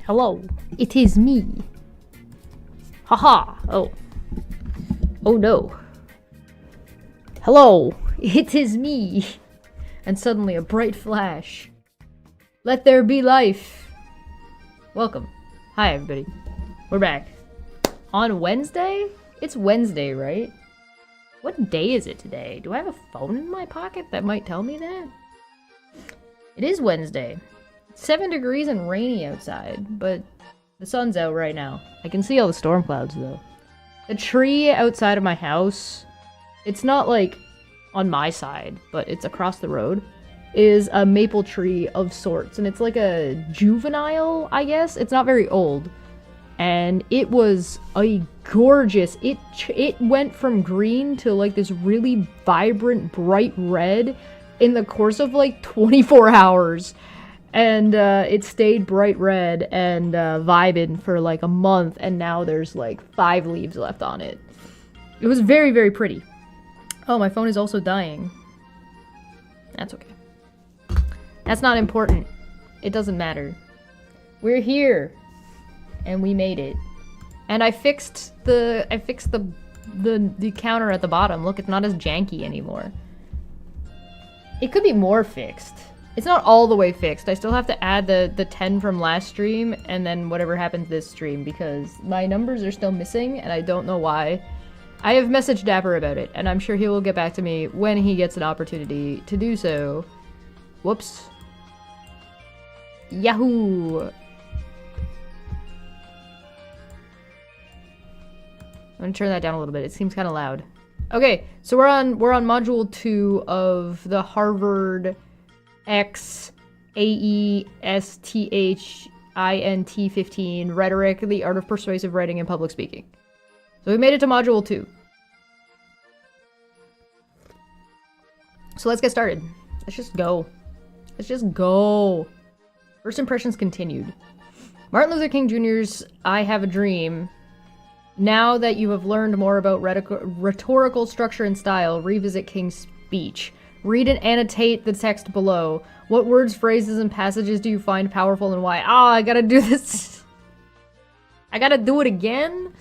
Hello, it is me. Haha. Oh. Oh no. Hello, it is me. And suddenly a bright flash. Let there be life. Welcome. Hi everybody. We're back. On Wednesday? It's Wednesday, right? What day is it today? Do I have a phone in my pocket that might tell me that? It is Wednesday. It's 7 degrees and rainy outside, but the sun's out right now. I can see all the storm clouds though. The tree outside of my house, it's not like on my side, but it's across the road, is a maple tree of sorts, and it's like a juvenile, I guess. It's not very old. And it was a gorgeous, it went from green to like this really vibrant, bright red in the course of like 24 hours. And it stayed bright red and vibing for like a month, and now there's like 5 leaves left on it. It was very, very pretty. Oh, my phone is also dying. That's okay. That's not important. It doesn't matter. We're here. And we made it. And I fixed the counter at the bottom. Look, it's not as janky anymore. It could be more fixed. It's not all the way fixed. I still have to add the 10 from last stream and then whatever happens this stream because my numbers are still missing and I don't know why. I have messaged Dapper about it and I'm sure he will get back to me when he gets an opportunity to do so. Whoops. Yahoo! I'm gonna turn that down a little bit. It seems kind of loud. Okay, so we're on module 2 of the Harvard X AESTHINT 15 Rhetoric, the Art of Persuasive Writing and Public Speaking. So we made it to module 2. So let's get started. Let's just go. Let's just go. First impressions continued. Martin Luther King Jr.'s I Have a Dream. Now that you have learned more about rhetorical structure and style, revisit King's speech. Read and annotate the text below. What words, phrases, and passages do you find powerful and why? Ah, I gotta do this. I gotta do it again?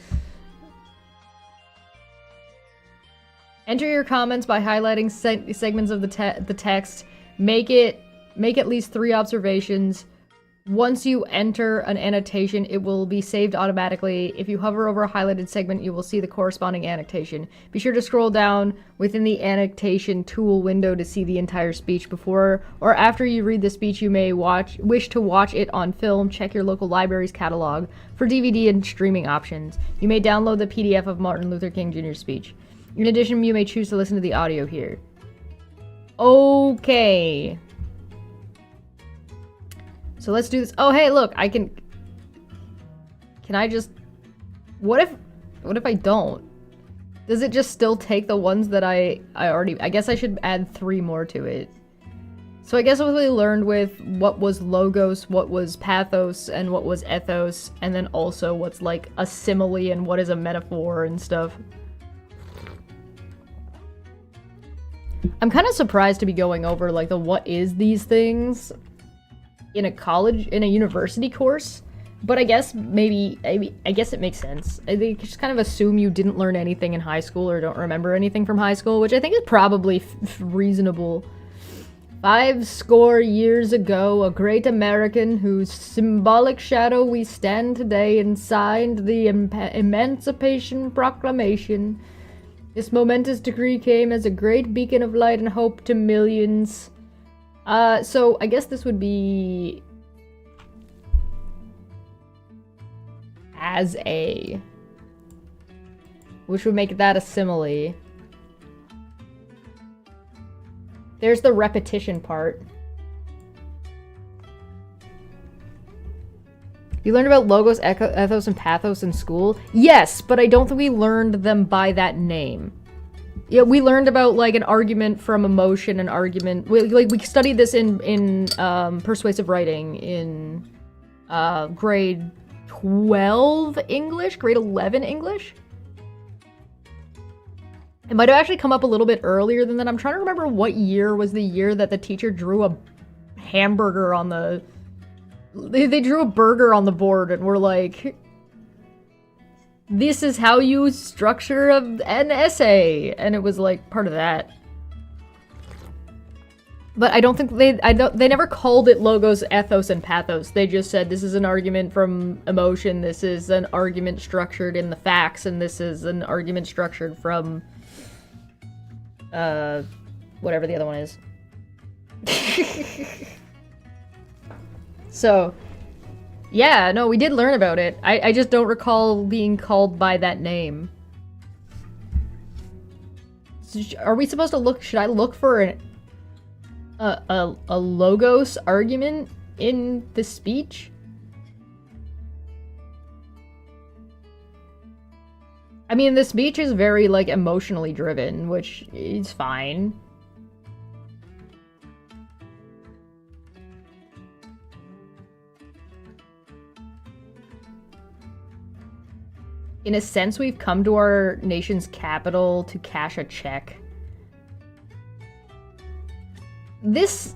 Enter your comments by highlighting segments of the text. Make at least 3 observations. Once you enter an annotation, it will be saved automatically. If you hover over a highlighted segment, you will see the corresponding annotation. Be sure to scroll down within the annotation tool window to see the entire speech. Before or after you read the speech, you may wish to watch it on film. Check your local library's catalog for DVD and streaming options. You may download the PDF of Martin Luther King Jr.'s speech. In addition, you may choose to listen to the audio here. Okay. So let's do this. Oh, hey, look, I can I just... What if I don't? Does it just still take the ones that I already... I guess I should add 3 more to it. So I guess what we learned with what was logos, what was pathos, and what was ethos, and then also what's like a simile and what is a metaphor and stuff. I'm kind of surprised to be going over like the what is these things in a university course, but I guess I guess it makes sense. I think just kind of assume you didn't learn anything in high school or don't remember anything from high school, which I think is probably reasonable. 50 years ago, a great American whose symbolic shadow we stand today and signed the Emancipation Proclamation. This momentous decree came as a great beacon of light and hope to millions. So I guess this would be as a, which would make that a simile. There's the repetition part. You learned about logos, ethos, and pathos in school? Yes, but I don't think we learned them by that name. Yeah, we learned about, like, an argument from emotion, an argument... We studied this in persuasive writing in grade 12 English? Grade 11 English? It might have actually come up a little bit earlier than that. I'm trying to remember what year was the year that the teacher drew a hamburger on the They drew a burger on the board and were like, this is how you structure an essay, and it was like part of that. But I don't think they never called it logos, ethos, and pathos. They just said this is an argument from emotion, this is an argument structured in the facts, and this is an argument structured from, whatever the other one is. So, yeah, no, we did learn about it. I just don't recall being called by that name. Are we supposed to look, should I look for a logos argument in the speech? I mean, the speech is very, like, emotionally driven, which is fine. In a sense, we've come to our nation's capital to cash a check. This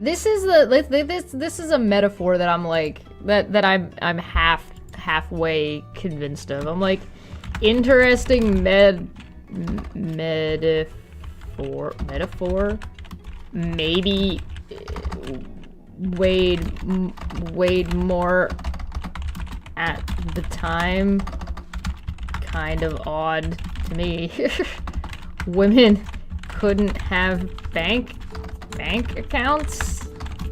is a metaphor that I'm like that I'm halfway convinced of. I'm like, interesting metaphor maybe weighed more at the time. Kind of odd to me. Women couldn't have bank accounts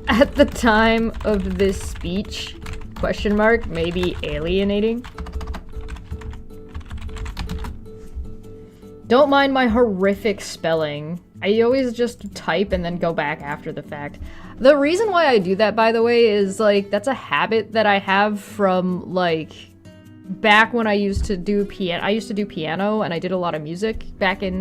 at the time of this speech? Question mark, maybe alienating? Don't mind my horrific spelling. I always just type and then go back after the fact. The reason why I do that, by the way, is like, that's a habit that I have from like back when I used to do piano. I used to do piano and I did a lot of music back in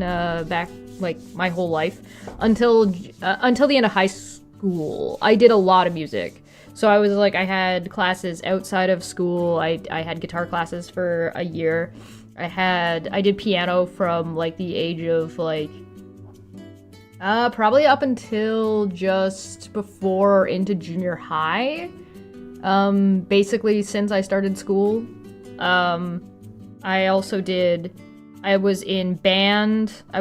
like my whole life until the end of high school. I did a lot of music. So I was like, I had classes outside of school. I had guitar classes for a year. I did piano from like the age of like probably up until just before or into junior high. Basically since I started school. I was in band. I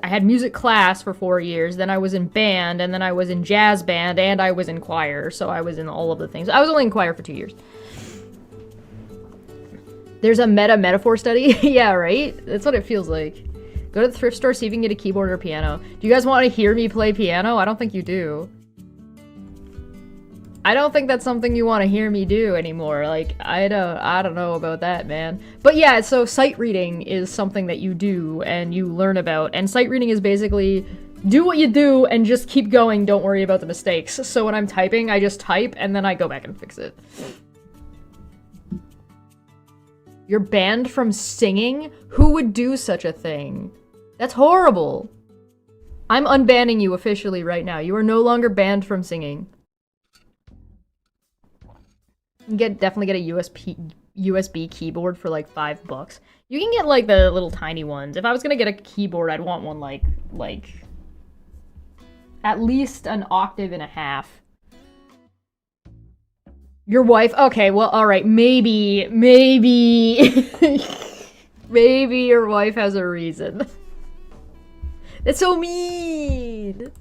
had music class for 4 years, then I was in band, and then I was in jazz band, and I was in choir, so I was in all of the things. I was only in choir for 2 years. There's a metaphor study? Yeah, right? That's what it feels like. Go to the thrift store, see if you can get a keyboard or piano. Do you guys want to hear me play piano? I don't think you do. I don't think that's something you want to hear me do anymore. Like, I don't know about that, man. But yeah, so sight reading is something that you do and you learn about. And sight reading is basically do what you do and just keep going. Don't worry about the mistakes. So when I'm typing, I just type and then I go back and fix it. You're banned from singing? Who would do such a thing? That's horrible. I'm unbanning you officially right now. You are no longer banned from singing. Definitely get a USB keyboard for like $5. You can get like the little tiny ones. If I was gonna get a keyboard, I'd want one like at least an octave and a half. Your wife? Okay, well, alright, maybe maybe your wife has a reason. That's so mean!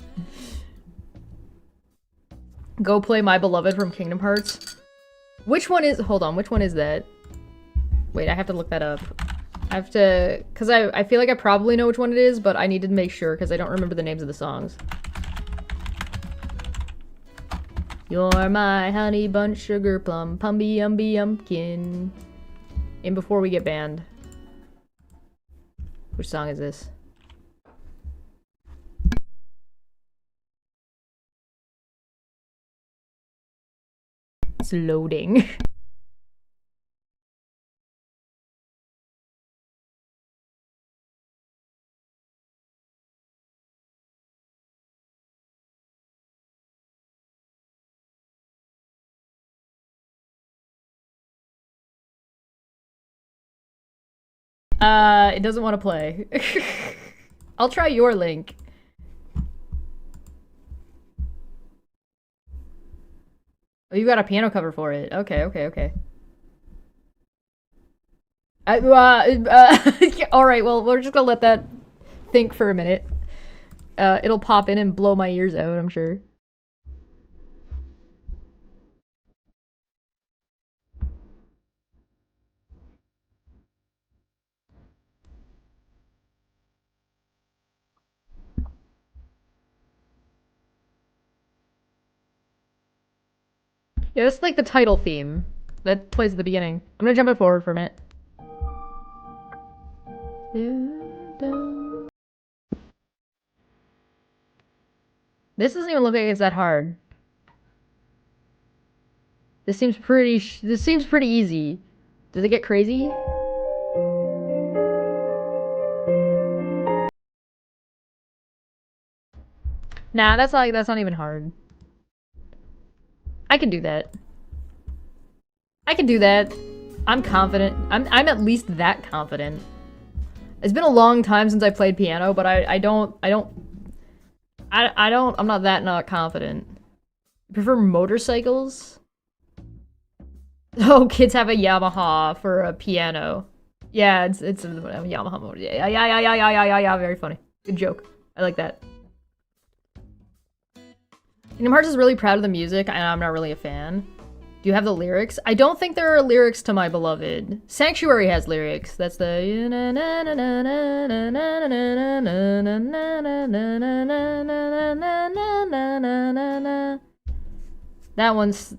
Go play My Beloved from Kingdom Hearts. Which one is- hold on, which one is that? Wait, I have to look that up. I have to- cause I feel like I probably know which one it is, but I need to make sure because I don't remember the names of the songs. You're my honey bunch sugar plum pumby umby umpkin. And before we get banned. Which song is this? It's loading. It doesn't want to play. I'll try your link. Oh, you got a piano cover for it. Okay, okay, okay. Alright, well, we're just gonna let that think for a minute. It'll pop in and blow my ears out, I'm sure. Yeah, it's like the title theme that plays at the beginning. I'm gonna jump it forward for a minute. This doesn't even look like it's that hard. This seems pretty easy. Does it get crazy? Nah, that's not even hard. I can do that. I can do that. I'm confident. I'm at least that confident. It's been a long time since I played piano, but I'm not that not confident. You prefer motorcycles? Oh, kids have a Yamaha for a piano. Yeah, it's a Yamaha motor. Yeah, very funny. Good joke. I like that. Kingdom Hearts is really proud of the music, and I'm not really a fan. Do you have the lyrics? I don't think there are lyrics to My Beloved. Sanctuary has lyrics. That's the...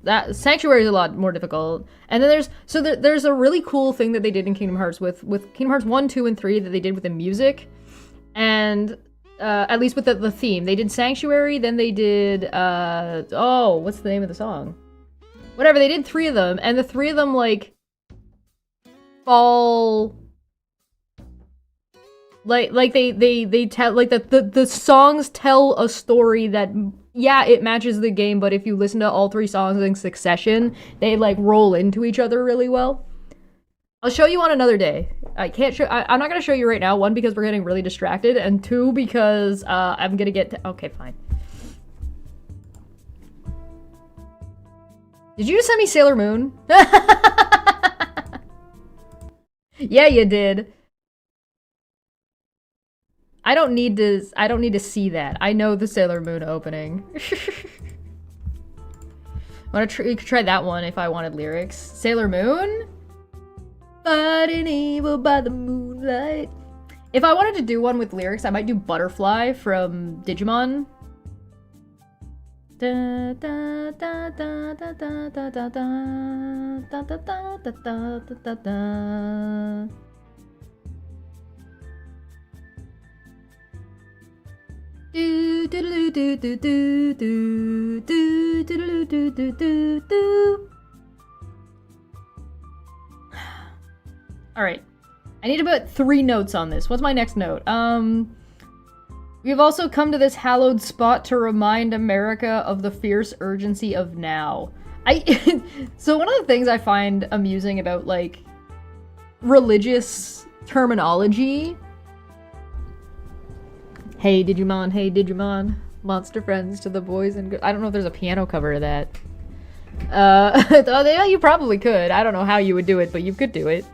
That Sanctuary is a lot more difficult. And then there's a really cool thing that they did in Kingdom Hearts with Kingdom Hearts 1, 2, and 3 that they did with the music. And at least with the theme. They did Sanctuary, then they did oh, what's the name of the song? Whatever, they did 3 of them, and the 3 of them, like, fall... Like they tell, like, the songs tell a story that, yeah, it matches the game, but if you listen to all 3 songs in succession, they, like, roll into each other really well. I'll show you on another day. I'm not gonna show you right now, 1, because we're getting really distracted, and 2, because, I'm gonna get to... Okay, fine. Did you just send me Sailor Moon? Yeah, you did. I don't need to see that. I know the Sailor Moon opening. You could try that one if I wanted lyrics. Sailor Moon? Fighting evil by the moonlight. If I wanted to do one with lyrics, I might do Butterfly from Digimon. Da da da da da da da da da da da da da da da. Do do do do do do do do do do do do. All right, I need to put 3 notes on this. What's my next note? We have also come to this hallowed spot to remind America of the fierce urgency of now. So one of the things I find amusing about, like, religious terminology... Hey Digimon, monster friends to the boys and I don't know if there's a piano cover of that. You probably could. I don't know how you would do it, but you could do it.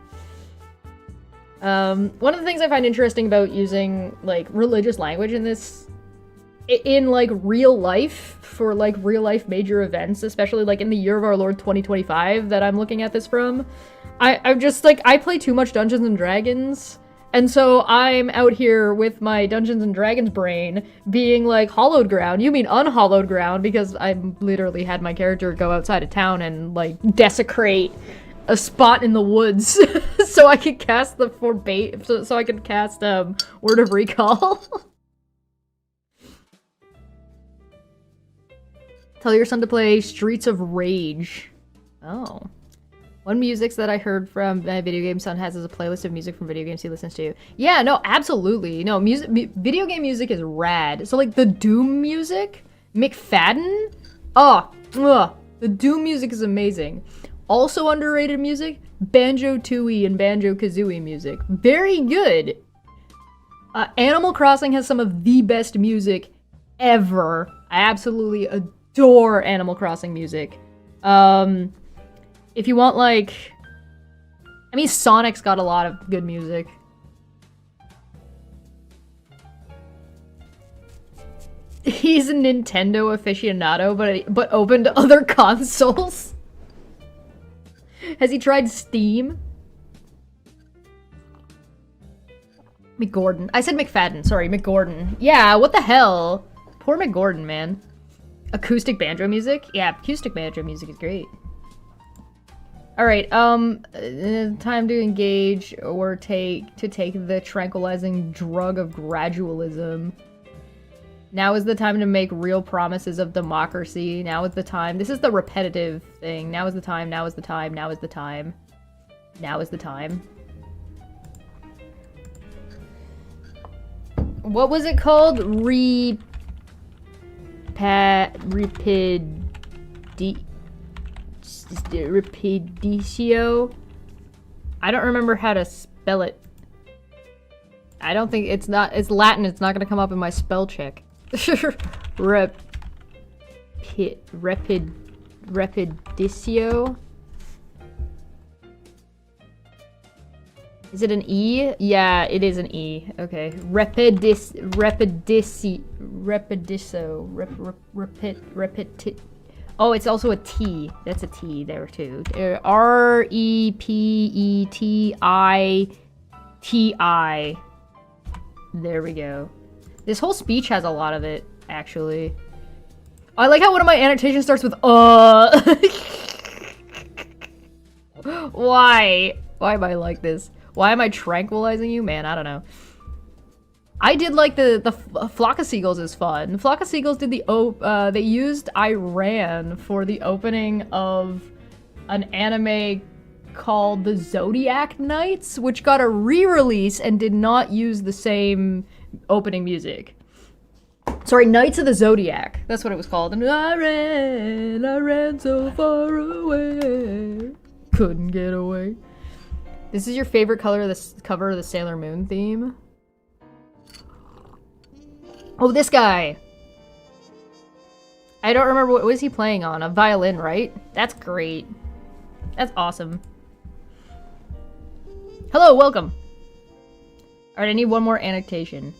One of the things I find interesting about using, like, religious language in this, in, like, real life, for, like, real life major events, especially, like, in the year of our Lord 2025 that I'm looking at this from, I'm just, like, I play too much Dungeons and Dragons, and so I'm out here with my Dungeons and Dragons brain being like, hallowed ground? You mean unhallowed ground? Because I literally had my character go outside of town and, like, desecrate a spot in the woods so I could cast the so I could cast Word of Recall. Tell your son to play Streets of Rage. Oh. One music that I heard from my video game son has is a playlist of music from video games he listens to. Yeah, no, absolutely. No, video game music is rad. So, like, the Doom music, McFadden, the Doom music is amazing. Also underrated music, Banjo-Tooie and Banjo-Kazooie music. Very good. Animal Crossing has some of the best music ever. I absolutely adore Animal Crossing music. If you want, like... I mean, Sonic's got a lot of good music. He's a Nintendo aficionado, but open to other consoles. Has he tried Steam? McGordon. I said McFadden. Sorry, McGordon. Yeah, what the hell? Poor McGordon, man. Acoustic banjo music? Yeah, acoustic banjo music is great. Alright, time to engage or take the tranquilizing drug of gradualism. Now is the time to make real promises of democracy. Now is the time. This is the repetitive thing. Now is the time, now is the time, now is the time. Now is the time. What was it called? Rapiditio? I don't remember how to spell it. I don't think it's not. It's Latin. It's not gonna come up in my spell check. Rapiditio? Is it an E? Yeah, it is an E. Okay. Oh, it's also a T. That's a T there too. R-E-P-E-T-I-T-I. There we go. This whole speech has a lot of it, actually. I like how one of my annotations starts with, Why? Why am I like this? Why am I tranquilizing you? Man, I don't know. I did like the Flock of Seagulls is fun. Flock of Seagulls did they used Iran for the opening of an anime called The Zodiac Knights, which got a re-release and did not use the same opening music. Sorry, Knights of the Zodiac. That's what it was called. And I ran so far away. Couldn't get away. This is your favorite color of the cover of the Sailor Moon theme? Oh, this guy! I don't remember what was he playing on? A violin, right? That's great. That's awesome. Hello, welcome! Alright, I need one more annotation.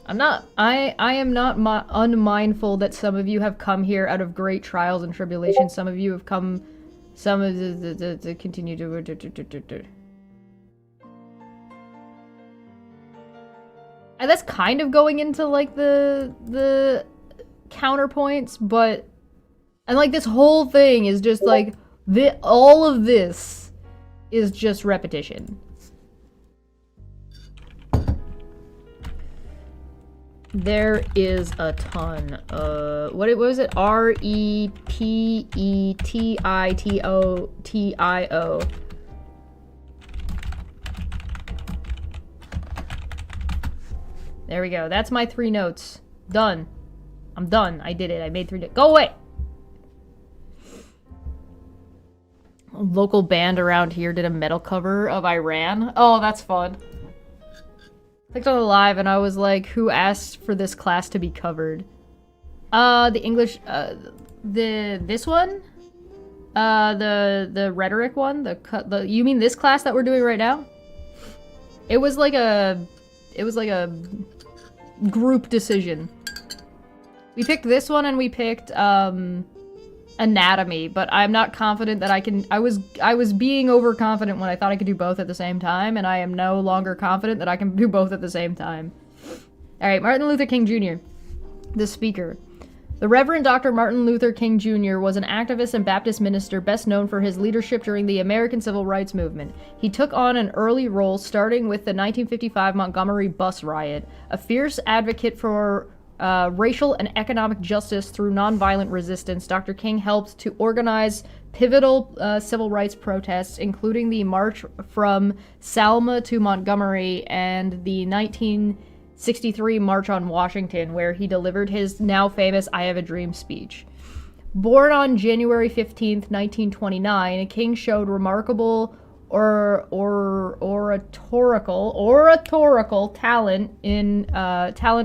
I am not unmindful that some of you have come here out of great trials and tribulations. Some of you have come... Some of the continue to... That's kind of going into, like, the counterpoints, but... And, like, this whole thing is just, like, all of this is just repetition. There is a ton. What was it? R-E-P-E-T-I-T-O-T-I-O. There we go. That's my 3 notes. Done. I'm done. I did it. I made 3 notes. Go away! A local band around here did a metal cover of Iran. Oh, that's fun. Clicked on the live and I was like, who asked for this class to be covered? The English, this one? The Rhetoric one? You mean this class that we're doing right now? It was like a group decision. We picked this one and we picked, anatomy, but I'm not confident that I can. I was being overconfident when I thought I could do both at the same time, and I am no longer confident that I can do both at the same time. Alright, Martin Luther King Jr., the speaker. The Reverend Dr. Martin Luther King Jr. was an activist and Baptist minister best known for his leadership during the American Civil Rights Movement. He took on an early role starting with the 1955 Montgomery bus riot, a fierce advocate for racial and economic justice through nonviolent resistance. Dr. King helped to organize pivotal civil rights protests, including the March from Selma to Montgomery and the 1963 March on Washington, where he delivered his now famous I Have a Dream speech. Born on January 15th, 1929, King showed remarkable oratorical talent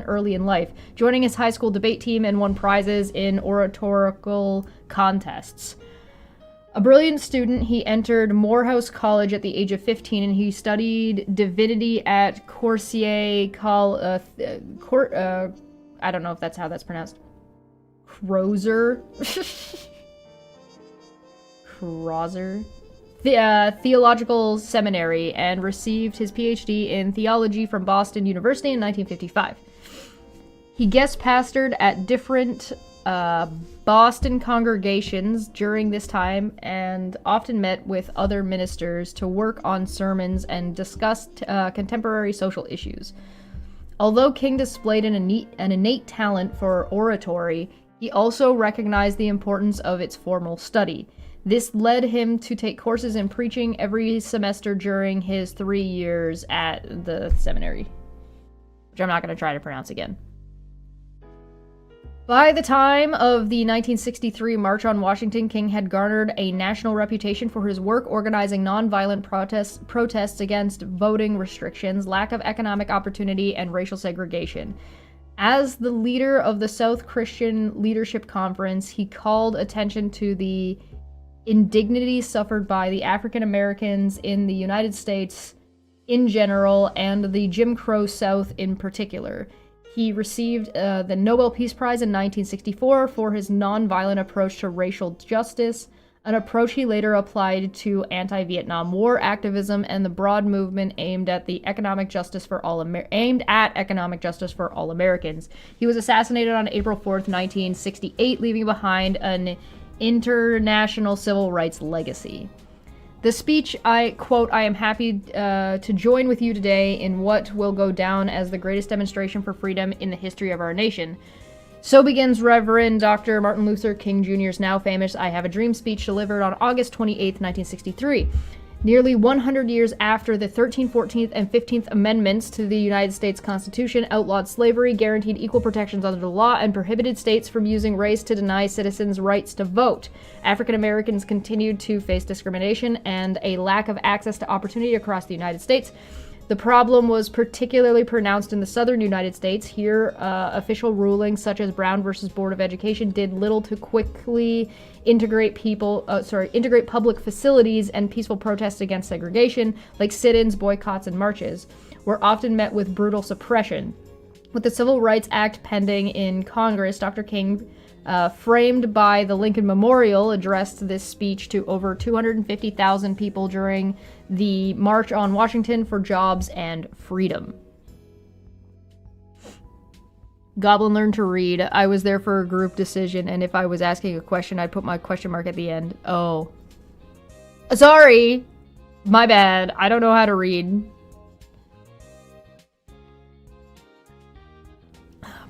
early in life, joining his high school debate team and won prizes in oratorical contests. A brilliant student, he entered Morehouse College at the age of 15, and he studied divinity at Corsier I don't know if that's how that's pronounced. Crozer? Crozer? Theological Seminary, and received his PhD in theology from Boston University in 1955. He guest pastored at different Boston congregations during this time and often met with other ministers to work on sermons and discuss contemporary social issues. Although King displayed an innate talent for oratory, he also recognized the importance of its formal study. This led him to take courses in preaching every semester during his 3 years at the seminary, which I'm not going to try to pronounce again. By the time of the 1963 March on Washington, King had garnered a national reputation for his work organizing nonviolent protests against voting restrictions, lack of economic opportunity, and racial segregation. As the leader of the South Christian Leadership Conference, he called attention to the indignities suffered by the African Americans in the United States in general and the Jim Crow South in particular. He received the Nobel Peace Prize in 1964 for his nonviolent approach to racial justice, an approach he later applied to anti-Vietnam War activism and the broad movement aimed at economic justice for all Americans. He was assassinated on April 4th, 1968, leaving behind an international civil rights legacy. The speech, I quote, "I am happy to join with you today in what will go down as the greatest demonstration for freedom in the history of our nation." So begins Reverend Dr. Martin Luther King Jr.'s now famous I Have a Dream speech delivered on August 28, 1963. Nearly 100 years after the 13th, 14th, and 15th Amendments to the United States Constitution outlawed slavery, guaranteed equal protections under the law, and prohibited states from using race to deny citizens rights to vote, African Americans continued to face discrimination and a lack of access to opportunity across the United States. The problem was particularly pronounced in the southern United States. Here, official rulings such as Brown versus Board of Education did little to quickly integrate public facilities, and peaceful protests against segregation, like sit-ins, boycotts, and marches, were often met with brutal suppression. With the Civil Rights Act pending in Congress, Dr. King, framed by the Lincoln Memorial, addressed this speech to over 250,000 people during the March on Washington for Jobs and Freedom. Goblin learned to read. I was there for a group decision, and if I was asking a question, I'd put my question mark at the end. Oh. Sorry! My bad. I don't know how to read.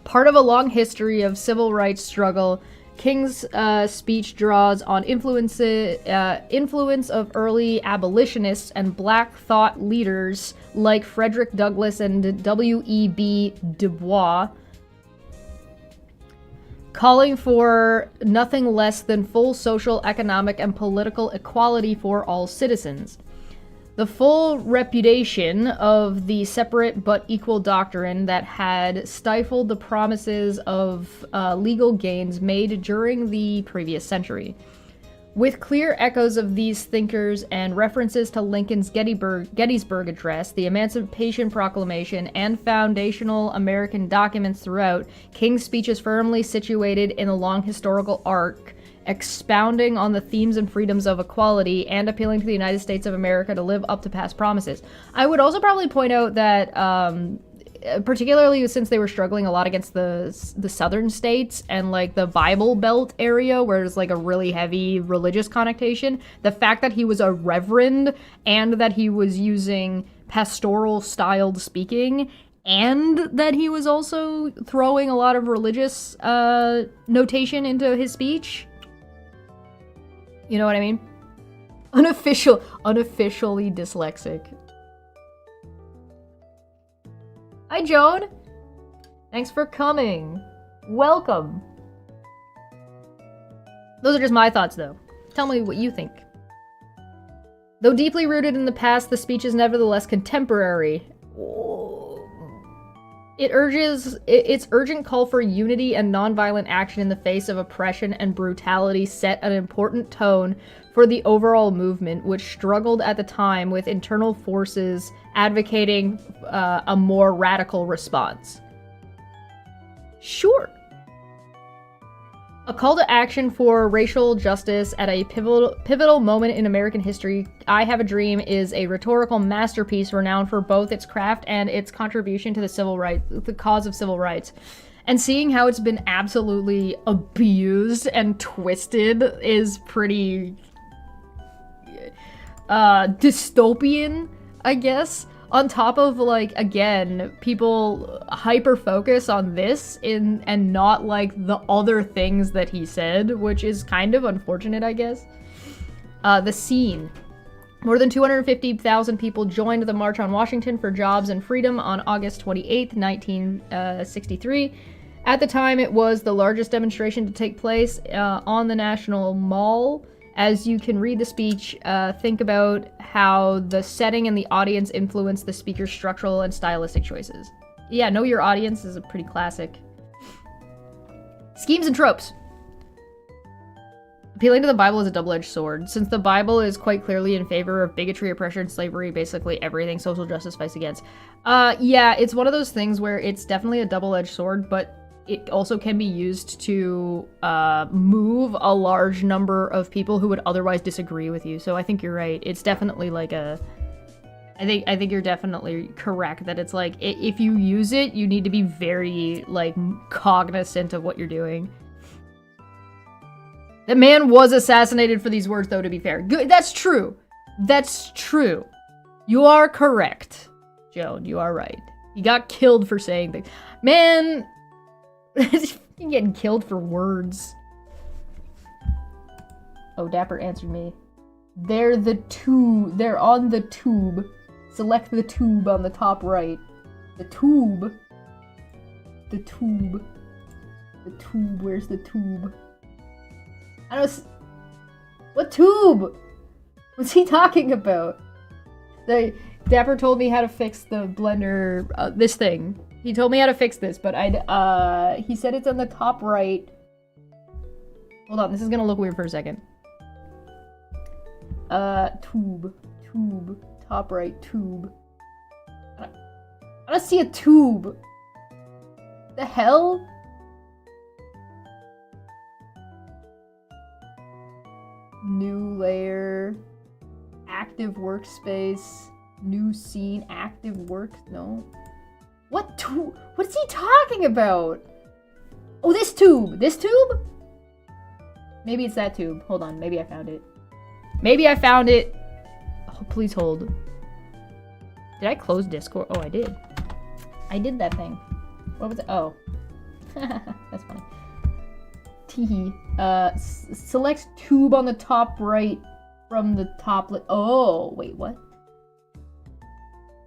Part of a long history of civil rights struggle, King's speech draws on influence of early abolitionists and black thought leaders like Frederick Douglass and W.E.B. Du Bois, calling for nothing less than full social, economic, and political equality for all citizens. The full repudiation of the separate but equal doctrine that had stifled the promises of legal gains made during the previous century. With clear echoes of these thinkers and references to Lincoln's Gettysburg Address, the Emancipation Proclamation, and foundational American documents throughout, King's speech is firmly situated in a long historical arc, expounding on the themes and freedoms of equality and appealing to the United States of America to live up to past promises. I would also probably point out that, particularly since they were struggling a lot against the southern states and like the Bible Belt area where there's like a really heavy religious connotation, the fact that he was a reverend and that he was using pastoral styled speaking and that he was also throwing a lot of religious notation into his speech. You know what I mean? Unofficially dyslexic. Hi, Joan. Thanks for coming. Welcome. Those are just my thoughts, though. Tell me what you think. Though deeply rooted in the past, the speech is nevertheless contemporary. Its urgent call for unity and nonviolent action in the face of oppression and brutality set an important tone for the overall movement, which struggled at the time with internal forces advocating a more radical response. Sure. A call to action for racial justice at a pivotal moment in American history, I Have a Dream is a rhetorical masterpiece renowned for both its craft and its contribution to the cause of civil rights. And seeing how it's been absolutely abused and twisted is pretty dystopian, I guess. On top of, like, again, people hyper-focus on this and not, like, the other things that he said, which is kind of unfortunate, I guess. The scene. More than 250,000 people joined the March on Washington for Jobs and Freedom on August 28th, 1963. At the time, it was the largest demonstration to take place on the National Mall. As you can read the speech, think about how the setting and the audience influence the speaker's structural and stylistic choices. Yeah, Know Your Audience is a pretty classic. Schemes and tropes. Appealing to the Bible is a double-edged sword. Since the Bible is quite clearly in favor of bigotry, oppression, slavery, basically everything social justice fights against. Yeah, it's one of those things where it's definitely a double-edged sword, but it also can be used to move a large number of people who would otherwise disagree with you. So I think you're right. It's definitely like a... I think you're definitely correct that it's like, if you use it, you need to be very, like, cognizant of what you're doing. The man was assassinated for these words, though, to be fair. Good, that's true. That's true. You are correct, Joan. You are right. He got killed for saying things. Man... You're getting killed for words. Oh, Dapper answered me. They're on the tube. Select the tube on the top right. The tube. The tube. The tube. Where's the tube? I don't... What tube? What's he talking about? Dapper told me how to fix the blender, this thing. He told me how to fix this, but he said it's on the top right. Hold on, this is gonna look weird for a second. Tube, top right, tube. I don't see a tube. The hell? New layer, active workspace, new scene, active work, no. What tube? What is he talking about? Oh, this tube! This tube? Maybe it's that tube. Hold on, maybe I found it. Maybe I found it! Oh, please hold. Did I close Discord? Oh, I did. I did that thing. What was it? Oh. That's funny. Teehee. Select tube on the top right from the top list. Oh, wait, what?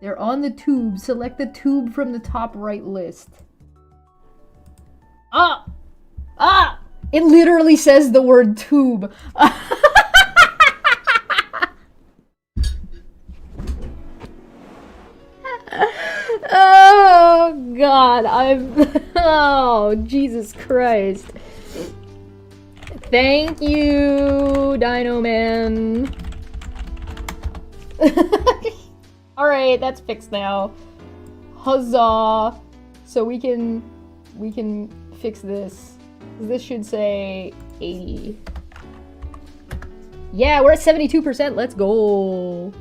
They're on the tube. Select the tube from the top right list. Ah! Ah! It literally says the word tube. Oh, God. Oh, Jesus Christ. Thank you, Dino Man. Alright, that's fixed now. Huzzah! So we can fix this. This should say 80. Yeah, we're at 72%. Let's go.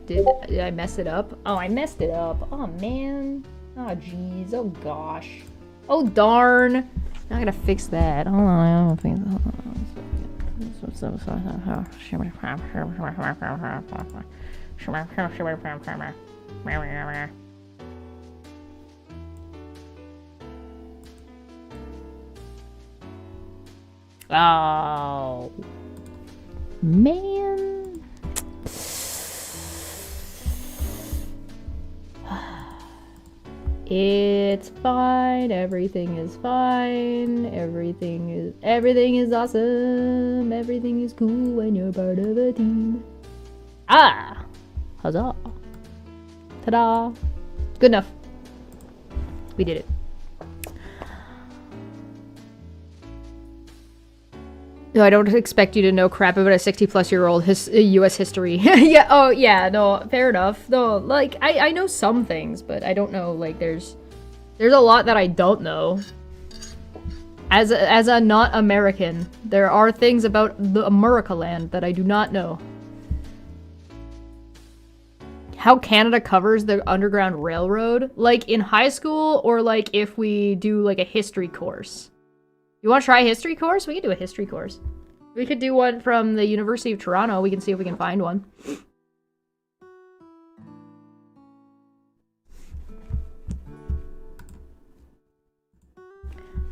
Did I mess it up? Oh, I messed it up. Oh, man. Oh, jeez. Oh, gosh. Oh, darn. Now I gotta fix that. Hold on, I don't think... Hold on. Oh, man. It's fine. Everything is fine. Everything is awesome. Everything is cool when you're part of a team. Ah! Huzzah. Ta-da! Good enough. We did it. No, I don't expect you to know crap about a 60-plus-year-old U.S. history. Yeah, oh, yeah, no, fair enough. No, like, I know some things, but I don't know, like, there's a lot that I don't know. As a not American, there are things about the America land that I do not know. How Canada covers the Underground Railroad? Like, in high school, or, like, if we do, like, a history course? You want to try a history course? We can do a history course. We could do one from the University of Toronto. We can see if we can find one.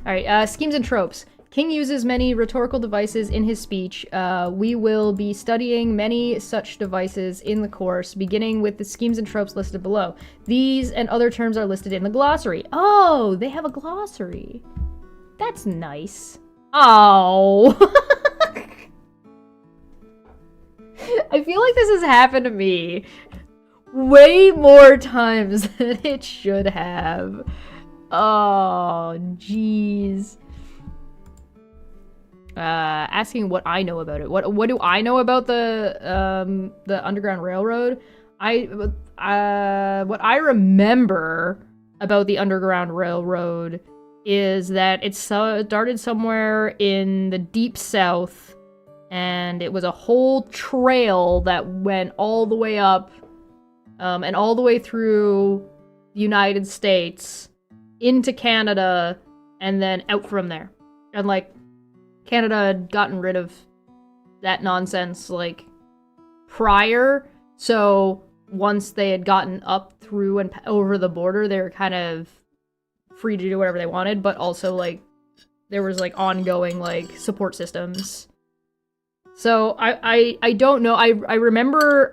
Alright, schemes and tropes. King uses many rhetorical devices in his speech. We will be studying many such devices in the course, beginning with the schemes and tropes listed below. These and other terms are listed in the glossary. Oh, they have a glossary. That's nice. Oh. I feel like this has happened to me way more times than it should have. Oh, jeez. Asking what I know about it. What do I know about the Underground Railroad? What I remember about the Underground Railroad is that it started somewhere in the deep south, and it was a whole trail that went all the way up, and all the way through the United States, into Canada, and then out from there. And, like, Canada had gotten rid of that nonsense, like, prior, so once they had gotten up through and over the border, they were kind of free to do whatever they wanted, but also, like, there was, like, ongoing, like, support systems. So, I don't know, I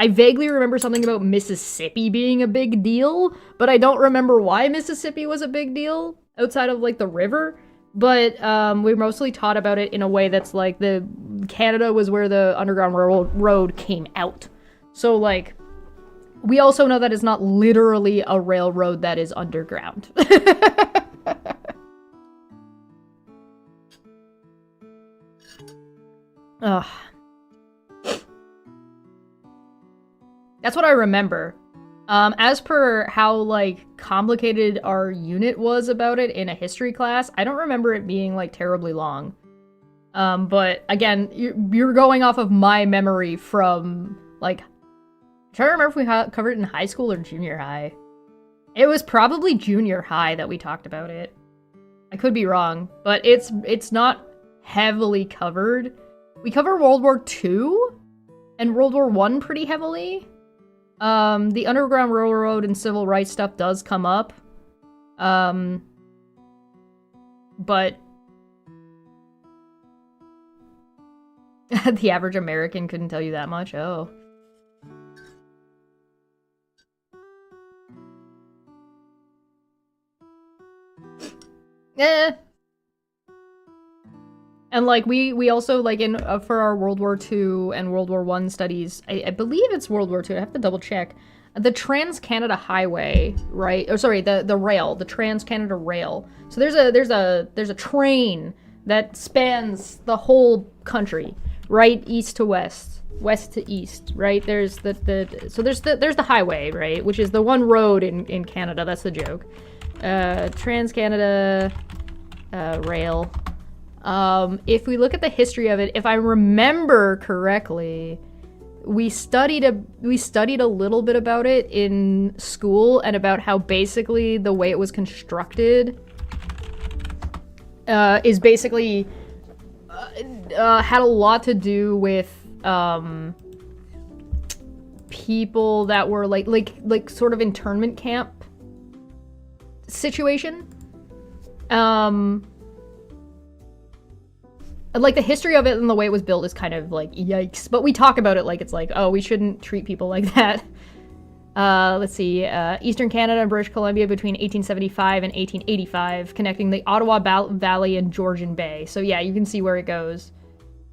vaguely remember something about Mississippi being a big deal, but I don't remember why Mississippi was a big deal, outside of, like, the river, but, we mostly taught about it in a way that's, like, Canada was where the Underground Railroad came out. So, like, we also know that it's not literally a railroad that is underground. Ugh. That's what I remember. As per how, like, complicated our unit was about it in a history class, I don't remember it being, like, terribly long. But, again, you're going off of my memory from, like, I'm trying to remember if we covered it in high school or junior high. It was probably junior high that we talked about it. I could be wrong, but it's not heavily covered. We cover World War II and World War I pretty heavily. The Underground Railroad and civil rights stuff does come up. But the average American couldn't tell you that much. Oh. Eh. And, like, we also, like, in for our World War II and World War I studies, I believe it's World War II, I have to double check, the Trans-Canada Highway, right? Oh, sorry, the rail, the Trans-Canada Rail. So there's a train that spans the whole country, right? East to west, west to east, right? There's there's the highway, right? Which is the one road in Canada, that's the joke. Trans-Canada Rail. If we look at the history of it, if I remember correctly, we studied a little bit about it in school, and about how basically the way it was constructed is basically had a lot to do with people that were like sort of internment camp situation. Like, the history of it and the way it was built is kind of, like, yikes. But we talk about it like it's like, oh, we shouldn't treat people like that. Let's see. Eastern Canada and British Columbia between 1875 and 1885, connecting the Ottawa Valley and Georgian Bay. So, yeah, you can see where it goes.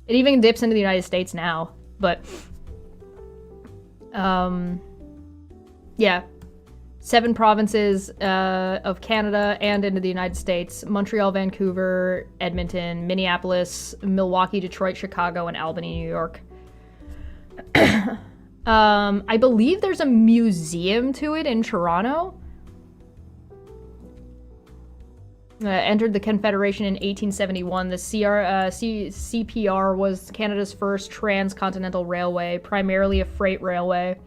It even dips into the United States now. But, yeah. 7 provinces of Canada and into the United States: Montreal, Vancouver, Edmonton, Minneapolis, Milwaukee, Detroit, Chicago, and Albany, New York. I believe there's a museum to it in Toronto. Entered the Confederation in 1871. The CPR was Canada's first transcontinental railway, primarily a freight railway.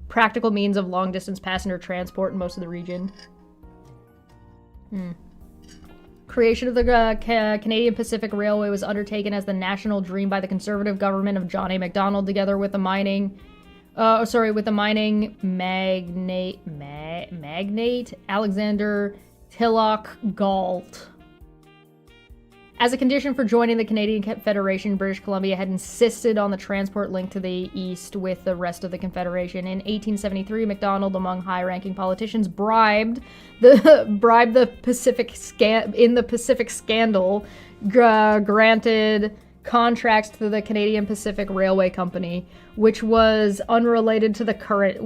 Practical means of long-distance passenger transport in most of the region. Creation of the Canadian Pacific Railway was undertaken as the national dream by the Conservative government of John A. Macdonald, together with the mining magnate Alexander Tilloch Galt. As a condition for joining the Canadian Federation, British Columbia had insisted on the transport link to the east with the rest of the Confederation. In 1873, Macdonald, among high-ranking politicians, bribed the Pacific Scandal, granted contracts to the Canadian Pacific Railway Company, which was unrelated to the current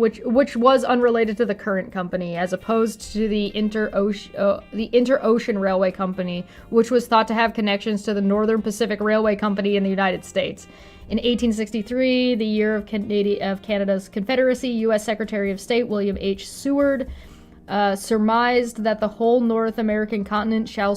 company, as opposed to the Inter-Ocean Railway Company, which was thought to have connections to the Northern Pacific Railway Company in the United States. In 1863, the year of Canada's Confederacy, U.S. Secretary of State William H. Seward surmised that the whole North American continent shall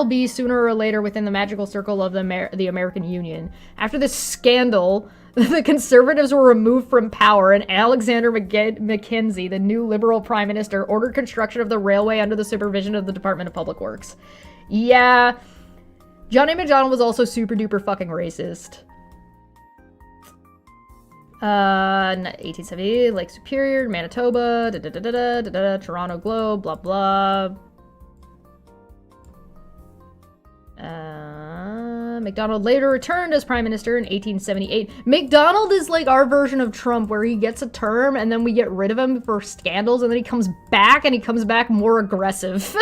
be sooner or later within the magical circle of the American Union. After this scandal, the Conservatives were removed from power, and Alexander Mackenzie, the new Liberal Prime Minister, ordered construction of the railway under the supervision of the Department of Public Works. Yeah, John A. Macdonald was also super duper fucking racist. 1870, Lake Superior, Manitoba, Toronto Globe, blah blah. Macdonald later returned as Prime Minister in 1878. Macdonald is like our version of Trump, where he gets a term and then we get rid of him for scandals, and then he comes back, and he comes back more aggressive.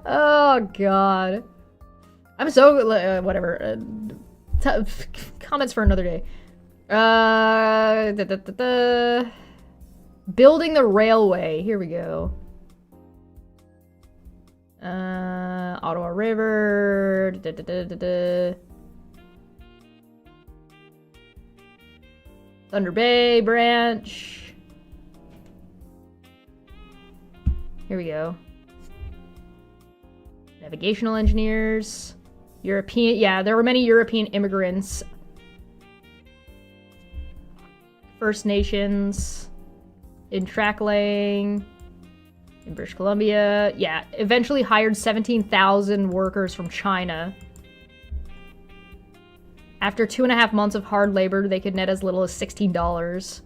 Oh, God. I'm so... whatever. Comments for another day. Building the railway. Here we go. Ottawa River. Thunder Bay branch. Here we go. Navigational engineers. European, yeah, there were many European immigrants. First Nations. In track laying. In British Columbia. Yeah, eventually hired 17,000 workers from China. After 2.5 months of hard labor, they could net as little as $16.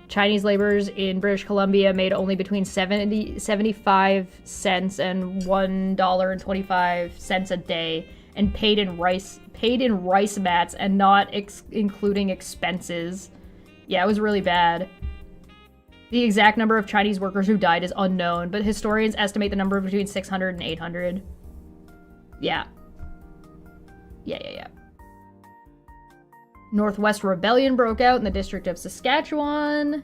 Chinese laborers in British Columbia made only between 75 cents and $1.25 a day, and paid in rice mats and not including expenses. Yeah, it was really bad. The exact number of Chinese workers who died is unknown, but historians estimate the number between 600 and 800. Yeah. Yeah. Northwest Rebellion broke out in the district of Saskatchewan.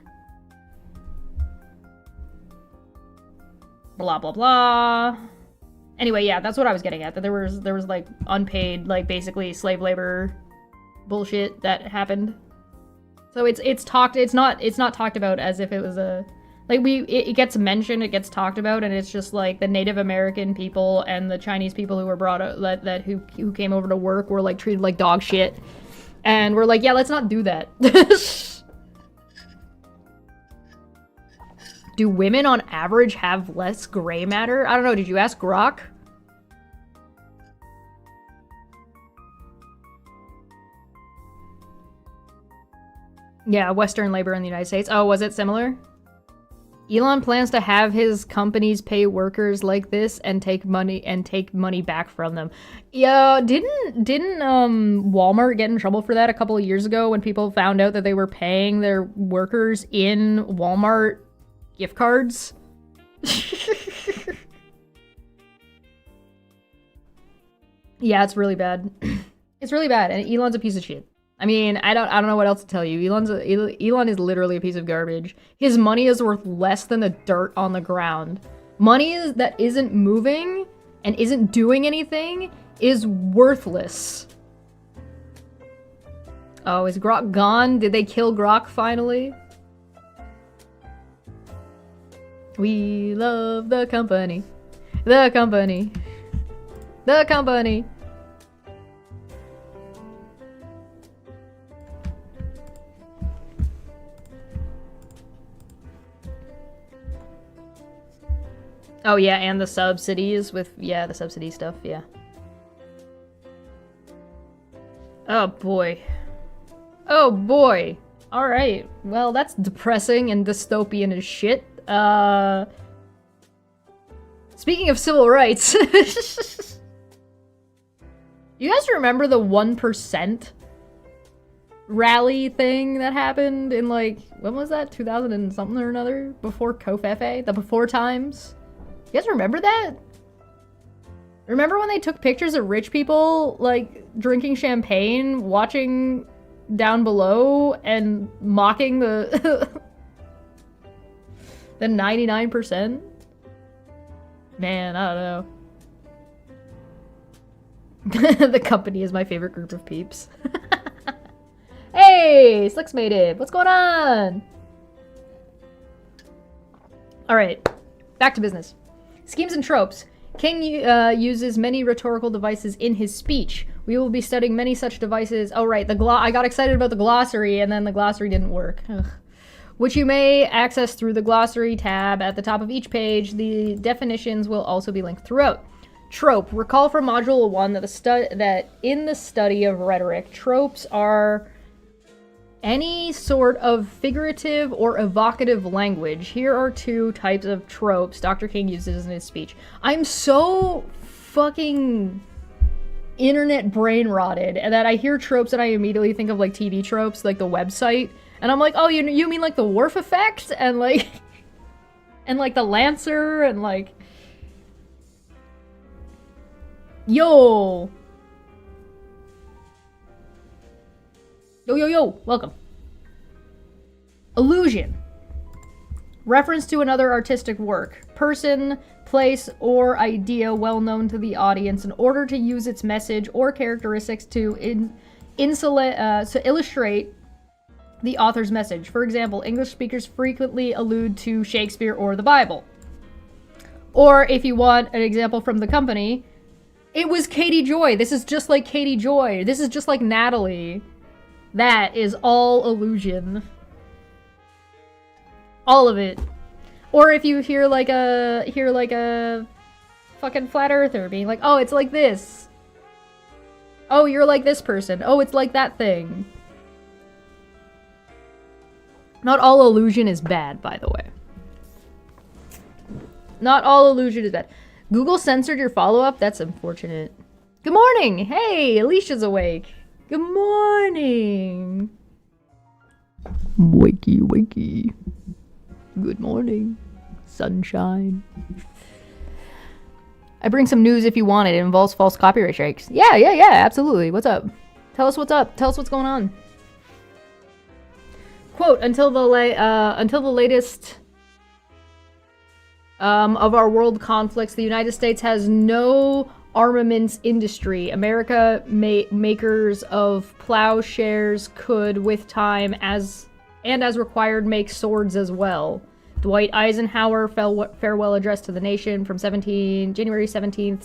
Blah, blah, blah. Anyway, yeah, that's what I was getting at. That there was like unpaid, like basically slave labor bullshit that happened. So it's not talked about as if it was a, like, it gets mentioned, it gets talked about, and it's just like the Native American people and the Chinese people who were brought out, who came over to work were like treated like dog shit. And we're like, yeah, let's not do that. Do women on average have less gray matter? I don't know, did you ask Grok? Yeah, Western labor in the United States. Oh, was it similar? Elon plans to have his companies pay workers like this and take money back from them. Yeah, didn't Walmart get in trouble for that a couple of years ago when people found out that they were paying their workers in Walmart gift cards? Yeah, it's really bad. It's really bad, and Elon's a piece of shit. I mean, I don't know what else to tell you. Elon is literally a piece of garbage. His money is worth less than the dirt on the ground. Money that isn't moving and isn't doing anything is worthless. Oh, is Grok gone? Did they kill Grok finally? We love the company. The company. The company. Oh yeah, and the subsidies with, yeah, the subsidy stuff, yeah. Oh boy. Oh boy. Alright, well that's depressing and dystopian as shit. Speaking of civil rights, you guys remember the 1% rally thing that happened in like, when was that? 2000 and something or another? Before Kofefe? The before times? You guys remember that? Remember when they took pictures of rich people, like, drinking champagne, watching down below, and mocking the... the 99%? Man, I don't know. The company is my favorite group of peeps. Hey, Slicks made it. What's going on? Alright, back to business. Schemes and tropes. King uses many rhetorical devices in his speech. We will be studying many such devices. Oh, right, I got excited about the glossary, and then the glossary didn't work. Ugh. Which you may access through the glossary tab at the top of each page. The definitions will also be linked throughout. Trope. Recall from Module 1 that in the study of rhetoric, tropes are any sort of figurative or evocative language. Here are two types of tropes Dr. King uses in his speech. I'm so fucking internet brain rotted that I hear tropes and I immediately think of like TV tropes, like the website. And I'm like, oh, you mean like the Worf effect? And like, and like the Lancer and like, yo. Yo, welcome. Illusion. Reference to another artistic work, person, place, or idea well known to the audience in order to use its message or characteristics to illustrate the author's message. For example, English speakers frequently allude to Shakespeare or the Bible. Or if you want an example from the company, it was Katie Joy. This is just like Katie Joy. This is just like Natalie. That is all illusion. All of it. Or if you hear like a fucking flat earther being like, oh, it's like this. Oh, you're like this person. Oh, it's like that thing. Not all illusion is bad, by the way. Not all illusion is bad. Google censored your follow-up? That's unfortunate. Good morning! Hey, Alicia's awake. Good morning. Wakey. Good morning. Sunshine. I bring some news if you want it. It involves false copyright strikes. Yeah, absolutely. What's up? Tell us what's up. Tell us what's going on. Quote, until the latest of our world conflicts, the United States has no armaments industry. America makers of plowshares could, with time as required, make swords as well. Dwight Eisenhower farewell address to the nation from January 17th,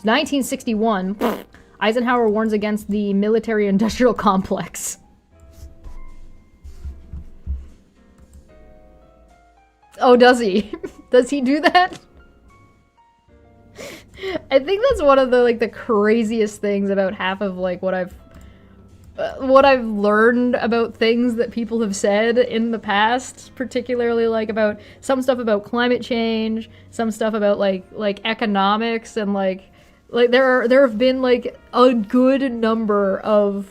1961. Eisenhower warns against the military-industrial complex. Oh, does he? Does he do that? I think that's one of the like the craziest things about half of like what I've learned about things that people have said in the past, particularly like about some stuff about climate change, some stuff about like economics, and like there have been like a good number of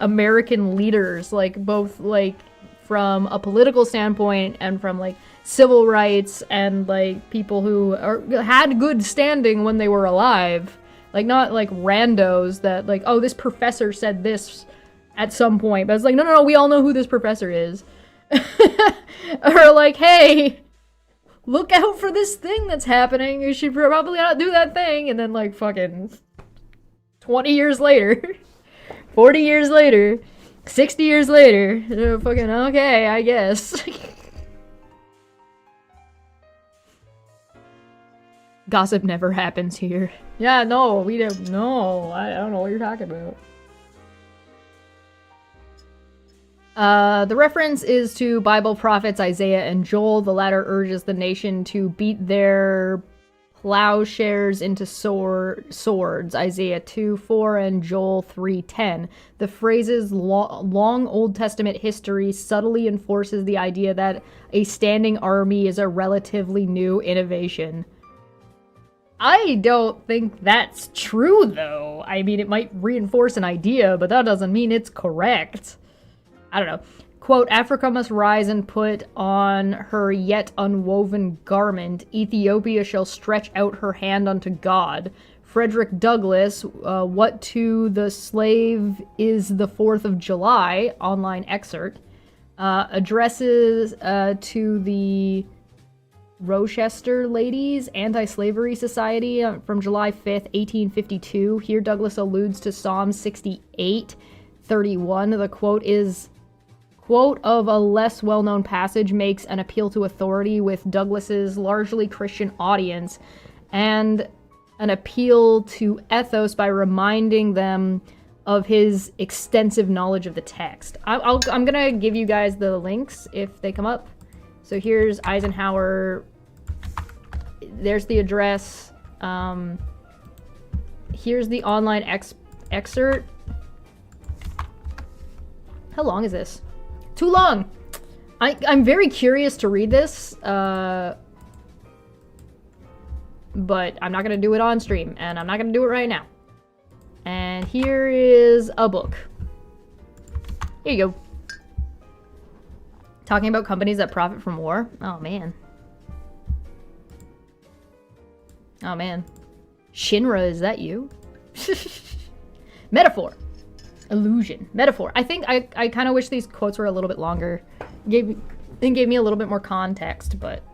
American leaders, like both like from a political standpoint and from like civil rights and like people who had good standing when they were alive, Like, not like randos that like, oh, this professor said this at some point. But it's like, no, we all know who this professor is. Or like, hey, look out for this thing that's happening. You should probably not do that thing. And then like fucking 20 years later, 40 years later, 60 years later, fucking okay, I guess. Gossip never happens here. Yeah, no, we don't know. I don't know what you're talking about. The reference is to Bible prophets Isaiah and Joel. The latter urges the nation to beat their plowshares into swords, Isaiah 2:4 and Joel 3:10. The phrase's long Old Testament history subtly enforces the idea that a standing army is a relatively new innovation. I don't think that's true, though. I mean, it might reinforce an idea, but that doesn't mean it's correct. I don't know. Quote, Africa must rise and put on her yet unwoven garment. Ethiopia shall stretch out her hand unto God. Frederick Douglass, what to the slave is the 4th of July, online excerpt, addresses to the Rochester Ladies Anti-Slavery Society from July 5th, 1852. Here Douglass alludes to Psalm 68:31. The quote is, quote of a less well-known passage makes an appeal to authority with Douglass's largely Christian audience and an appeal to ethos by reminding them of his extensive knowledge of the text. I'm gonna give you guys the links if they come up. So here's Eisenhower. There's the address. Here's the online excerpt. How long is this? Too long! I'm very curious to read this, but I'm not gonna do it on stream, and I'm not gonna do it right now. And here is a book. Here you go. Talking about companies that profit from war. Oh, man. Oh, man. Shinra, is that you? Metaphor. Illusion. Metaphor. I think I kind of wish these quotes were a little bit longer. Gave me a little bit more context, but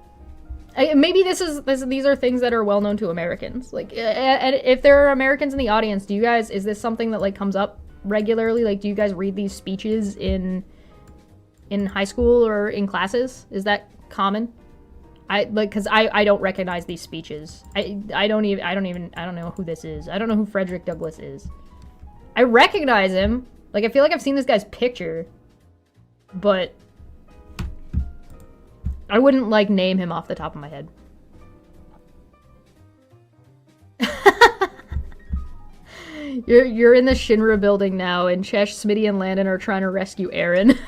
maybe these are things that are well known to Americans. Like, and if there are Americans in the audience, do you guys, is this something that like comes up regularly? Like, do you guys read these speeches in high school or in classes? Is that common? Because I don't recognize these speeches. I don't know who this is. I don't know who Frederick Douglass is. I recognize him. Like, I feel like I've seen this guy's picture, but I wouldn't like name him off the top of my head. You're in the Shinra building now, and Chesh, Smitty, and Landon are trying to rescue Aaron.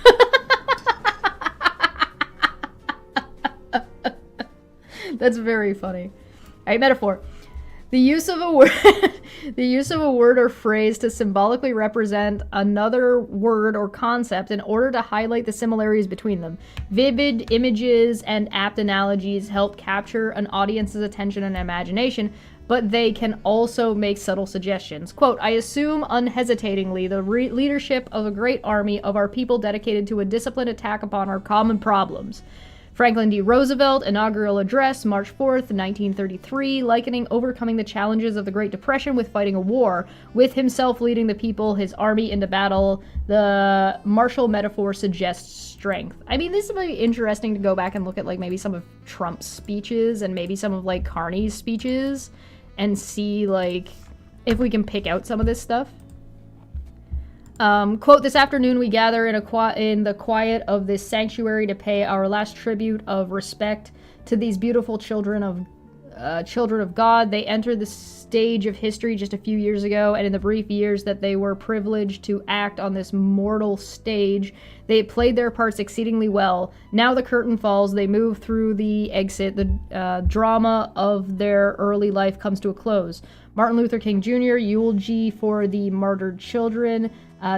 That's very funny. Alright, metaphor. The use of a word or phrase to symbolically represent another word or concept in order to highlight the similarities between them. Vivid images and apt analogies help capture an audience's attention and imagination, but they can also make subtle suggestions. Quote, I assume unhesitatingly the leadership of a great army of our people dedicated to a disciplined attack upon our common problems. Franklin D. Roosevelt, inaugural address, March 4th, 1933, likening overcoming the challenges of the Great Depression with fighting a war, with himself leading the people, his army into battle. The martial metaphor suggests strength. I mean, this might be interesting to go back and look at, like, maybe some of Trump's speeches and maybe some of, like, Carney's speeches and see, like, if we can pick out some of this stuff. Quote, this afternoon we gather in the quiet of this sanctuary to pay our last tribute of respect to these beautiful children of God. They entered the stage of history just a few years ago, and in the brief years that they were privileged to act on this mortal stage, they played their parts exceedingly well. Now the curtain falls, they move through the exit, the drama of their early life comes to a close. Martin Luther King Jr., eulogy for the martyred children,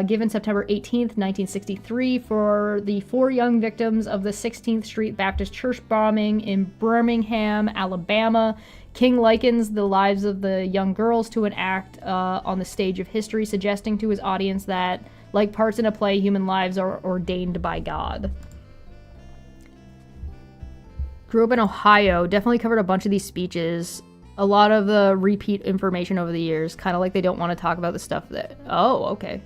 given September 18th, 1963, for the 4 young victims of the 16th Street Baptist Church bombing in Birmingham, Alabama. King likens the lives of the young girls to an act on the stage of history, suggesting to his audience that, like parts in a play, human lives are ordained by God. Grew up in Ohio, definitely covered a bunch of these speeches. A lot of the repeat information over the years, kind of like they don't want to talk about the stuff that... Oh, okay.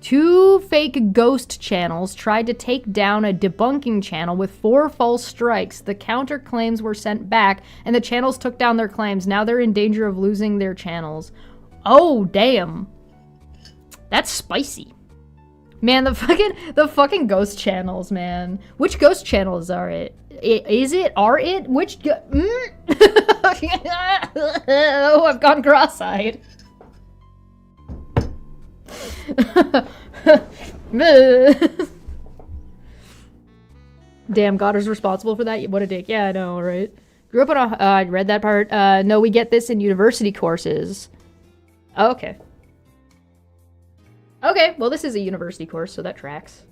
2 fake ghost channels tried to take down a debunking channel with 4 false strikes. The counterclaims were sent back, and the channels took down their claims. Now they're in danger of losing their channels. Oh, damn. That's spicy. Man, the fucking ghost channels, man. Which ghost channels are it? Are it? Which Oh, I've gone cross-eyed. Damn, God is responsible for that? What a dick. Yeah, I know, right? Grew up in a... I read that part. No, we get this in university courses. Oh, okay. Okay, well, this is a university course, so that tracks.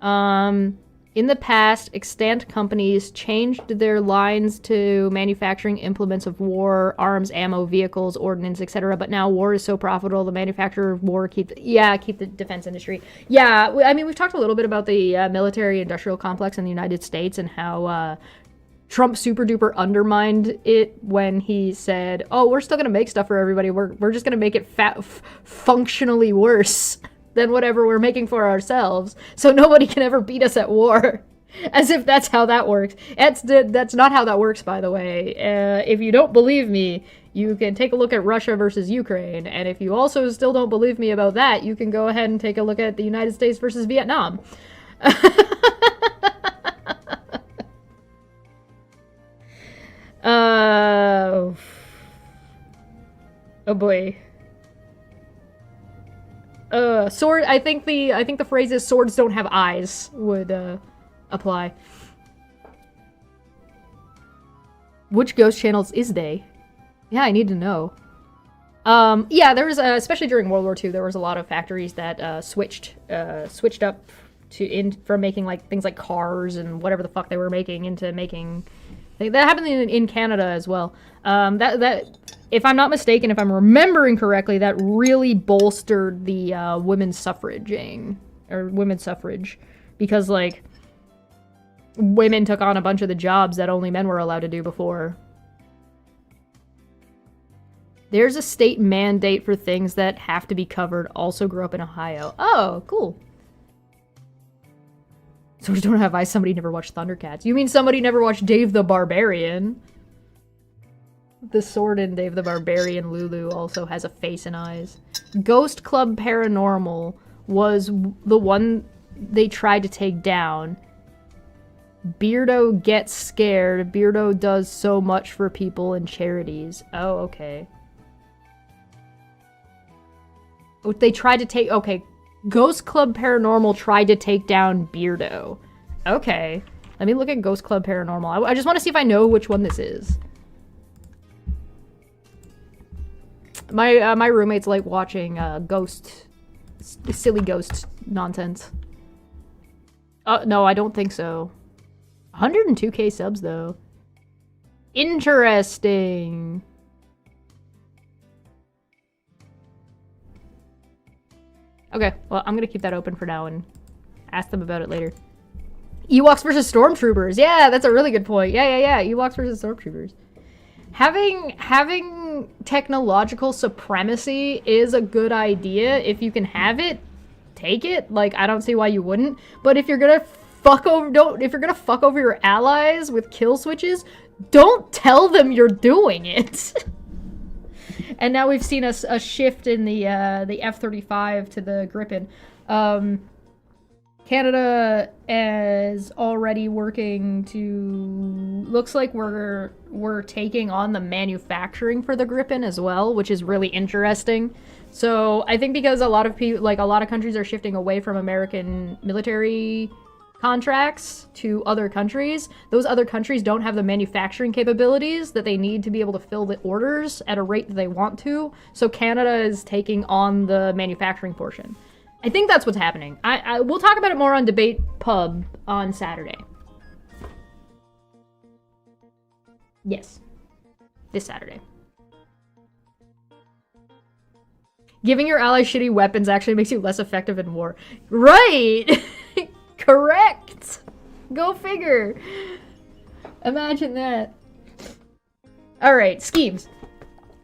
In the past, extant companies changed their lines to manufacturing implements of war, arms, ammo, vehicles, ordnance, etc. But now war is so profitable, the manufacturer of war keep the defense industry. Yeah, I mean, we've talked a little bit about the military-industrial complex in the United States and how Trump super-duper undermined it when he said, oh, we're still going to make stuff for everybody. We're just going to make it functionally worse than whatever we're making for ourselves, so nobody can ever beat us at war. As if that's how that works. That's not how that works, by the way. If you don't believe me, you can take a look at Russia versus Ukraine, and if you also still don't believe me about that, you can go ahead and take a look at the United States versus Vietnam. Oh boy. Sword. I think the phrase is "swords don't have eyes" would apply. Which ghost channels is they? Yeah, I need to know. Yeah, there was especially during World War II, there was a lot of factories that switched up from making like things like cars and whatever the fuck they were making into making. That happened in Canada as well. That if I'm not mistaken, if I'm remembering correctly, that really bolstered the women's suffraging or women's suffrage, because like women took on a bunch of the jobs that only men were allowed to do before. There's a state mandate for things that have to be covered. Also grew up in Ohio. Oh, cool. Swords don't have eyes. Somebody never watched Thundercats. You mean somebody never watched Dave the Barbarian? The sword in Dave the Barbarian Lulu also has a face and eyes. Ghost Club Paranormal was the one they tried to take down. Beardo gets scared. Beardo does so much for people and charities. Oh, okay. Oh, they tried to take... Okay. Ghost Club Paranormal tried to take down Beardo. Okay. Let me look at Ghost Club Paranormal. I just want to see if I know which one this is. My roommates like watching silly ghost nonsense. No, I don't think so. 102k subs though. Interesting. Okay, well, I'm gonna keep that open for now and ask them about it later. Ewoks versus Stormtroopers. Yeah, that's a really good point. Yeah. Ewoks versus Stormtroopers. Having technological supremacy is a good idea. If you can have it, take it. Like, I don't see why you wouldn't. But if you're gonna fuck over your allies with kill switches, don't tell them you're doing it. And now we've seen a shift in the F-35 to the Gripen. Canada is already working to... Looks like we're taking on the manufacturing for the Gripen as well, which is really interesting. So I think because a lot of people, like a lot of countries, are shifting away from American military contracts to other countries. Those other countries don't have the manufacturing capabilities that they need to be able to fill the orders at a rate that they want to. So Canada is taking on the manufacturing portion. I think that's what's happening. We'll talk about it more on Debate Pub on Saturday. Yes. This Saturday. Giving your allies shitty weapons actually makes you less effective in war. Right! Correct! Go figure. Imagine that. Alright, schemes.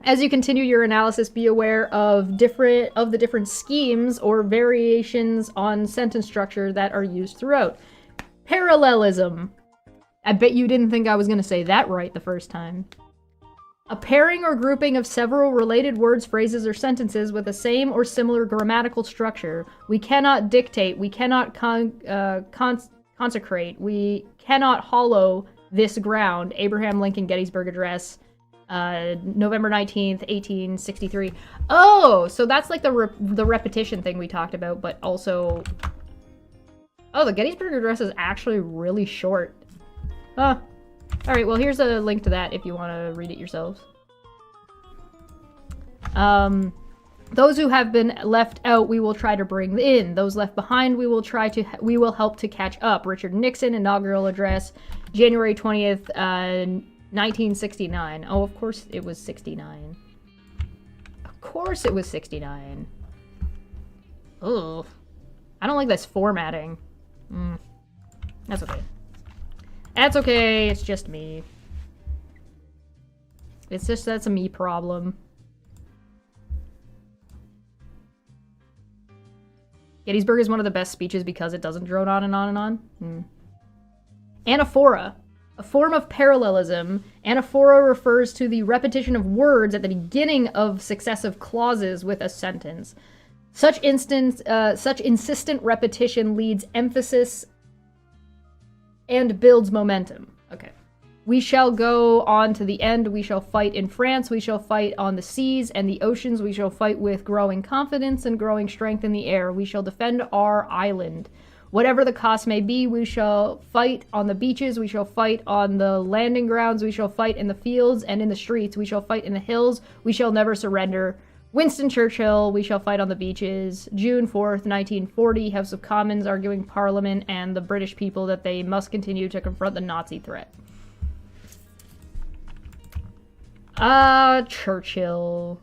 As you continue your analysis, be aware of the different schemes or variations on sentence structure that are used throughout. Parallelism. I bet you didn't think I was going to say that right the first time. A pairing or grouping of several related words, phrases, or sentences with the same or similar grammatical structure. We cannot dictate. We cannot consecrate. We cannot hollow this ground. Abraham Lincoln Gettysburg Address, November 19th, 1863. Oh, so that's like the repetition thing we talked about, but also... Oh, the Gettysburg Address is actually really short. Huh. Alright, well here's a link to that if you want to read it yourselves. Those who have been left out, we will try to bring in. Those left behind, we will help to catch up. Richard Nixon, inaugural address, January 20th, 1969. Oh, of course it was 69. Of course it was 69. Ugh. I don't like this formatting. That's okay. That's okay, it's just me. It's just, that's a me problem. Gettysburg is one of the best speeches because it doesn't drone on and on and on. Anaphora. A form of parallelism. Anaphora refers to the repetition of words at the beginning of successive clauses with a sentence. Such insistent repetition leads emphasis and builds momentum. Okay. We shall go on to the end. We shall fight in France. We shall fight on the seas and the oceans. We shall fight with growing confidence and growing strength in the air. We shall defend our island. Whatever the cost may be, we shall fight on the beaches. We shall fight on the landing grounds. We shall fight in the fields and in the streets. We shall fight in the hills. We shall never surrender. Winston Churchill, we shall fight on the beaches. June 4th, 1940, House of Commons arguing Parliament and the British people that they must continue to confront the Nazi threat. Churchill.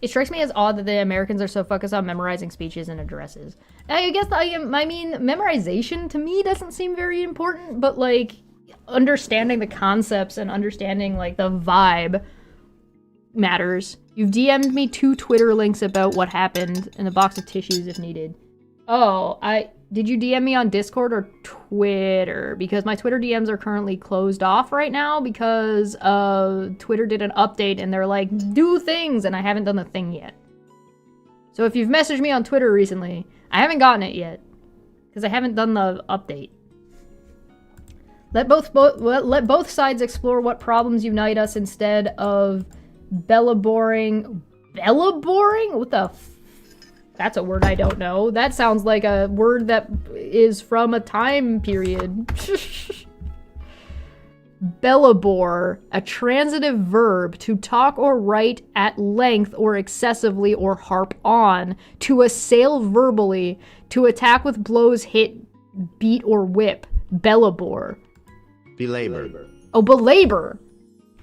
It strikes me as odd that the Americans are so focused on memorizing speeches and addresses. I guess, I mean, memorization to me doesn't seem very important, but, like, understanding the concepts and understanding, like, the vibe matters. You've DM'd me 2 Twitter links about what happened in a box of tissues if needed. Oh, did you DM me on Discord or Twitter? Because my Twitter DMs are currently closed off right now because Twitter did an update and they're like, do things, and I haven't done the thing yet. So if you've messaged me on Twitter recently, I haven't gotten it yet because I haven't done the update. Let both sides explore what problems unite us instead of bellaboring. Bellaboring? What the That's a word I don't know. That sounds like a word that is from a time period. Bellabore, a transitive verb, to talk or write at length or excessively or harp on, to assail verbally, to attack with blows, hit, beat, or whip. Bellabore. Belabor. Oh, belabor.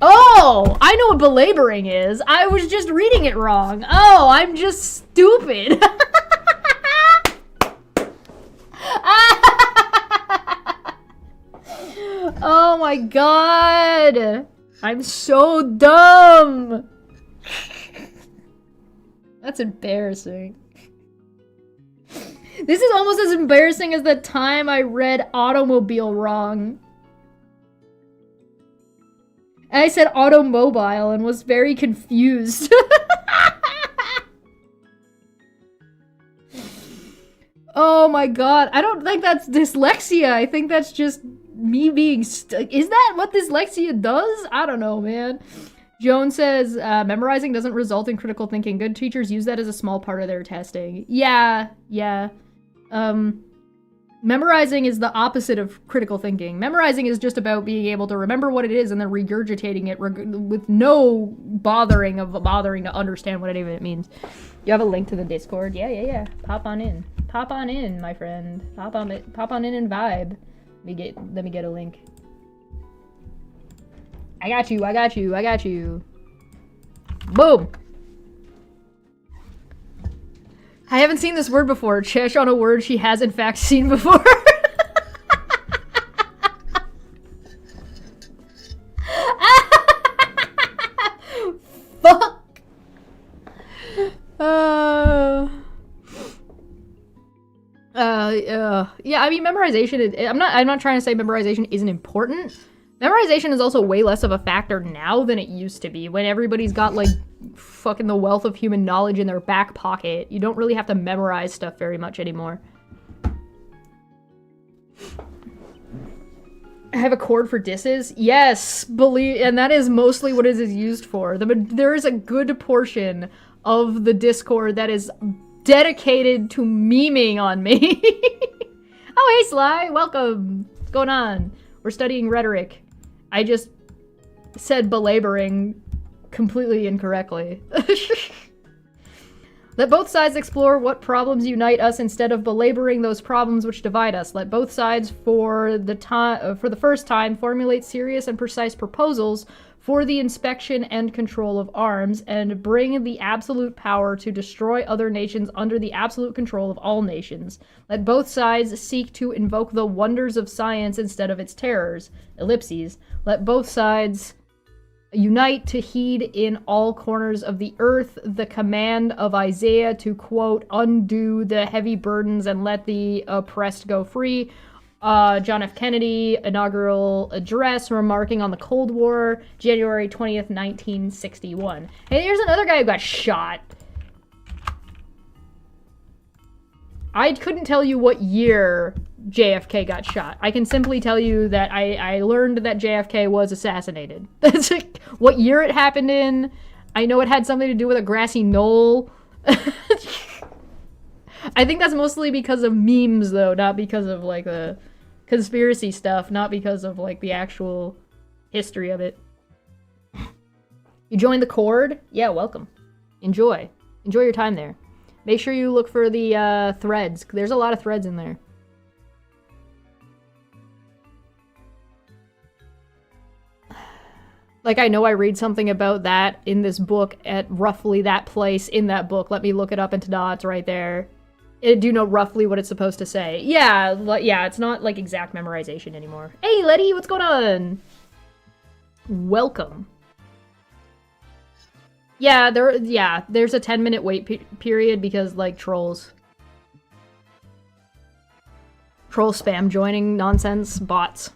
Oh, I know what belaboring is. I was just reading it wrong. Oh, I'm just stupid. Oh my god. I'm so dumb. That's embarrassing. This is almost as embarrassing as the time I read automobile wrong. And I said automobile and was very confused. Oh my god. I don't think that's dyslexia. I think that's just me being stuck. Is that what dyslexia does? I don't know, man. Joan says, memorizing doesn't result in critical thinking. Good teachers use that as a small part of their testing. Yeah. Memorizing is the opposite of critical thinking. Memorizing is just about being able to remember what it is and then regurgitating it with no bothering to understand what any of it means. You have a link to the Discord? Yeah. Pop on in. Pop on in, my friend. Pop on in and vibe. Let me get a link. I got you. Boom! I haven't seen this word before. Chesh on a word she has in fact seen before. Fuck! Yeah, I mean, memorization, I'm not trying to say memorization isn't important. Memorization is also way less of a factor now than it used to be, when everybody's got, like, fucking the wealth of human knowledge in their back pocket. You don't really have to memorize stuff very much anymore. I have a chord for disses? Yes, and that is mostly what it is used for. There is a good portion of the Discord that is dedicated to memeing on me. Oh, hey Sly, welcome. What's going on? We're studying rhetoric. I just said belaboring completely incorrectly. Let both sides explore what problems unite us instead of belaboring those problems which divide us. Let both sides, for the first time, formulate serious and precise proposals for the inspection and control of arms, and bring the absolute power to destroy other nations under the absolute control of all nations. Let both sides seek to invoke the wonders of science instead of its terrors. Ellipses. Let both sides unite to heed in all corners of the earth the command of Isaiah to, quote, undo the heavy burdens and let the oppressed go free. John F. Kennedy, inaugural address remarking on the Cold War, January 20th, 1961. Hey, here's another guy who got shot. I couldn't tell you what year JFK got shot. I can simply tell you that I learned that JFK was assassinated. That's like what year it happened in. I know it had something to do with a grassy knoll. I think that's mostly because of memes, though, not because of, like, the conspiracy stuff, not because of, like, the actual history of it. You joined the Cord? Yeah, welcome. Enjoy. Enjoy your time there. Make sure you look for the threads. There's a lot of threads in there. Like, I know I read something about that in this book at roughly that place in that book. Let me look it up into dots right there. I do know roughly what it's supposed to say. Yeah, it's not, like, exact memorization anymore. Hey, Letty, what's going on? Welcome. Yeah, there's a 10-minute wait period because, like, trolls. Troll spam joining nonsense, bots.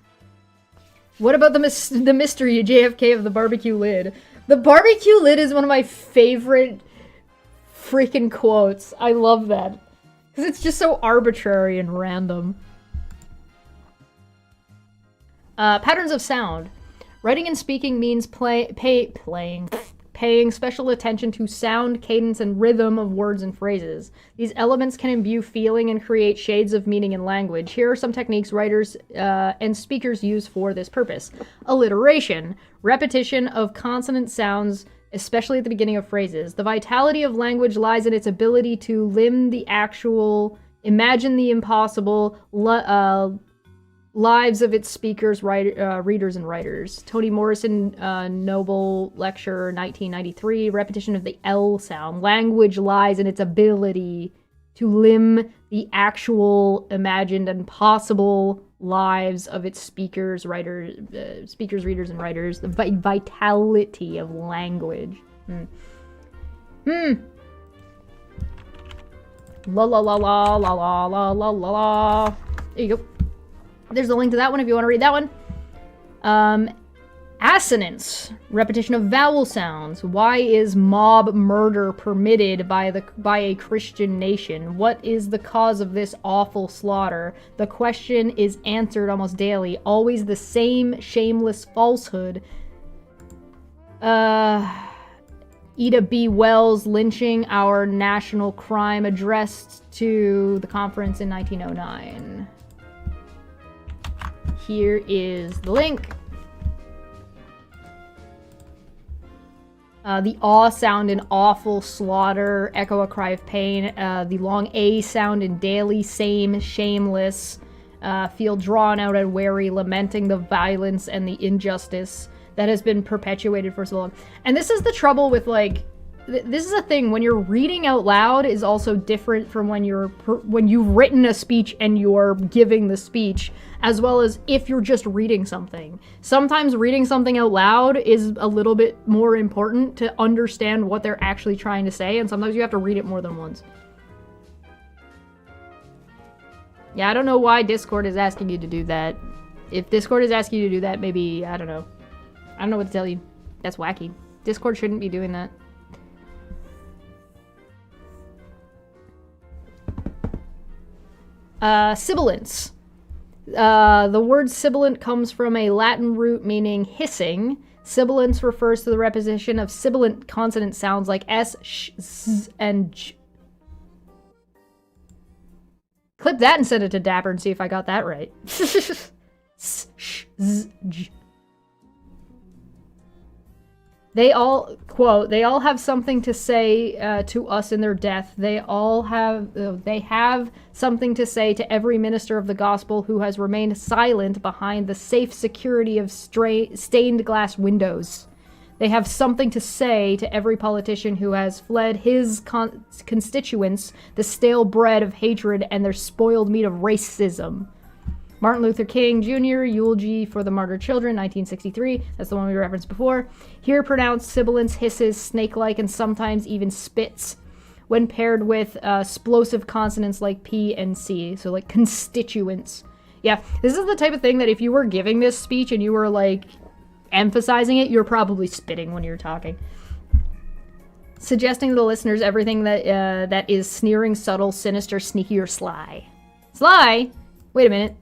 What about the mystery JFK of the barbecue lid? The barbecue lid is one of my favorite freaking quotes. I love that. Because it's just so arbitrary and random. Patterns of sound. Writing and speaking means paying special attention to sound, cadence, and rhythm of words and phrases. These elements can imbue feeling and create shades of meaning in language. Here are some techniques writers and speakers use for this purpose. Alliteration. Repetition of consonant sounds, especially at the beginning of phrases. The vitality of language lies in its ability to limn the actual, imagine the impossible, lives of its speakers, readers, and writers. Toni Morrison, Nobel Lecture, 1993. Repetition of the L sound. Language lies in its ability to limn the actual, imagined, and possible lives of its speakers, readers, and writers. The vitality of language. La la la la la la la la la. There you go. There's a link to that one if you want to read that one. Assonance. Repetition of vowel sounds. Why is mob murder permitted by a Christian nation? What is the cause of this awful slaughter? The question is answered almost daily. Always the same shameless falsehood. Ida B. Wells lynching, our national crime, addressed to the conference in 1909. Here is the link. The awe sound in awful, slaughter, echo a cry of pain. The long A sound in daily, same, shameless. Feel drawn out and weary, lamenting the violence and the injustice that has been perpetuated for so long. And this is the trouble with, like, this is a thing, when you're reading out loud is also different from when you've written a speech and you're giving the speech, as well as if you're just reading something. Sometimes reading something out loud is a little bit more important to understand what they're actually trying to say, and sometimes you have to read it more than once. Yeah, I don't know why Discord is asking you to do that. If Discord is asking you to do that, maybe, I don't know. I don't know what to tell you. That's wacky. Discord shouldn't be doing that. Sibilance. The word sibilant comes from a Latin root meaning hissing. Sibilance refers to the repetition of sibilant consonant sounds like S, Sh, Z, and J. Clip that and send it to Dapper and see if I got that right. S, Sh, Z, J. They all, quote, they all have something to say to us in their death. They have something to say to every minister of the gospel who has remained silent behind the safe security of stained glass windows. They have something to say to every politician who has fled his constituents, the stale bread of hatred and their spoiled meat of racism. Martin Luther King Jr., Eulogy for the Martyred Children, 1963. That's the one we referenced before. Here pronounced sibilance hisses, snake-like, and sometimes even spits when paired with explosive consonants like P and C, so like constituents. Yeah, this is the type of thing that if you were giving this speech and you were like emphasizing it, you're probably spitting when you're talking. Suggesting to the listeners everything that is sneering, subtle, sinister, sneaky, or sly. Sly? Wait a minute.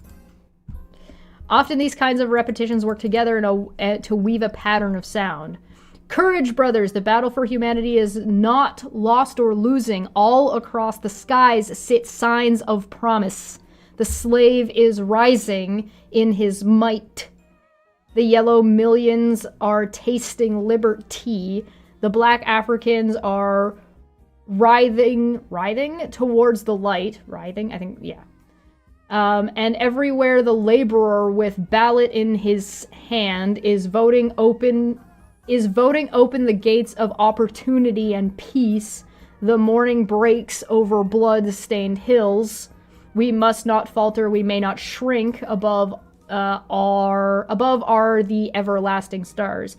Often these kinds of repetitions work together to weave a pattern of sound. Courage, brothers, the battle for humanity is not lost or losing. All across the skies sit signs of promise. The slave is rising in his might. The yellow millions are tasting liberty. The black Africans are writhing towards the light. Writhing, I think, yeah. And everywhere the laborer with ballot in his hand is voting open the gates of opportunity and peace. The morning breaks over blood-stained hills. We must not falter, we may not shrink. Above are the everlasting stars.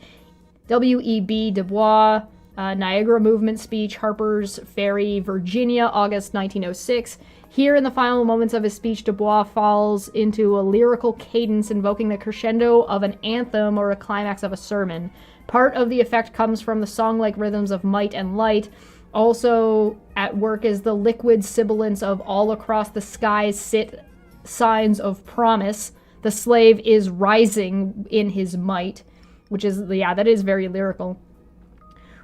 W.E.B. Du Bois, Niagara Movement speech, Harper's Ferry, Virginia, August 1906. Here, in the final moments of his speech, Du Bois falls into a lyrical cadence invoking the crescendo of an anthem or a climax of a sermon. Part of the effect comes from the song-like rhythms of might and light. Also at work is the liquid sibilance of all across the skies sit signs of promise. The slave is rising in his might, which is, yeah, that is very lyrical.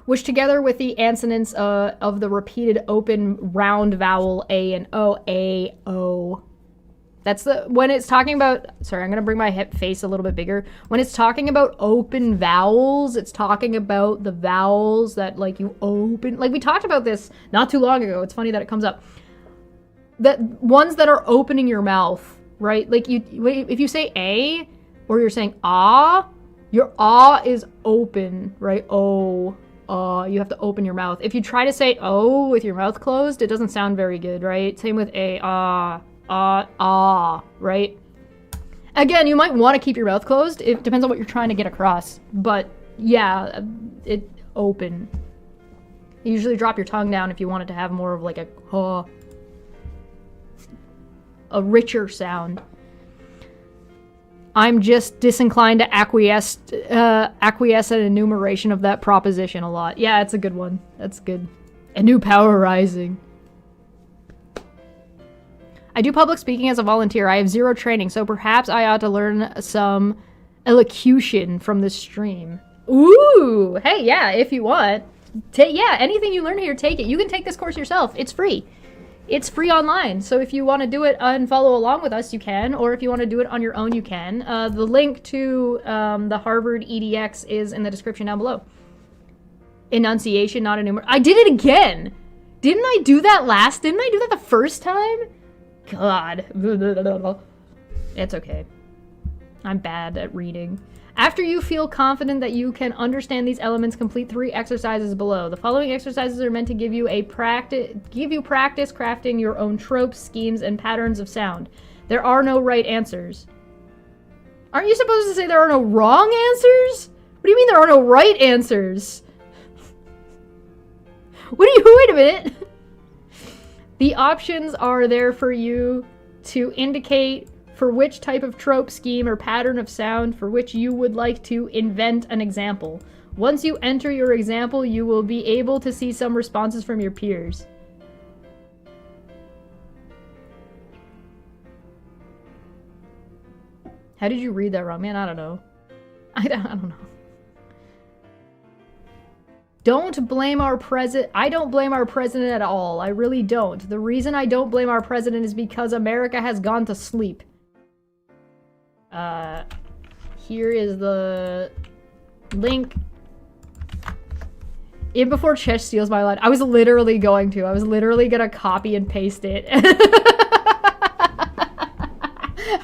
Which together with the ansonants of the repeated open round vowel A and O, A, O. That's when it's talking about, sorry, I'm going to bring my face a little bit bigger. When it's talking about open vowels, it's talking about the vowels that, like, you open, like we talked about this not too long ago. It's funny that it comes up. That ones that are opening your mouth, right? Like if you say A, or you're saying ah, your ah is open, right? O. You have to open your mouth. If you try to say oh with your mouth closed, it doesn't sound very good, right? Same with a, right? Again, you might want to keep your mouth closed. It depends on what you're trying to get across. But yeah, it open. You usually drop your tongue down if you want it to have more of like a richer sound. I'm just disinclined to acquiesce at enumeration of that proposition a lot. Yeah, it's a good one. That's good. A new power rising. I do public speaking as a volunteer. I have zero training, so perhaps I ought to learn some elocution from this stream. Ooh! Hey, yeah, if you want. Yeah, anything you learn here, take it. You can take this course yourself. It's free. It's free online, so if you want to do it and follow along with us, you can, or if you want to do it on your own, you can. The link to the Harvard EDX is in the description down below. Enunciation, not enumeration. I did it again! Didn't I do that last? Didn't I do that the first time? God. It's okay. I'm bad at reading. After you feel confident that you can understand these elements, complete 3 exercises below. The following exercises are meant to give you practice crafting your own tropes, schemes, and patterns of sound. There are no right answers. Aren't you supposed to say there are no wrong answers? What do you mean there are no right answers? Wait a minute. The options are there for you to indicate for which type of trope, scheme, or pattern of sound for which you would like to invent an example. Once you enter your example, you will be able to see some responses from your peers. How did you read that wrong? Man, I don't know. I don't know. Don't blame our president. I don't blame our president at all. I really don't. The reason I don't blame our president is because America has gone to sleep. Here is the link. In before Chesh steals my line. I was literally gonna copy and paste it.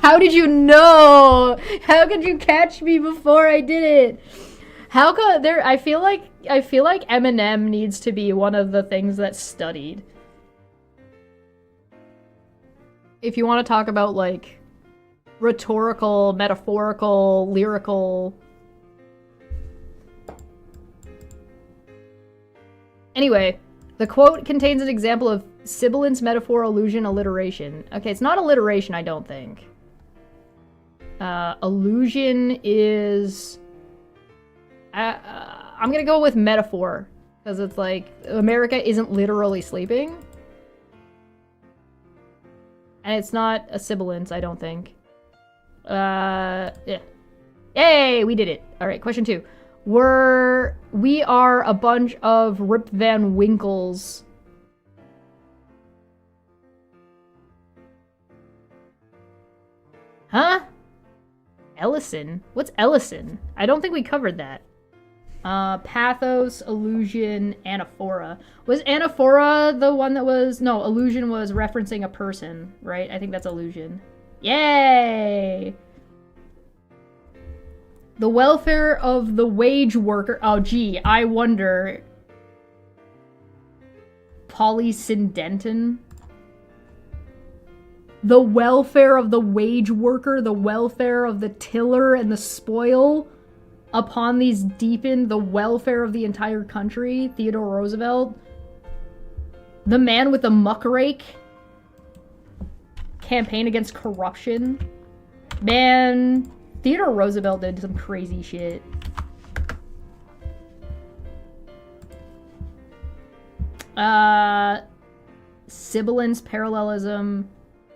How did you know? How could you catch me before I did it? How could there? I feel like Eminem needs to be one of the things that's studied. If you want to talk about like rhetorical, metaphorical, lyrical. Anyway, the quote contains an example of sibilance, metaphor, allusion, alliteration. Okay, it's not alliteration, I don't think. Allusion is... I'm gonna go with metaphor, because it's like, America isn't literally sleeping. And it's not a sibilance, I don't think. Yeah. Yay, we did it. Alright, question 2. We are a bunch of Rip Van Winkles. Huh? Ellison? What's Ellison? I don't think we covered that. Pathos, illusion, anaphora. Was anaphora the one that was... No, illusion was referencing a person, right? I think that's illusion. Yay! The welfare of the wage worker... Oh, gee, I wonder... Polysyndenton? The welfare of the wage worker, the welfare of the tiller and the spoil... Upon these deepen the welfare of the entire country, Theodore Roosevelt. The man with the muckrake. Campaign against corruption. Man, Theodore Roosevelt did some crazy shit. Sibilance, parallelism.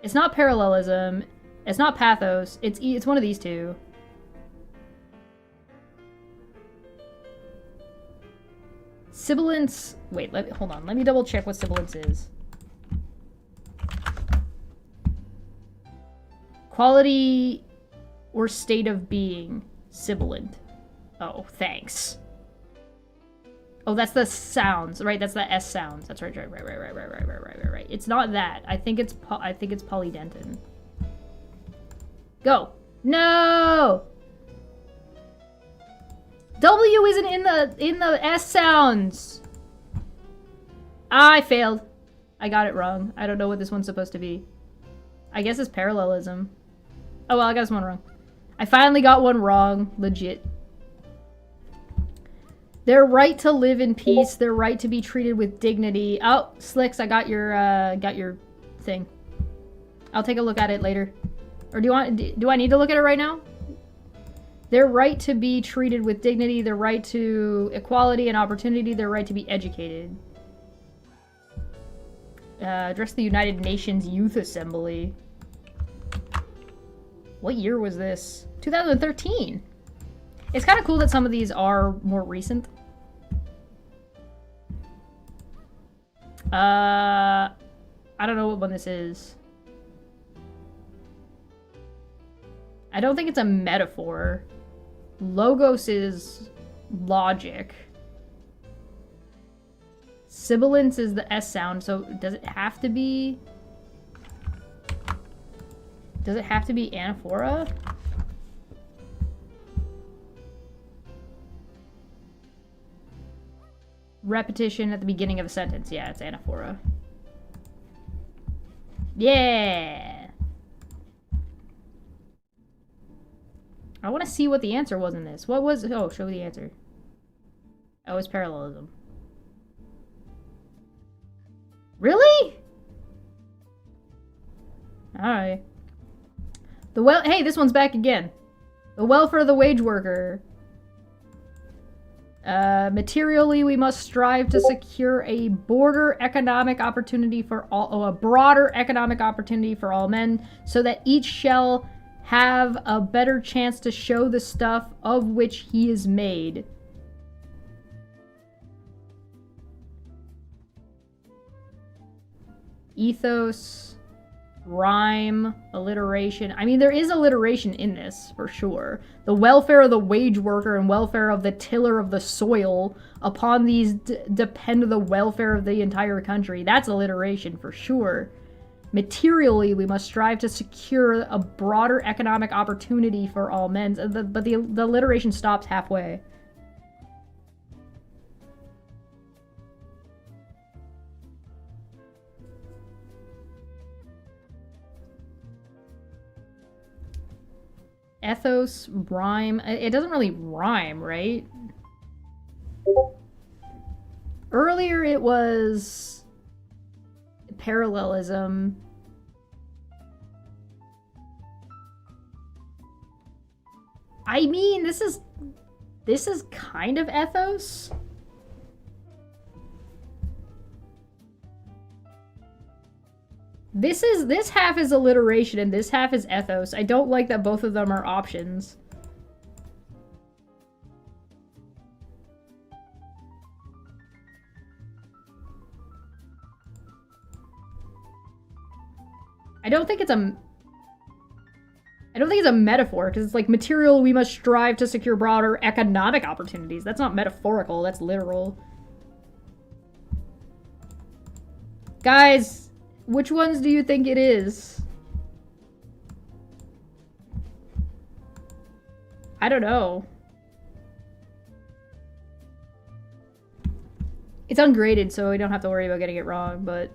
It's not parallelism. It's not pathos. It's one of these two. Sibilance... Wait, hold on. Let me double check what sibilance is. Quality or state of being. Sibilant. Oh, thanks. Oh, that's the sounds, right? That's the S sounds. That's right. Right. It's not that. I think it's polydentin. Go. No! W isn't in the S sounds. I failed. I got it wrong. I don't know what this one's supposed to be. I guess it's parallelism. Oh well, I got this one wrong. I finally got one wrong. Legit. Their right to live in peace. Their right to be treated with dignity. Oh, Slicks, I got your thing. I'll take a look at it later. Or do I need to look at it right now? Their right to be treated with dignity, their right to equality and opportunity, their right to be educated. Address the United Nations Youth Assembly. What year was this? 2013. It's kind of cool that some of these are more recent. I don't know what one this is. I don't think it's a metaphor. Logos is logic. Sibilance is the S sound, so does it have to be... Does it have to be anaphora? Repetition at the beginning of a sentence. Yeah, it's anaphora. Yeah! I want to see what the answer was in this. What was... Oh, show me the answer. Oh, it's parallelism. Really? Alright. Hey, this one's back again. The welfare of the wage worker. Materially, we must strive to secure a broader economic opportunity for all men, so that each shall have a better chance to show the stuff of which he is made. Ethos, rhyme, alliteration. I mean, there is alliteration in this, for sure. The welfare of the wage worker and welfare of the tiller of the soil. Upon these depend the welfare of the entire country. That's alliteration, for sure. Materially, we must strive to secure a broader economic opportunity for all men. But the alliteration stops halfway. Ethos, rhyme. It doesn't really rhyme, right? Earlier it was parallelism. I mean, this is kind of ethos. This half is alliteration and this half is ethos. I don't like that both of them are options. I don't think it's a metaphor, because it's like material we must strive to secure broader economic opportunities. That's not metaphorical, that's literal. Guys, which ones do you think it is? I don't know. It's ungraded, so we don't have to worry about getting it wrong, but...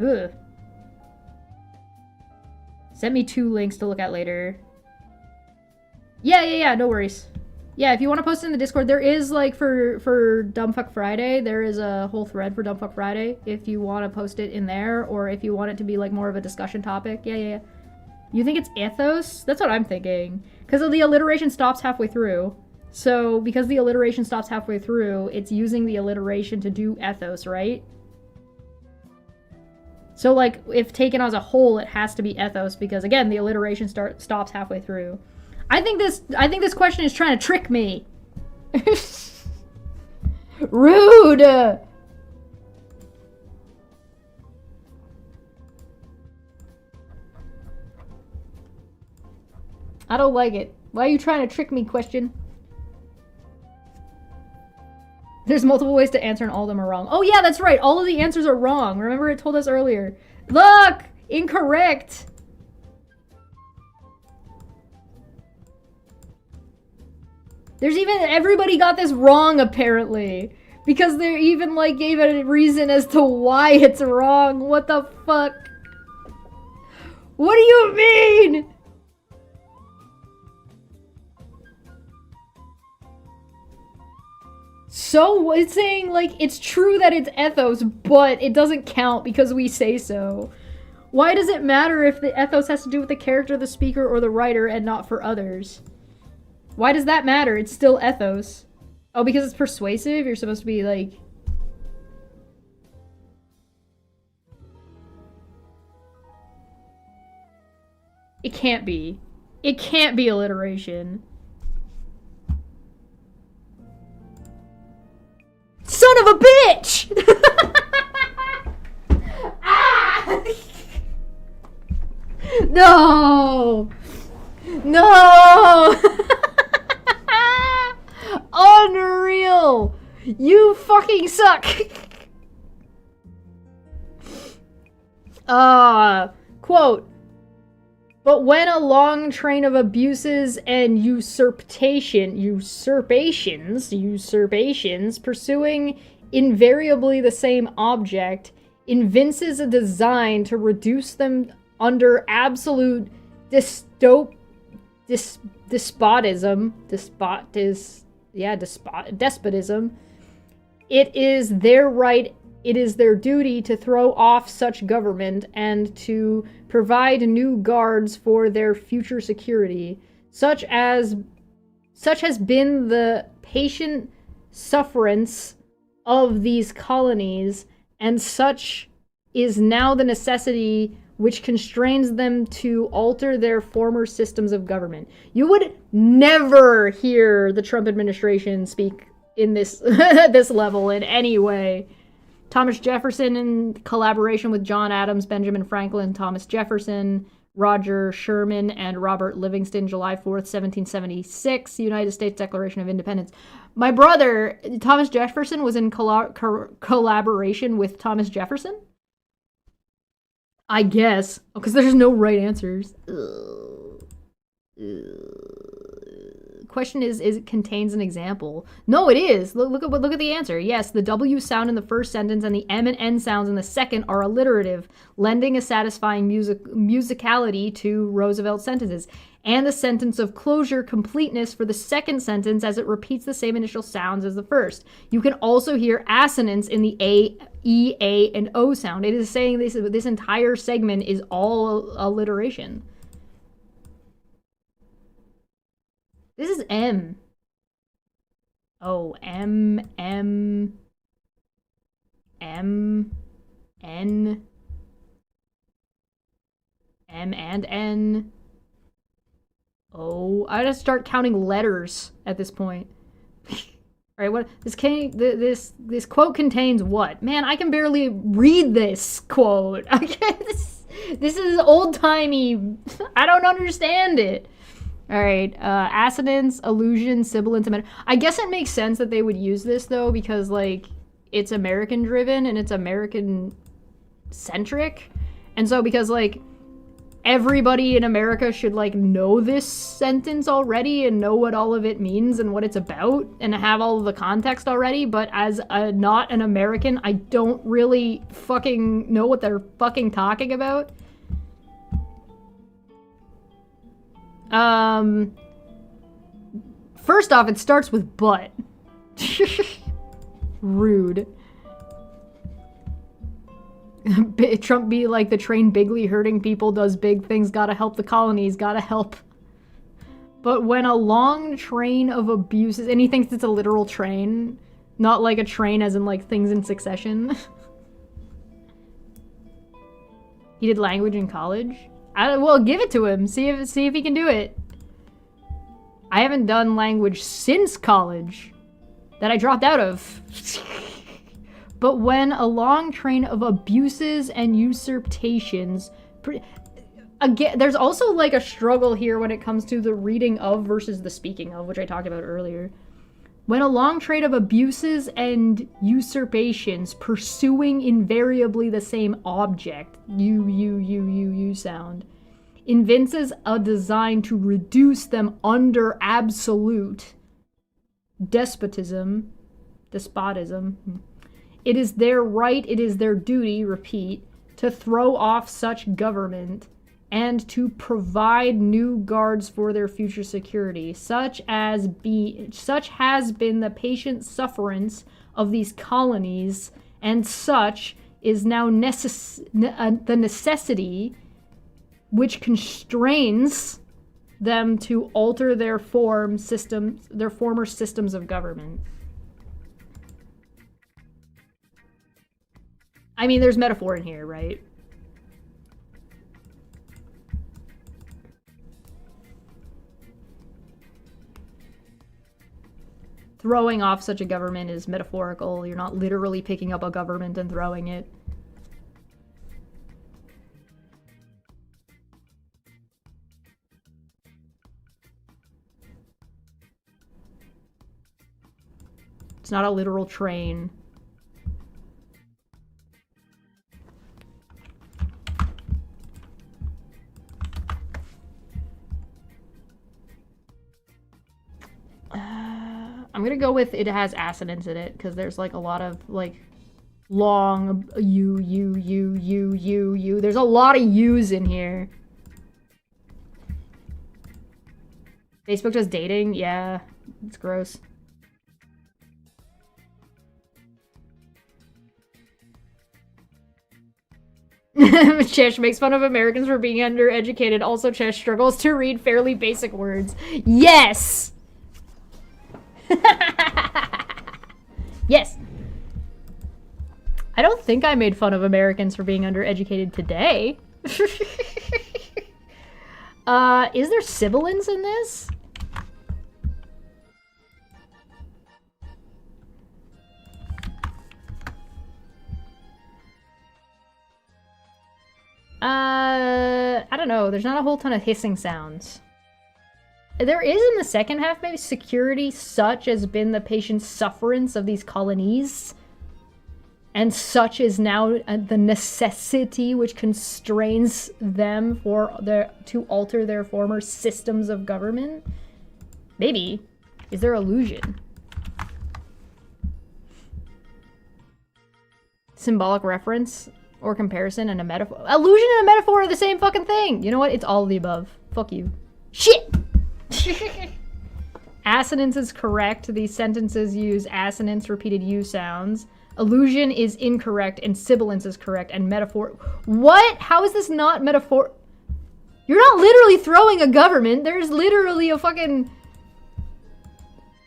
Ugh. Send me 2 links to look at later. Yeah, no worries. Yeah, if you want to post it in the Discord, there is, like, for Dumbfuck Friday, there is a whole thread for Dumbfuck Friday, if you want to post it in there, or if you want it to be, like, more of a discussion topic. Yeah. You think it's ethos? That's what I'm thinking. Because the alliteration stops halfway through. So, because the alliteration stops halfway through, it's using the alliteration to do ethos, right? So, like, if taken as a whole, it has to be ethos, because, again, the alliteration stops halfway through. I think this question is trying to trick me. Rude! I don't like it. Why are you trying to trick me, question? There's multiple ways to answer and all of them are wrong. Oh yeah, that's right. All of the answers are wrong. Remember it told us earlier. Look! Incorrect! There's even... Everybody got this wrong, apparently. Because they even, like, gave a reason as to why it's wrong. What the fuck? What do you mean? So, it's saying, like, it's true that it's ethos, but it doesn't count because we say so. Why does it matter if the ethos has to do with the character, the speaker, or the writer, and not for others? Why does that matter? It's still ethos. Oh, because it's persuasive? You're supposed to be, like... It can't be. It can't be alliteration. Son of a bitch! No! No! Unreal! You fucking suck! Quote, but when a long train of abuses and usurpations, pursuing invariably the same object, evinces a design to reduce them under absolute despotism, it is their right, it is their duty to throw off such government and to provide new guards for their future security, such has been the patient sufferance of these colonies, and such is now the necessity which constrains them to alter their former systems of government. You would never hear the Trump administration speak in this this level in any way. Thomas Jefferson, in collaboration with John Adams, Benjamin Franklin, Thomas Jefferson, Roger Sherman, and Robert Livingston, July 4th, 1776, United States Declaration of Independence. My brother, Thomas Jefferson, was in collaboration with Thomas Jefferson? I guess. Because there's no right answers. Question is it contains an example? No, it is. Look at the answer. Yes, the W sound in the first sentence and the M and N sounds in the second are alliterative, lending a satisfying musicality to Roosevelt's sentences. And the sentence of closure completeness for the second sentence as it repeats the same initial sounds as the first. You can also hear assonance in the A, E, A, and O sound. It is saying this entire segment is all alliteration. This is M. Oh, M, M, M, N, M and N. Oh, I gotta start counting letters at this point. All right, what this quote contains what? Man, I can barely read this quote. This is old timey. I don't understand it. All right, assonance, allusion, sibilant. I guess it makes sense that they would use this though, because like it's American driven and it's American centric, and so because like everybody in America should like know this sentence already and know what all of it means and what it's about and have all of the context already. But as not an American, I don't really fucking know what they're fucking talking about. First off, it starts with but. Rude. Trump be like the train bigly hurting people does big things, gotta help the colonies, gotta help. But when a long train of abuses, and he thinks it's a literal train, not like a train as in like things in succession. He did language in college? Well, give it to him. See if he can do it. I haven't done language since college that I dropped out of. But when a long train of abuses and usurpations, again, there's also like a struggle here when it comes to the reading of versus the speaking of, which I talked about earlier. When a long train of abuses and usurpations pursuing invariably the same object, you sound, evinces a design to reduce them under absolute despotism. It is their right, it is their duty, repeat, to throw off such government and to provide new guards for their future security, such has been the patient sufferance of these colonies, and such is now the necessity which constrains them to alter their former systems of government. I mean, there's metaphor in here, right? Throwing off such a government is metaphorical. You're not literally picking up a government and throwing it. It's not a literal train. I'm gonna go with it has assonance in it, because there's like a lot of like long U. There's a lot of U's in here. Facebook just dating? Yeah, it's gross. Chesh makes fun of Americans for being undereducated. Also, Chesh struggles to read fairly basic words. Yes! Yes! I don't think I made fun of Americans for being undereducated today. Is there sibilance in this? I don't know. There's not a whole ton of hissing sounds. There is in the second half, maybe security such has been the patient's sufferance of these colonies. And such is now the necessity which constrains them to alter their former systems of government. Maybe. Is there illusion? Symbolic reference or comparison and a metaphor. Illusion and a metaphor are the same fucking thing. You know what? It's all of the above. Fuck you. Shit! Assonance is correct. These sentences use assonance repeated U sounds. Illusion is incorrect and sibilance is correct and metaphor. What? How is this not metaphor? You're not literally throwing a government. There's literally a fucking...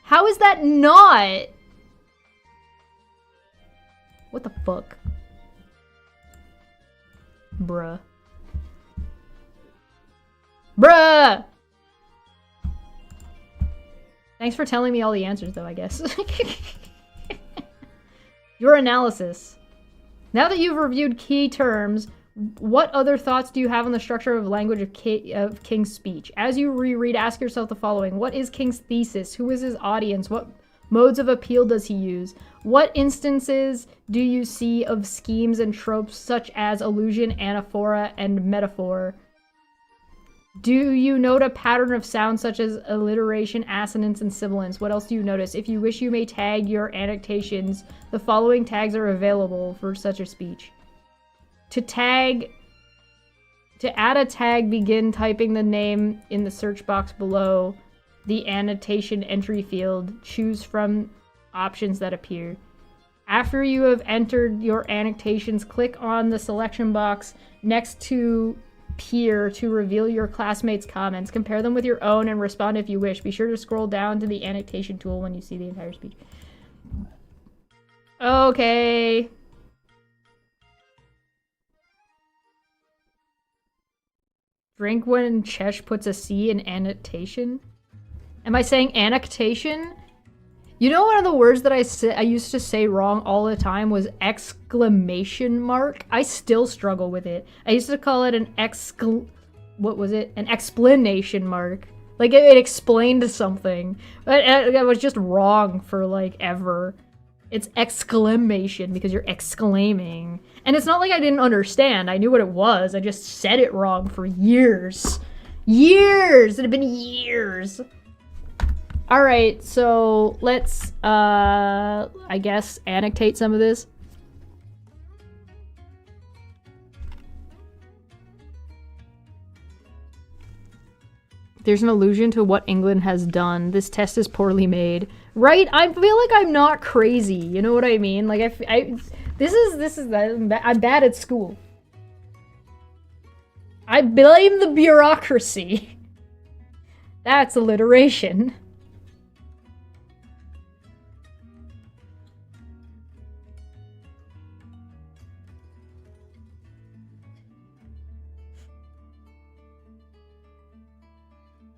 How is that not? What the fuck? Bruh. Bruh! Thanks for telling me all the answers, though, I guess. Your analysis. Now that you've reviewed key terms, what other thoughts do you have on the structure of language of King's speech? As you reread, ask yourself the following. What is King's thesis? Who is his audience? What modes of appeal does he use? What instances do you see of schemes and tropes such as allusion, anaphora, and metaphor? Do you note a pattern of sounds such as alliteration, assonance, and sibilance? What else do you notice? If you wish, you may tag your annotations. The following tags are available for such a speech. To add a tag, begin typing the name in the search box below the annotation entry field. Choose from options that appear. After you have entered your annotations, click on the selection box next to peer to reveal your classmates' comments. Compare them with your own and respond if you wish. Be sure to scroll down to the annotation tool when you see the entire speech. Okay. Drink when Chesh puts a C in annotation? Am I saying annexation? You know, one of the words that I used to say wrong all the time was exclamation mark. I still struggle with it. I used to call it an what was it? An explanation mark. Like it explained something. But it was just wrong for like ever. It's exclamation because you're exclaiming. And it's not like I didn't understand. I knew what it was. I just said it wrong for years. Years! It had been years. Alright, so let's, I guess, annotate some of this. There's an allusion to what England has done. This test is poorly made. Right? I feel like I'm not crazy. You know what I mean? Like, I'm bad at school. I blame the bureaucracy. That's alliteration.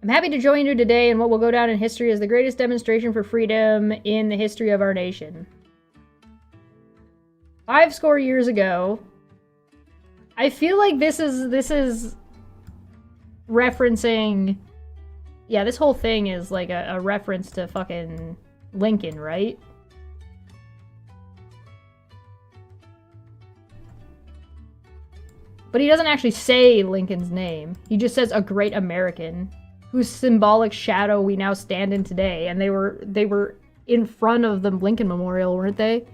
I'm happy to join you today in what will go down in history as the greatest demonstration for freedom in the history of our nation. 50 years ago, I feel like this is referencing, yeah, this whole thing is like a reference to fucking Lincoln, right? But he doesn't actually say Lincoln's name. He just says a great American, whose symbolic shadow we now stand in today. And they were in front of the Lincoln Memorial, weren't they?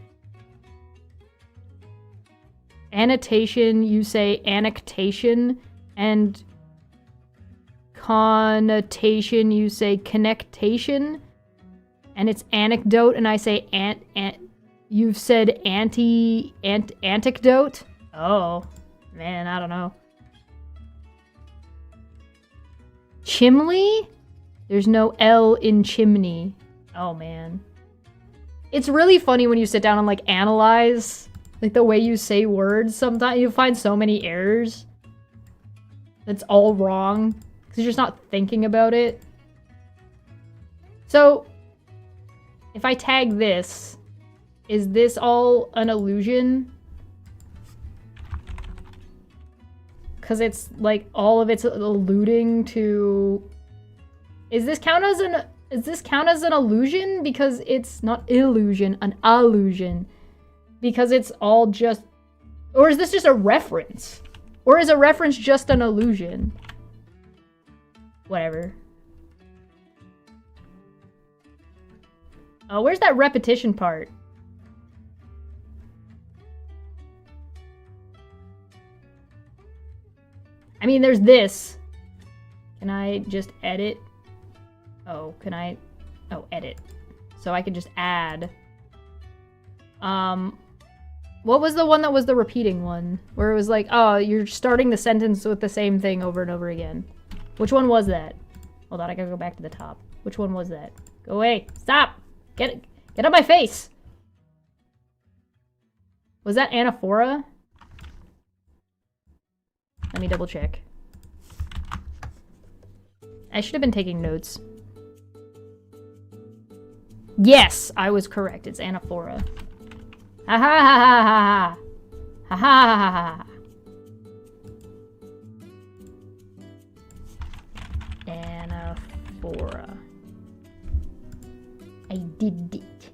Annotation, you say annexation, and connotation, you say connectation, and it's anecdote, and I say you've said anecdote. Oh, man, I don't know. Chimney? There's no L in chimney. Oh, man. It's really funny when you sit down and, like, analyze, like, the way you say words. Sometimes you find so many errors. That's all wrong. Because you're just not thinking about it. So, if I tag this, is this all an illusion? Because it's, like, all of it's alluding to... Does this count as an illusion? Because it's not illusion, an allusion. Because it's all just... Or is this just a reference? Or is a reference just an illusion? Whatever. Oh, where's that repetition part? I mean, there's this. Can I just edit? Oh, can I? Oh, edit. So I can just add. What was the one that was the repeating one? Where it was like, oh, you're starting the sentence with the same thing over and over again. Which one was that? Hold on, I gotta go back to the top. Which one was that? Go away. Stop! Get out of my face! Was that anaphora? Let me double check. I should have been taking notes. Yes, I was correct. It's anaphora. Ha ha ha ha ha ha. Ha ha ha ha ha. Anaphora. I did it.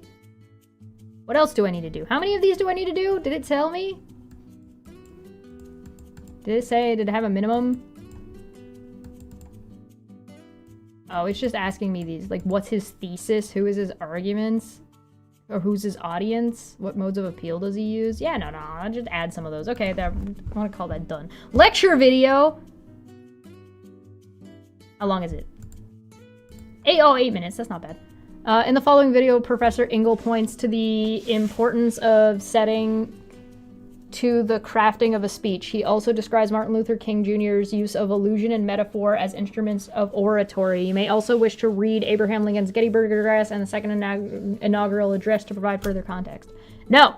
What else do I need to do? How many of these do I need to do? Did it tell me? Did it say, did it have a minimum? Oh, it's just asking me these. Like, what's his thesis? Who is his arguments? Or who's his audience? What modes of appeal does he use? Yeah, no, I'll just add some of those. Okay, I want to call that done. Lecture video! How long is it? 8 minutes. That's not bad. In the following video, Professor Ingle points to the importance of setting to the crafting of a speech. He also describes Martin Luther King Jr.'s use of allusion and metaphor as instruments of oratory. You may also wish to read Abraham Lincoln's Gettysburg Address and the second inaugural address to provide further context. No,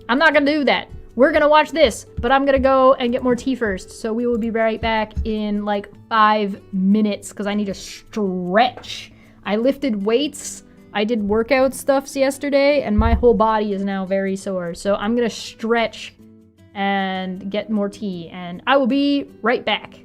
I'm not going to do that. We're going to watch this, but I'm going to go and get more tea first. So we will be right back in like 5 minutes because I need to stretch. I lifted weights. I did workout stuffs yesterday, and my whole body is now very sore. So I'm going to stretch and get more tea, and I will be right back.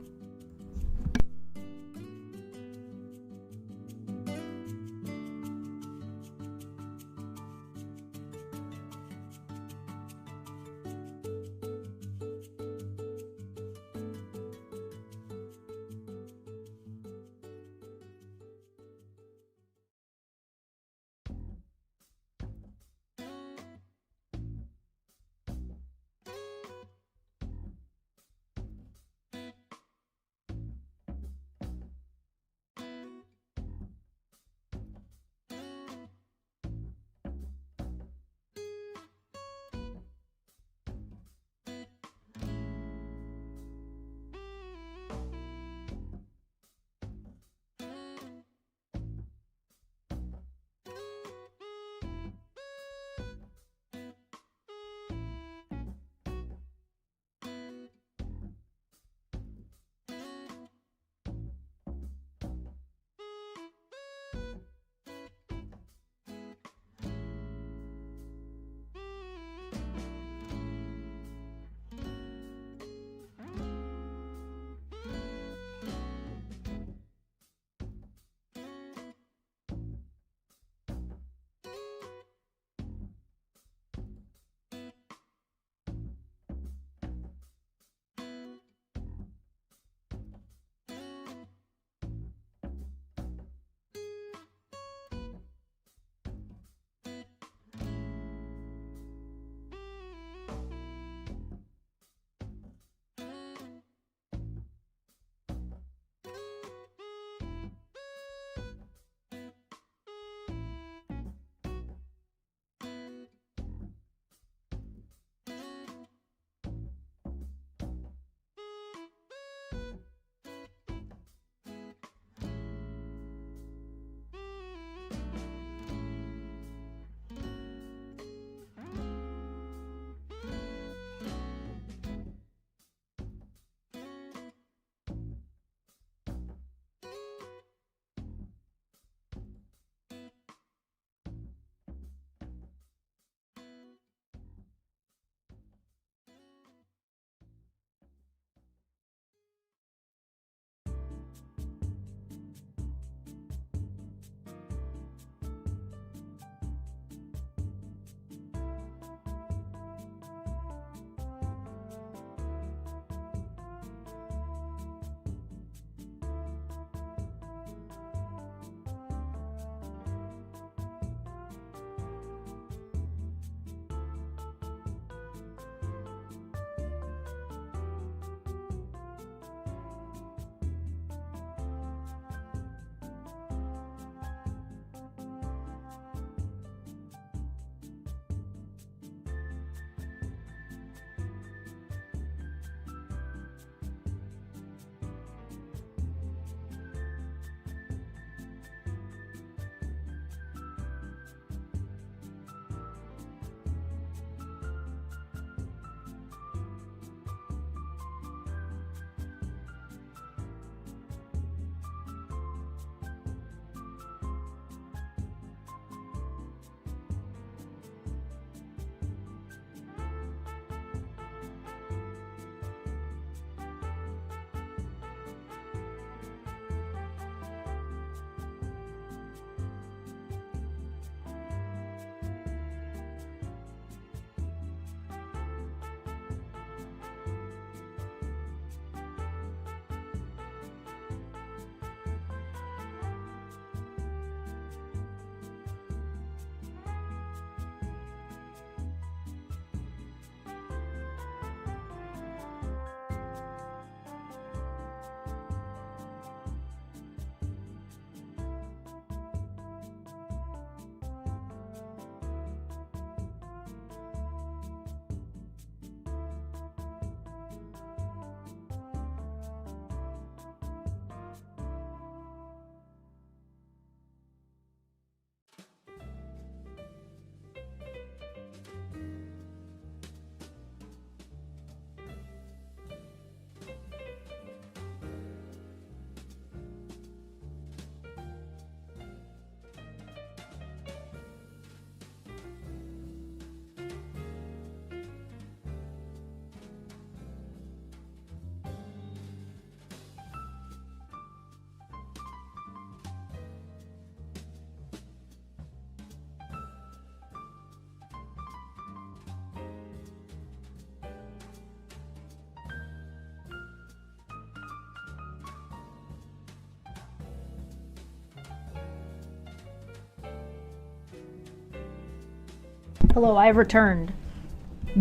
Hello, I've returned.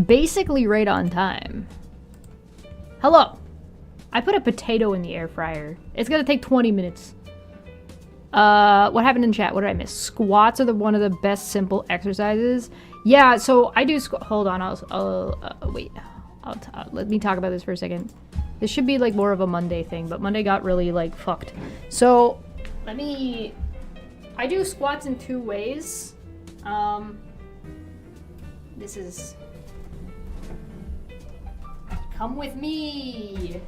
Basically right on time. Hello. I put a potato in the air fryer. It's gonna take 20 minutes. What happened in chat? What did I miss? Squats are one of the best simple exercises. Yeah, so I do hold on, wait. Let me talk about this for a second. This should be like more of a Monday thing, but Monday got really like fucked. So, I do squats in 2 ways. This is... Come with me!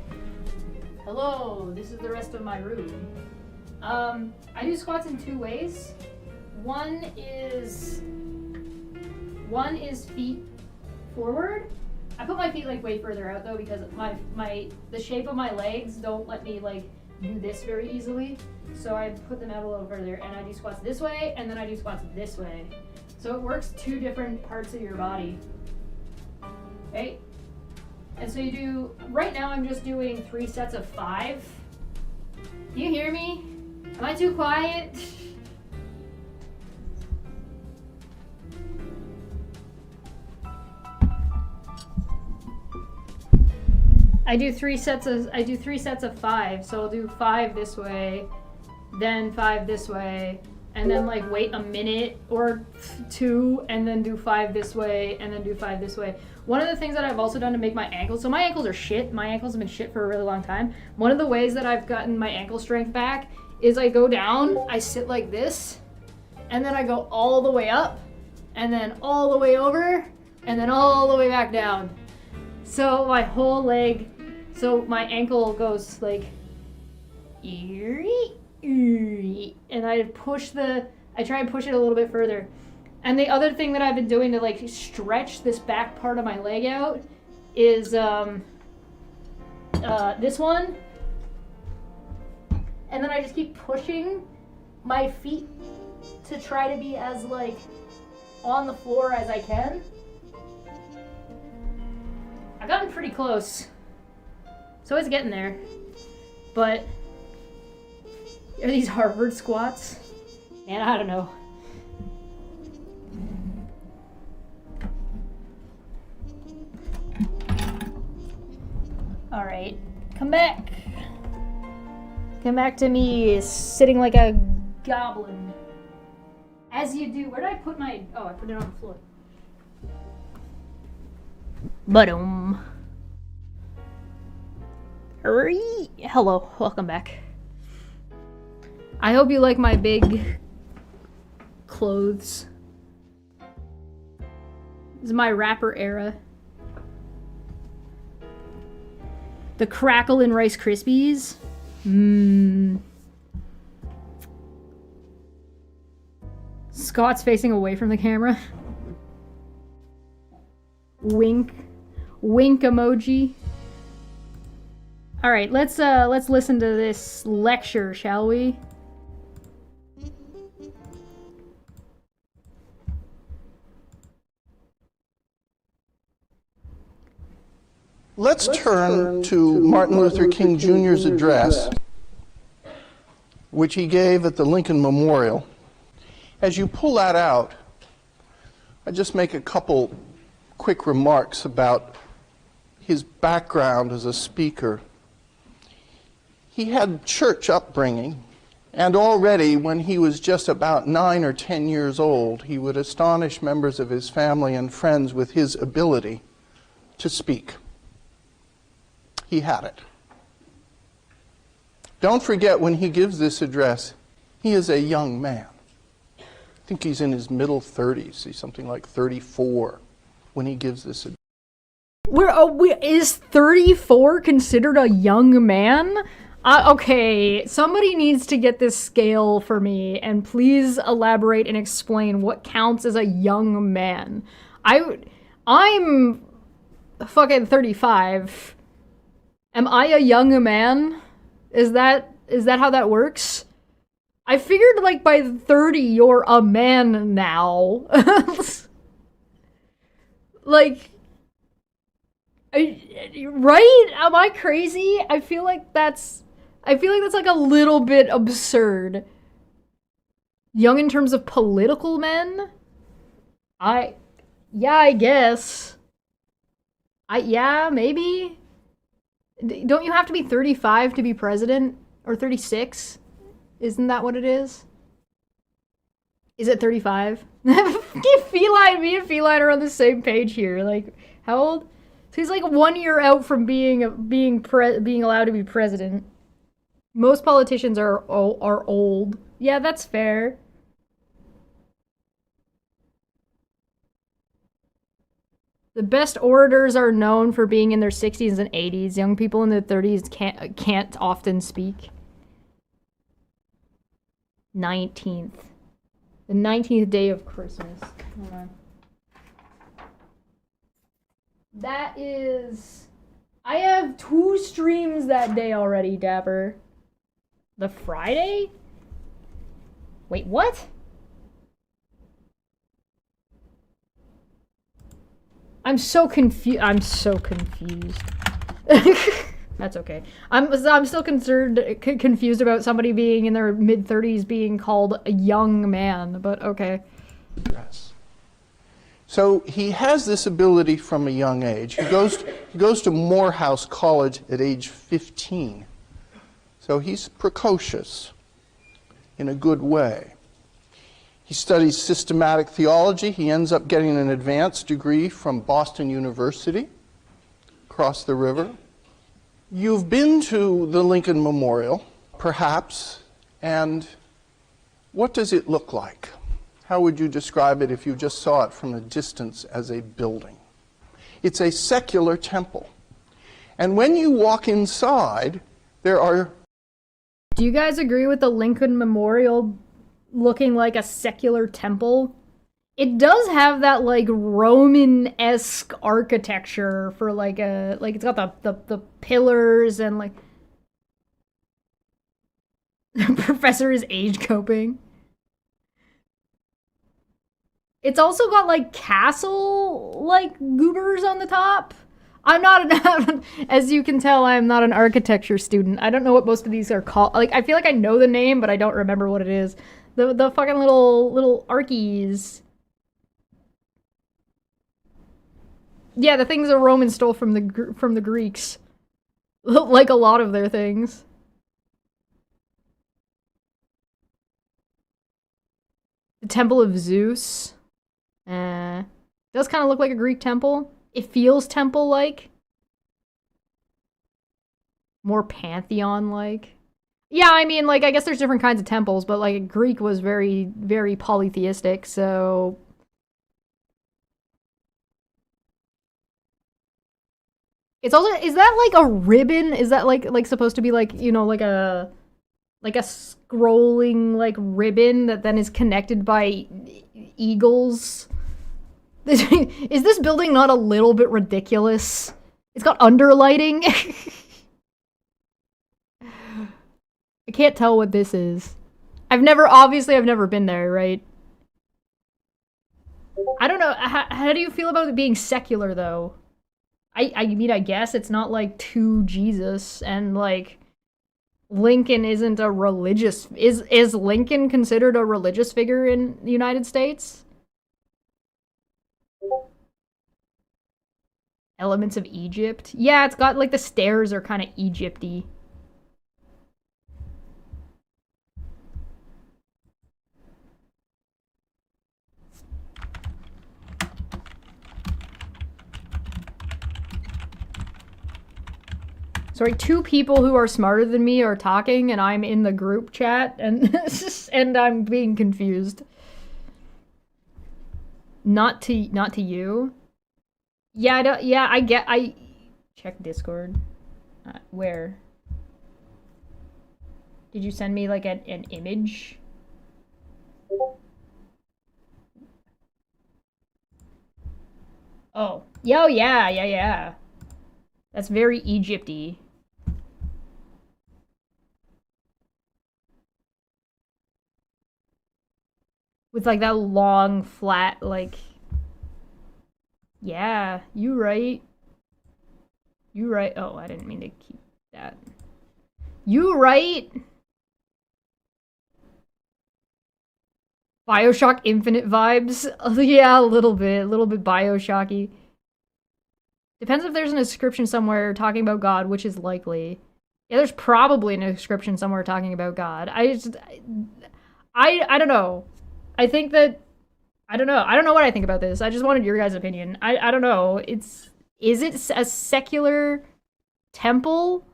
Hello, this is the rest of my room. I do squats in 2 ways. One is feet forward. I put my feet like way further out though because the shape of my legs don't let me like do this very easily. So I put them out a little further and I do squats this way and then I do squats this way. So it works 2 different parts of your body. Okay? And so you do, right now I'm just doing 3 sets of 5. Do you hear me? Am I too quiet? I do 3 sets of 5, so I'll do 5 this way, then 5 this way, and then like wait a minute or 2, and then do 5 this way, and then do 5 this way. One of the things that I've also done to make my ankles, so my ankles are shit. My ankles have been shit for a really long time. One of the ways that I've gotten my ankle strength back is I go down, I sit like this, and then I go all the way up, and then all the way over, and then all the way back down. So my whole leg, so my ankle goes like, and I try and push it a little bit further. And the other thing that I've been doing to like stretch this back part of my leg out is this one. And then I just keep pushing my feet to try to be as like on the floor as I can. I've gotten pretty close. So it's getting there. But are these Harvard squats? Man, I don't know. All right, come back. Come back to me sitting like a goblin. As you do. Where did I put my... Oh, I put it on the floor. Ba-dum. Hurry. Hello, welcome back. I hope you like my big clothes. This is my rapper era. The crackle in Rice Krispies. Scott's facing away from the camera. Wink. Wink emoji. Alright, let's listen to this lecture, shall we? Let's turn to Martin Luther King Jr.'s address, which he gave at the Lincoln Memorial. As you pull that out, I just make a couple quick remarks about his background as a speaker. He had church upbringing, and already when he was just about 9 or 10 years old, he would astonish members of his family and friends with his ability to speak. He had it. Don't forget, when he gives this address, he is a young man. I think he's in his middle 30s. He's something like 34 when he gives this address. Is 34 considered a young man? Okay, somebody needs to get this scale for me, and please elaborate and explain what counts as a young man. I'm fucking 35. Am I a young man? Is that how that works? I figured like by 30 you're a man now. Like, right? Am I crazy? I feel like that's like a little bit absurd. Young in terms of political men? Yeah, I guess. Yeah, maybe. Don't you have to be 35 to be president? Or 36? Isn't that what it is? Is it 35? Feline, me and Feline are on the same page here. Like, how old? So he's like 1 year out from being allowed to be president. Most politicians are old. Yeah, that's fair. The best orators are known for being in their 60s and 80s. Young people in their 30s can't often speak. 19th. The 19th day of Christmas. Hold on. That is... I have 2 streams that day already, Dapper. The Friday? Wait, what? I'm so confused. That's okay. I'm still confused about somebody being in their mid-30s being called a young man, but okay. Yes. So he has this ability from a young age. He goes to Morehouse College at age 15. So he's precocious in a good way. He studies systematic theology. He ends up getting an advanced degree from Boston University across the river. You've been to the Lincoln Memorial, perhaps, and what does it look like? How would you describe it if you just saw it from a distance as a building? It's a secular temple. And when you walk inside, there are... Do you guys agree with the Lincoln Memorial looking like a secular temple? It does have that like Roman-esque architecture for like a it's got the pillars and like Professor is age coping. It's also got like castle like goobers on the top. I'm not as you can tell, I'm not an architecture student. I don't know what most of these are called. Like I feel like I know the name, but I don't remember what it is. The fucking little archies. Yeah, the things the Romans stole from the Greeks. Like a lot of their things. The Temple of Zeus. Does kind of look like a Greek temple. It feels temple-like. More pantheon-like. Yeah, I mean, like, I guess there's different kinds of temples, but, like, Greek was very, very polytheistic, so... It's also, is that, like, a ribbon? Is that, like supposed to be, like, you know, like a scrolling, like, ribbon that then is connected by eagles? Is this building not a little bit ridiculous? It's got underlighting. I can't tell what this is. Obviously I've never been there, right? I don't know, how do you feel about it being secular, though? I mean, I guess it's not, like, to Jesus, and, like, Lincoln isn't a religious... Is Lincoln considered a religious figure in the United States? Elements of Egypt? Yeah, it's got, like, the stairs are kind of Egypt-y. Sorry, 2 people who are smarter than me are talking, and I'm in the group chat, and and I'm being confused. Not to you. Yeah, I check Discord. Where? Did you send me like an image? Oh, yeah. That's very Egypt-y. With like that long, flat, like... Yeah, you right. You right. Oh, I didn't mean to keep that. You right. Bioshock Infinite vibes. Yeah, a little bit Bioshocky. Depends if there's an inscription somewhere talking about God, which is likely. Yeah, there's probably an inscription somewhere talking about God. I don't know. I think that I don't know. I don't know what I think about this. I just wanted your guys' opinion. I don't know. Is it a secular temple?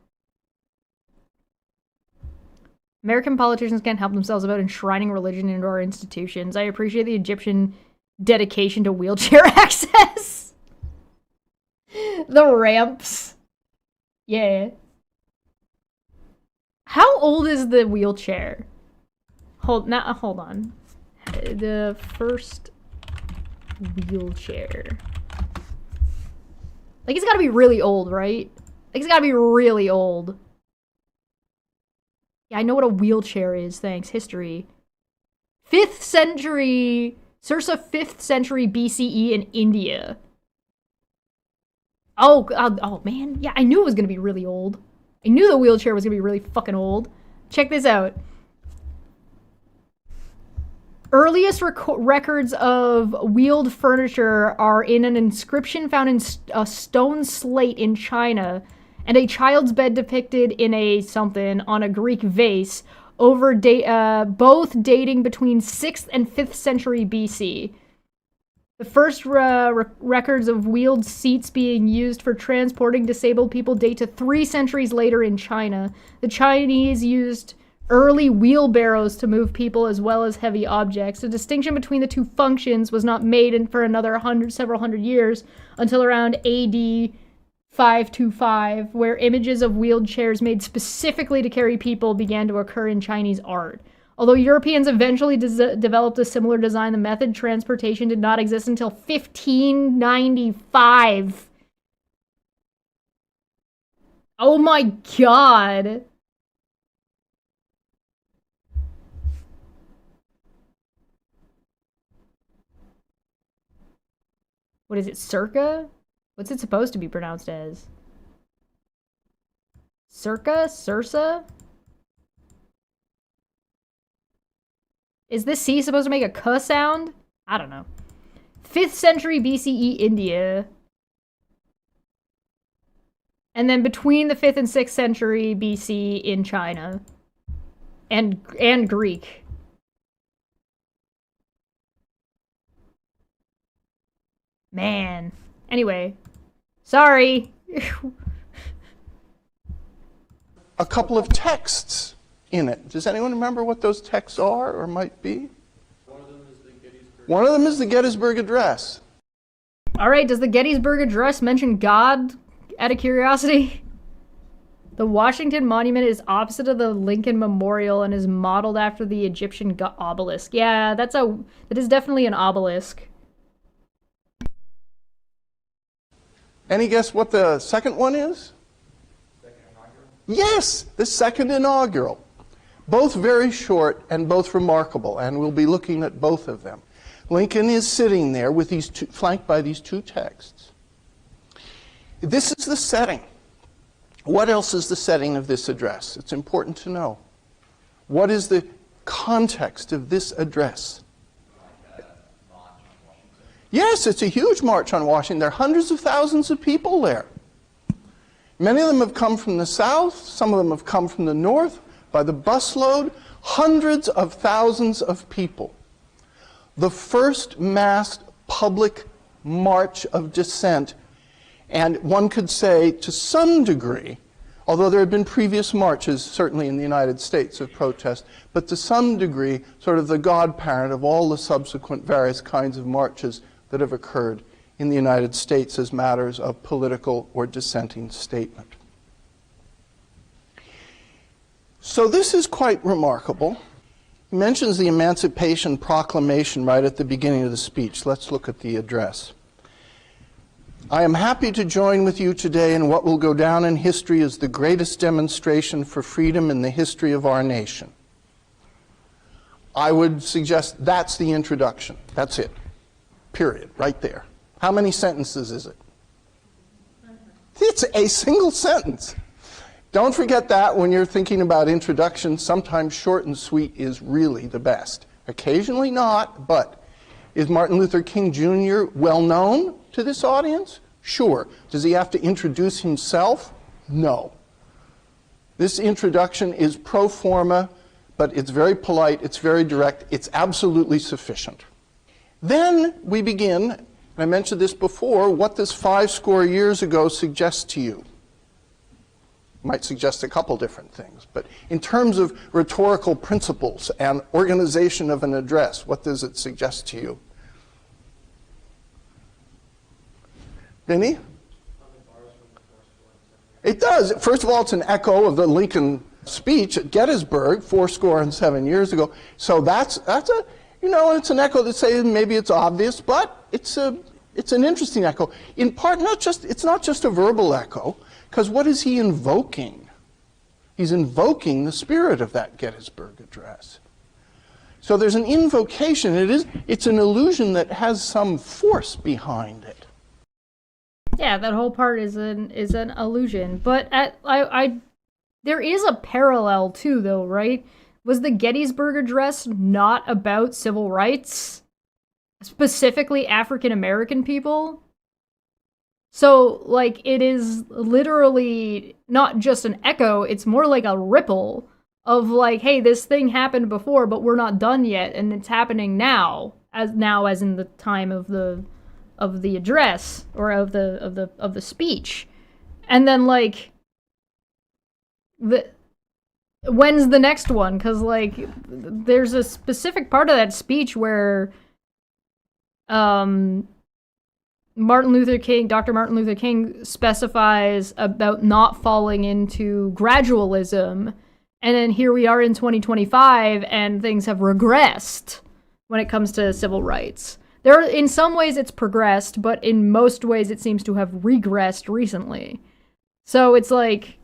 American politicians can't help themselves about enshrining religion into our institutions. I appreciate the Egyptian dedication to wheelchair access. The ramps. Yeah. How old is the wheelchair? Hold on. The first wheelchair. Like, it's gotta be really old, right? Like, it's gotta be really old. Yeah, I know what a wheelchair is, thanks. History. 5th century, circa 5th century BCE in India. Oh, man. Yeah, I knew it was gonna be really old. I knew the wheelchair was gonna be really fucking old. Check this out. Earliest records of wheeled furniture are in an inscription found in a stone slate in China, and a child's bed depicted in a something on a Greek vase, both dating between 6th and 5th century BC. The first records of wheeled seats being used for transporting disabled people date to 3 centuries later in China. The Chinese used early wheelbarrows to move people as well as heavy objects. The distinction between the two functions was not made for another several hundred years until around AD 525, where images of wheeled chairs made specifically to carry people began to occur in Chinese art. Although Europeans eventually developed a similar design, the method transportation did not exist until 1595. Oh my god. What is it, circa? What's it supposed to be pronounced as? Circa? Circa? Is this C supposed to make a K sound? I don't know. 5th century BCE India. And then between the 5th and 6th century BC in China. And Greek. Man. Anyway. Sorry. A couple of texts in it. Does anyone remember what those texts are or might be? One of them is the Gettysburg Address. All right, does the Gettysburg Address mention God, out of curiosity? The Washington Monument is opposite of the Lincoln Memorial and is modeled after the Egyptian obelisk. Yeah, that is definitely an obelisk. Any guess what the second one is? Second inaugural? Yes, the second inaugural. Both very short and both remarkable, and we'll be looking at both of them. Lincoln is sitting there with these flanked by these two texts. This is the setting. What else is the setting of this address? It's important to know. What is the context of this address? Yes, it's a huge march on Washington. There are hundreds of thousands of people there. Many of them have come from the south. Some of them have come from the north by the busload. Hundreds of thousands of people. The first mass public march of dissent, and one could say to some degree, although there had been previous marches, certainly in the United States, of protest, but to some degree, sort of the godparent of all the subsequent various kinds of marches that have occurred in the United States as matters of political or dissenting statement. So this is quite remarkable. He mentions the Emancipation Proclamation right at the beginning of the speech. Let's look at the address. I am happy to join with you today in what will go down in history as the greatest demonstration for freedom in the history of our nation. I would suggest that's the introduction. That's it. Period. Right there. How many sentences is it? It's a single sentence. Don't forget that when you're thinking about introductions. Sometimes short and sweet is really the best. Occasionally not, but is Martin Luther King Jr. well known to this audience? Sure. Does he have to introduce himself? No. This introduction is pro forma, but it's very polite, it's very direct, it's absolutely sufficient. Then we begin, and I mentioned this before, what this 50 years ago suggests to you. Might suggest a couple different things, but in terms of rhetorical principles and organization of an address, what does it suggest to you? Vinny? It does. First of all, it's an echo of the Lincoln speech at Gettysburg 77 years ago. So that's a, it's an echo that says maybe it's obvious, but it's an interesting echo. In part, it's not just a verbal echo, because what is he invoking? He's invoking the spirit of that Gettysburg Address. So there's an invocation. It's an illusion that has some force behind it. Yeah, that whole part is an illusion. But there is a parallel too, though, right? Was the Gettysburg Address not about civil rights, specifically African American people? So, like, it is literally not just an echo, it's more like a ripple of, like, hey, this thing happened before, but we're not done yet, and it's happening now as in the time of the address, or of the speech. And then, like, when's the next one? Because, like, there's a specific part of that speech where Dr. Martin Luther King specifies about not falling into gradualism, and then here we are in 2025, and things have regressed when it comes to civil rights. In some ways it's progressed, but in most ways it seems to have regressed recently. So it's like,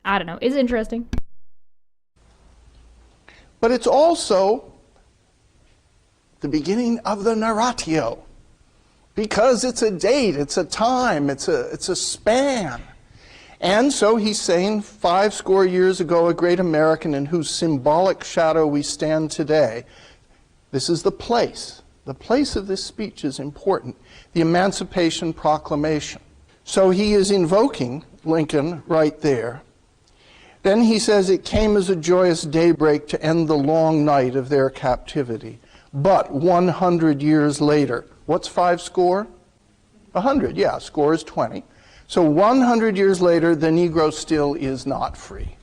I don't know, it's interesting. But it's also the beginning of the narratio, because it's a date, it's a time, it's a span. And so he's saying 50 years ago, a great American in whose symbolic shadow we stand today. This is the place. The place of this speech is important. The Emancipation Proclamation. So he is invoking Lincoln right there. Then he says, it came as a joyous daybreak to end the long night of their captivity. But 100 years later, what's 50? 100, yeah, score is 20. So 100 years later, the Negro still is not free.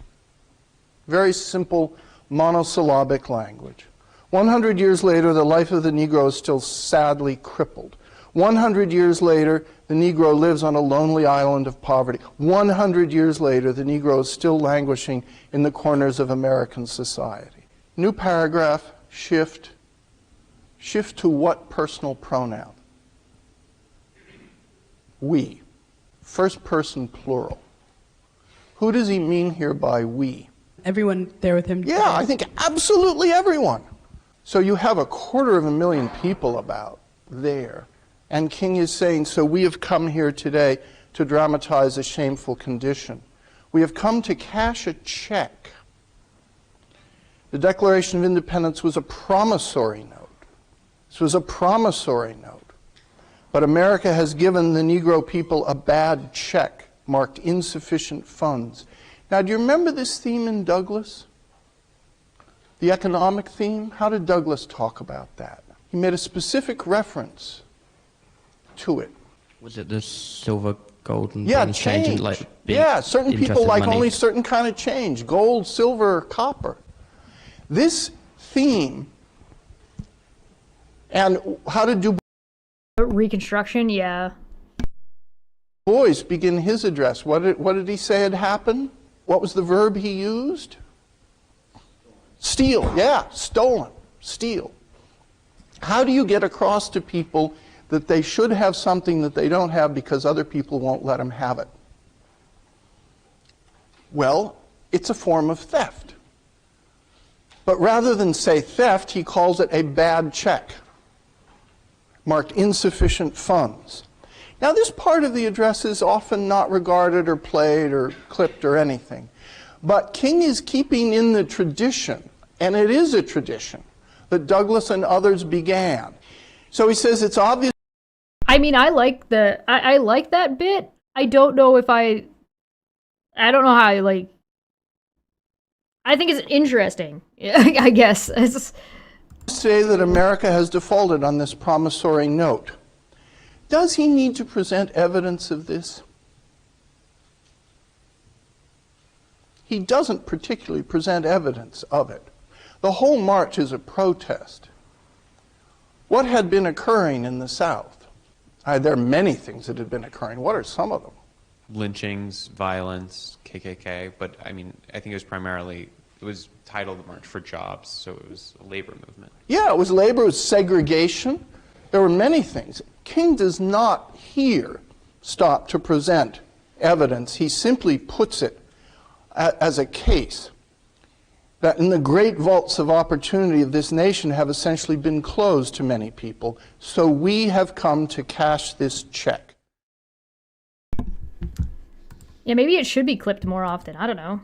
Very simple monosyllabic language. 100 years later, the life of the Negro is still sadly crippled. 100 years later, the Negro lives on a lonely island of poverty. 100 years later, the Negro is still languishing in the corners of American society. New paragraph, shift. Shift to what personal pronoun? We. First person plural. Who does he mean here by we? Everyone there with him? Yeah, I think absolutely everyone. So you have 250,000 people about there. And King is saying, so we have come here today to dramatize a shameful condition. We have come to cash a check. The Declaration of Independence was a promissory note. This was a promissory note. But America has given the Negro people a bad check marked insufficient funds. Now, do you remember this theme in Douglas? The economic theme? How did Douglas talk about that? He made a specific reference to it. Was it the silver, gold, and yeah, bronze change? And like yeah, certain people like money? only certain kind of change, gold, silver, copper. This theme, and how did Du Reconstruction, yeah. Bois begin his address? What did he say had happened? What was the verb he used? Steal, yeah, stolen, steal. How do you get across to people that they should have something that they don't have because other people won't let them have it? Well, it's a form of theft. But rather than say theft, he calls it a bad check, marked insufficient funds. Now, this part of the address is often not regarded or played or clipped or anything. But King is keeping in the tradition, and it is a tradition, that Douglas and others began. So he says it's obvious. I mean, I like that bit. I don't know if I don't know how I think it's interesting. I guess. Say that America has defaulted on this promissory note. Does he need to present evidence of this? He doesn't particularly present evidence of it. The whole march is a protest. What had been occurring in the South? There are many things that had been occurring. What are some of them? Lynchings, violence, KKK, but I mean, I think it was titled the March for Jobs, so it was a labor movement. Yeah, it was labor, it was segregation. There were many things. King does not here stop to present evidence. He simply puts it as a case that in the great vaults of opportunity of this nation have essentially been closed to many people, so we have come to cash this check. Yeah, maybe it should be clipped more often. I don't know.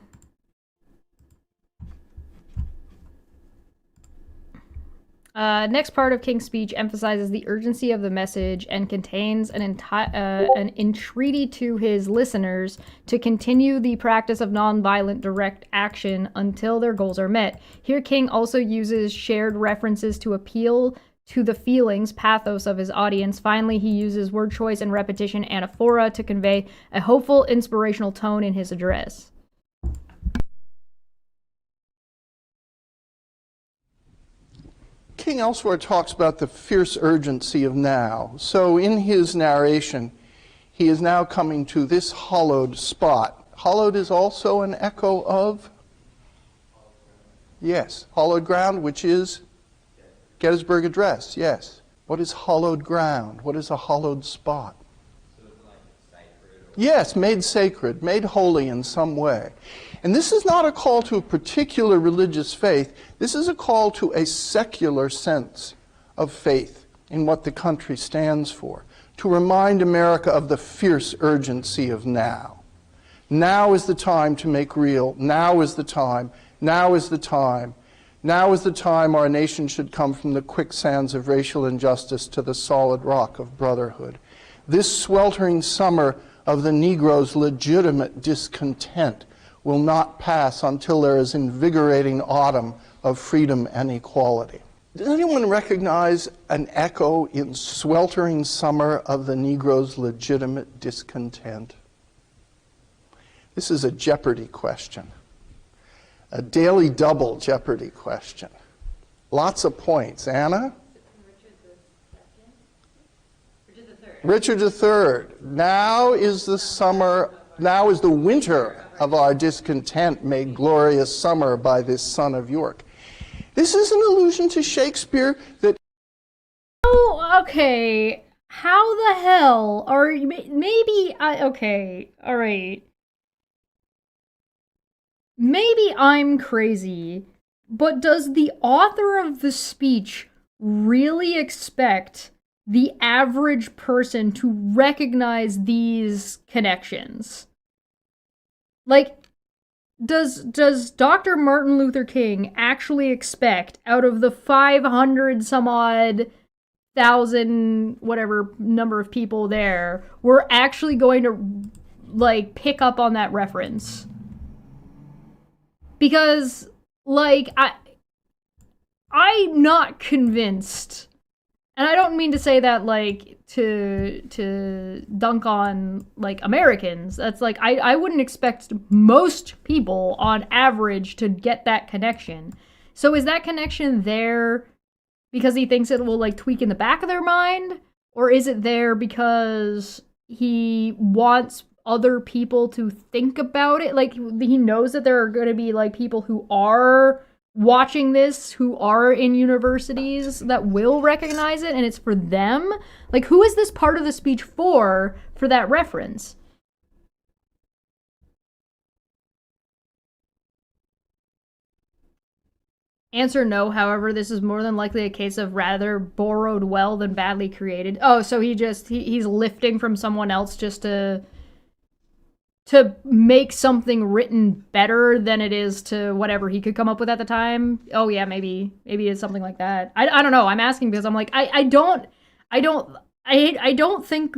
Next part of King's speech emphasizes the urgency of the message and contains an entreaty to his listeners to continue the practice of nonviolent direct action until their goals are met. Here, King also uses shared references to appeal to the feelings, pathos of his audience. Finally, he uses word choice and repetition anaphora to convey a hopeful, inspirational tone in his address. King elsewhere talks about the fierce urgency of now. So in his narration, he is now coming to this hollowed spot. Hollowed is also an echo of? Yes, hollowed ground, which is Gettysburg Address, yes. What is hollowed ground? What is a hollowed spot? Yes, made sacred, made holy in some way. And this is not a call to a particular religious faith. This is a call to a secular sense of faith in what the country stands for, to remind America of the fierce urgency of now. Now is the time to make real. Now is the time. Now is the time. Now is the time our nation should come from the quicksands of racial injustice to the solid rock of brotherhood. This sweltering summer of the Negro's legitimate discontent will not pass until there is invigorating autumn of freedom and equality. Does anyone recognize an echo in sweltering summer of the Negro's legitimate discontent? This is a Jeopardy question, a daily double Jeopardy question. Lots of points. Anna? Richard III. Now is the summer, now is the winter of our discontent made glorious summer by this son of York. This is an allusion to Shakespeare that... Oh, okay. How the hell are you... Maybe okay, alright. Maybe I'm crazy, but does the author of the speech really expect the average person to recognize these connections? Like, does Dr. Martin Luther King actually expect, out of the 500 some odd thousand, whatever number of people there, we're actually going to, like, pick up on that reference? Because, like, I'm not convinced. And I don't mean to say that, like, to dunk on, like, Americans. That's, like, I wouldn't expect most people, on average, to get that connection. So is that connection there because he thinks it will, like, tweak in the back of their mind? Or is it there because he wants other people to think about it? Like, he knows that there are going to be, like, people who are watching this, who are in universities, that will recognize it, and it's for them? Like, who is this part of the speech for that reference? Answer no. However, this is more than likely a case of rather borrowed well than badly created. Oh, so he's lifting from someone else just to to make something written better than it is to whatever he could come up with at the time. Oh yeah, maybe it's something like that. I don't know. I'm asking because I'm like I don't think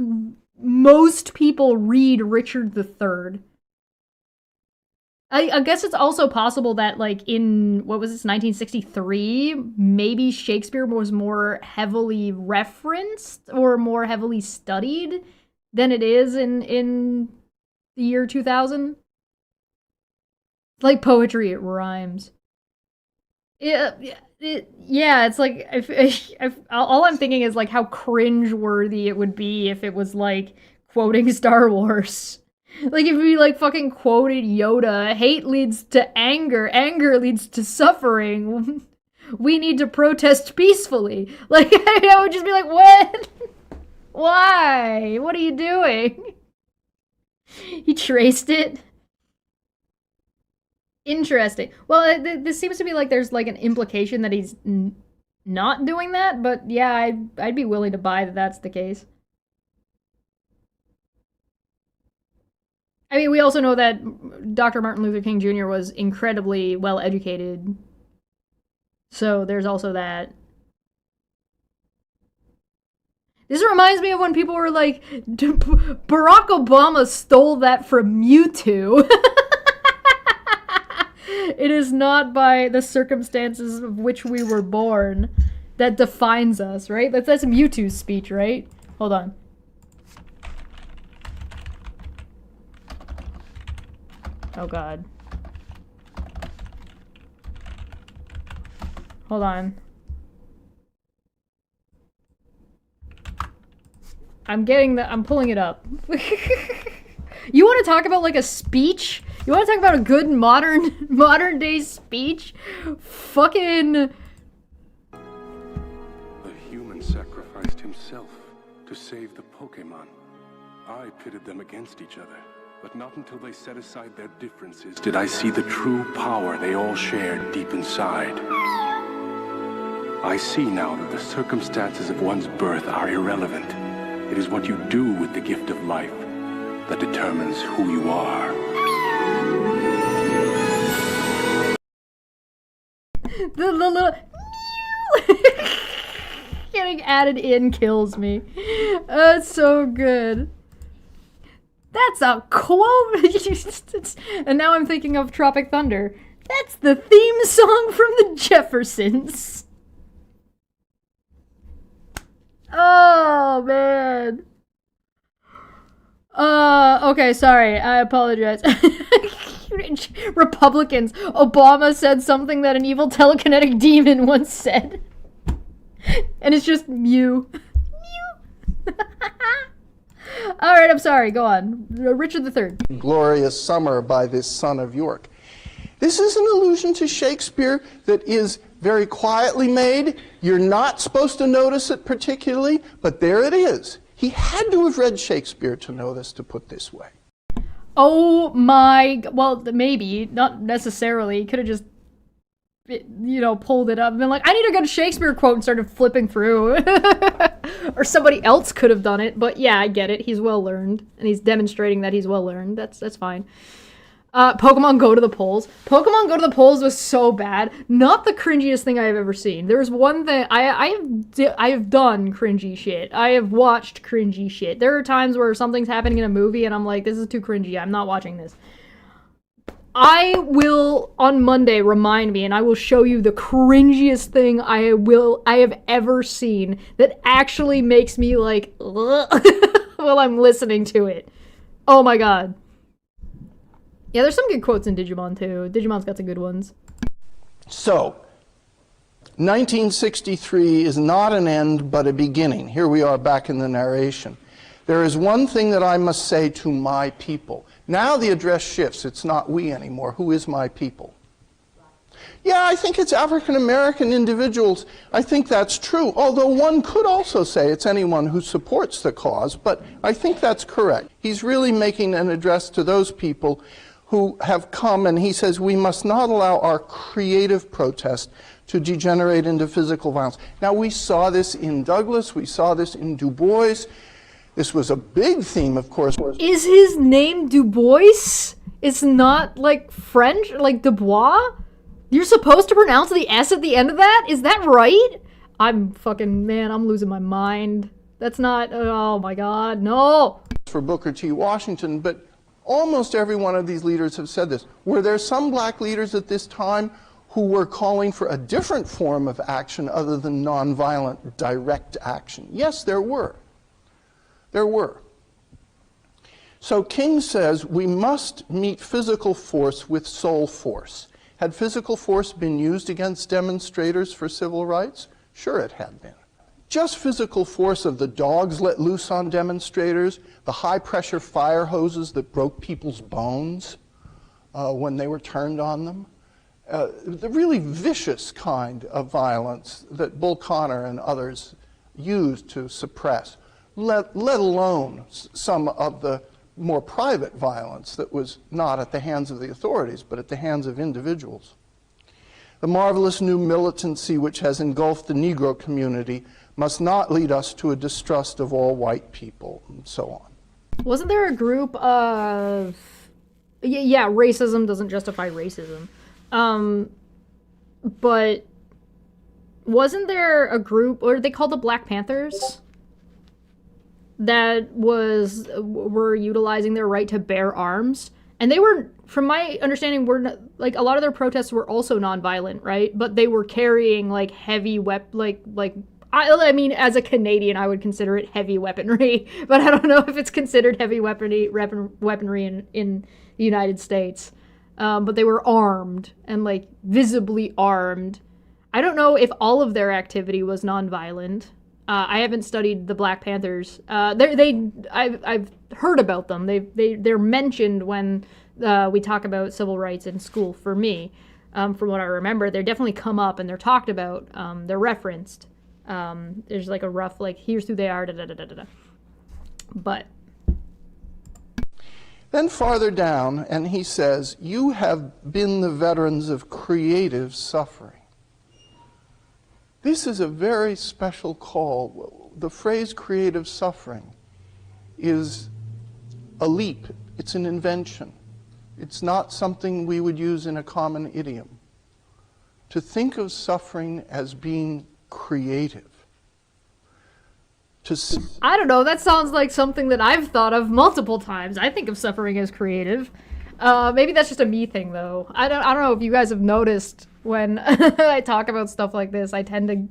most people read Richard III. I guess it's also possible that, like, in, what was this, 1963, maybe Shakespeare was more heavily referenced or more heavily studied than it is in the year 2000. Like poetry, it rhymes. Yeah, it's like, all I'm thinking is, like, how cringe-worthy it would be if it was, like, quoting Star Wars. Like, if we, like, fucking quoted Yoda, hate leads to anger, anger leads to suffering, we need to protest peacefully. Like, I would just be like, what? Why? What are you doing? He traced it. Interesting. Well, this seems to be like there's, like, an implication that he's not doing that, but yeah, I'd be willing to buy that that's the case. I mean, we also know that Dr. Martin Luther King Jr. was incredibly well educated. So there's also that. This reminds me of when people were like, Barack Obama stole that from Mewtwo. It is not by the circumstances of which we were born that defines us, right? That's Mewtwo's speech, right? Hold on. Oh god. Hold on. I'm pulling it up. You want to talk about, like, a speech? You want to talk about a good modern day speech? Fucking... The human sacrificed himself to save the Pokemon. I pitted them against each other. But not until they set aside their differences did I see the true power they all shared deep inside. I see now that the circumstances of one's birth are irrelevant. It is what you do with the gift of life that determines who you are. The little... Getting added in kills me. It's so good. That's a quote! And now I'm thinking of Tropic Thunder. That's the theme song from the Jeffersons. Oh, man. Okay, sorry. I apologize. Republicans. Obama said something that an evil telekinetic demon once said. And it's just Mew. Mew. Alright, I'm sorry, go on. Richard III. Glorious Summer by this son of York. This is an allusion to Shakespeare that is very quietly made. You're not supposed to notice it particularly, but there it is. He had to have read Shakespeare to know this, to put this way. Oh my... Well, maybe. Not necessarily. He could have just, you know, pulled it up and been like, I need a good Shakespeare quote, and started flipping through. Or somebody else could have done it, but yeah, I get it. He's well learned, and he's demonstrating that he's well learned. That's fine. Pokemon Go to the Polls. Pokemon Go to the Polls was so bad. Not the cringiest thing I have ever seen. There's one thing I have done cringy shit. I have watched cringy shit. There are times where something's happening in a movie and I'm like, this is too cringy. I'm not watching this. I will, on Monday, remind me, and I will show you the cringiest thing I have ever seen that actually makes me, like, while I'm listening to it. Oh my god. Yeah, there's some good quotes in Digimon, too. Digimon's got some good ones. So, 1963 is not an end, but a beginning. Here we are back in the narration. There is one thing that I must say to my people. Now the address shifts. It's not we anymore. Who is my people? Yeah, I think it's African American individuals. I think that's true. Although one could also say it's anyone who supports the cause, but I think that's correct. He's really making an address to those people who have come, and he says we must not allow our creative protest to degenerate into physical violence. Now, we saw this in Douglas, we saw this in Du Bois. This was a big theme, of course. Is his name Du Bois? It's not like French, like Dubois? You're supposed to pronounce the S at the end of that? Is that right? I'm losing my mind. That's not, oh my god, no! For Booker T. Washington, but almost every one of these leaders have said this. Were there some black leaders at this time who were calling for a different form of action other than nonviolent direct action? Yes, there were. There were. So King says we must meet physical force with soul force. Had physical force been used against demonstrators for civil rights? Sure it had been. Just physical force of the dogs let loose on demonstrators, the high-pressure fire hoses that broke people's bones when they were turned on them, the really vicious kind of violence that Bull Connor and others used to suppress, let alone some of the more private violence that was not at the hands of the authorities, but at the hands of individuals. The marvelous new militancy which has engulfed the Negro community must not lead us to a distrust of all white people, and so on. Wasn't there a group of... Yeah, racism doesn't justify racism. But wasn't there a group, or are they called the Black Panthers, that were utilizing their right to bear arms? And they were, from my understanding, like a lot of their protests were also nonviolent, right? But they were carrying like heavy I mean, as a Canadian, I would consider it heavy weaponry, but I don't know if it's considered heavy weaponry in the United States. But they were armed and like visibly armed. I don't know if all of their activity was nonviolent. I haven't studied the Black Panthers. I've heard about them. They're mentioned when we talk about civil rights in school. For me, from what I remember, they definitely come up and they're talked about. They're referenced. There's like a rough like here's who they are. Da, da, da, da, da. But then farther down, and he says, you have been the veterans of creative suffering. This is a very special call. The phrase creative suffering is a leap. It's an invention. It's not something we would use in a common idiom. To think of suffering as being creative. I don't know, that sounds like something that I've thought of multiple times. I think of suffering as creative. Maybe that's just a me thing, though. I don't know if you guys have noticed when I talk about stuff like this. I tend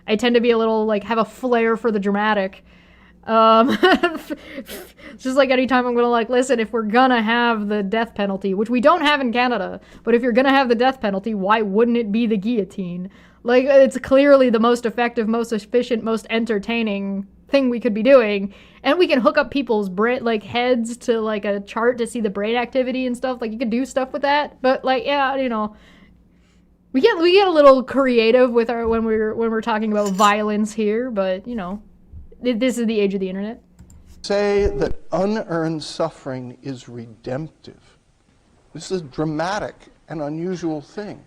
to be a little like have a flair for the dramatic. Just like anytime I'm gonna like listen, if we're gonna have the death penalty, which we don't have in Canada, but if you're gonna have the death penalty, why wouldn't it be the guillotine? Like, it's clearly the most effective, most efficient, most entertaining thing we could be doing. And we can hook up people's heads to like a chart to see the brain activity and stuff. Like, you could do stuff with that. But like, yeah, you know, we get a little creative with when we're talking about violence here. But you know, this is the age of the internet. Say that unearned suffering is redemptive. This is a dramatic and unusual thing.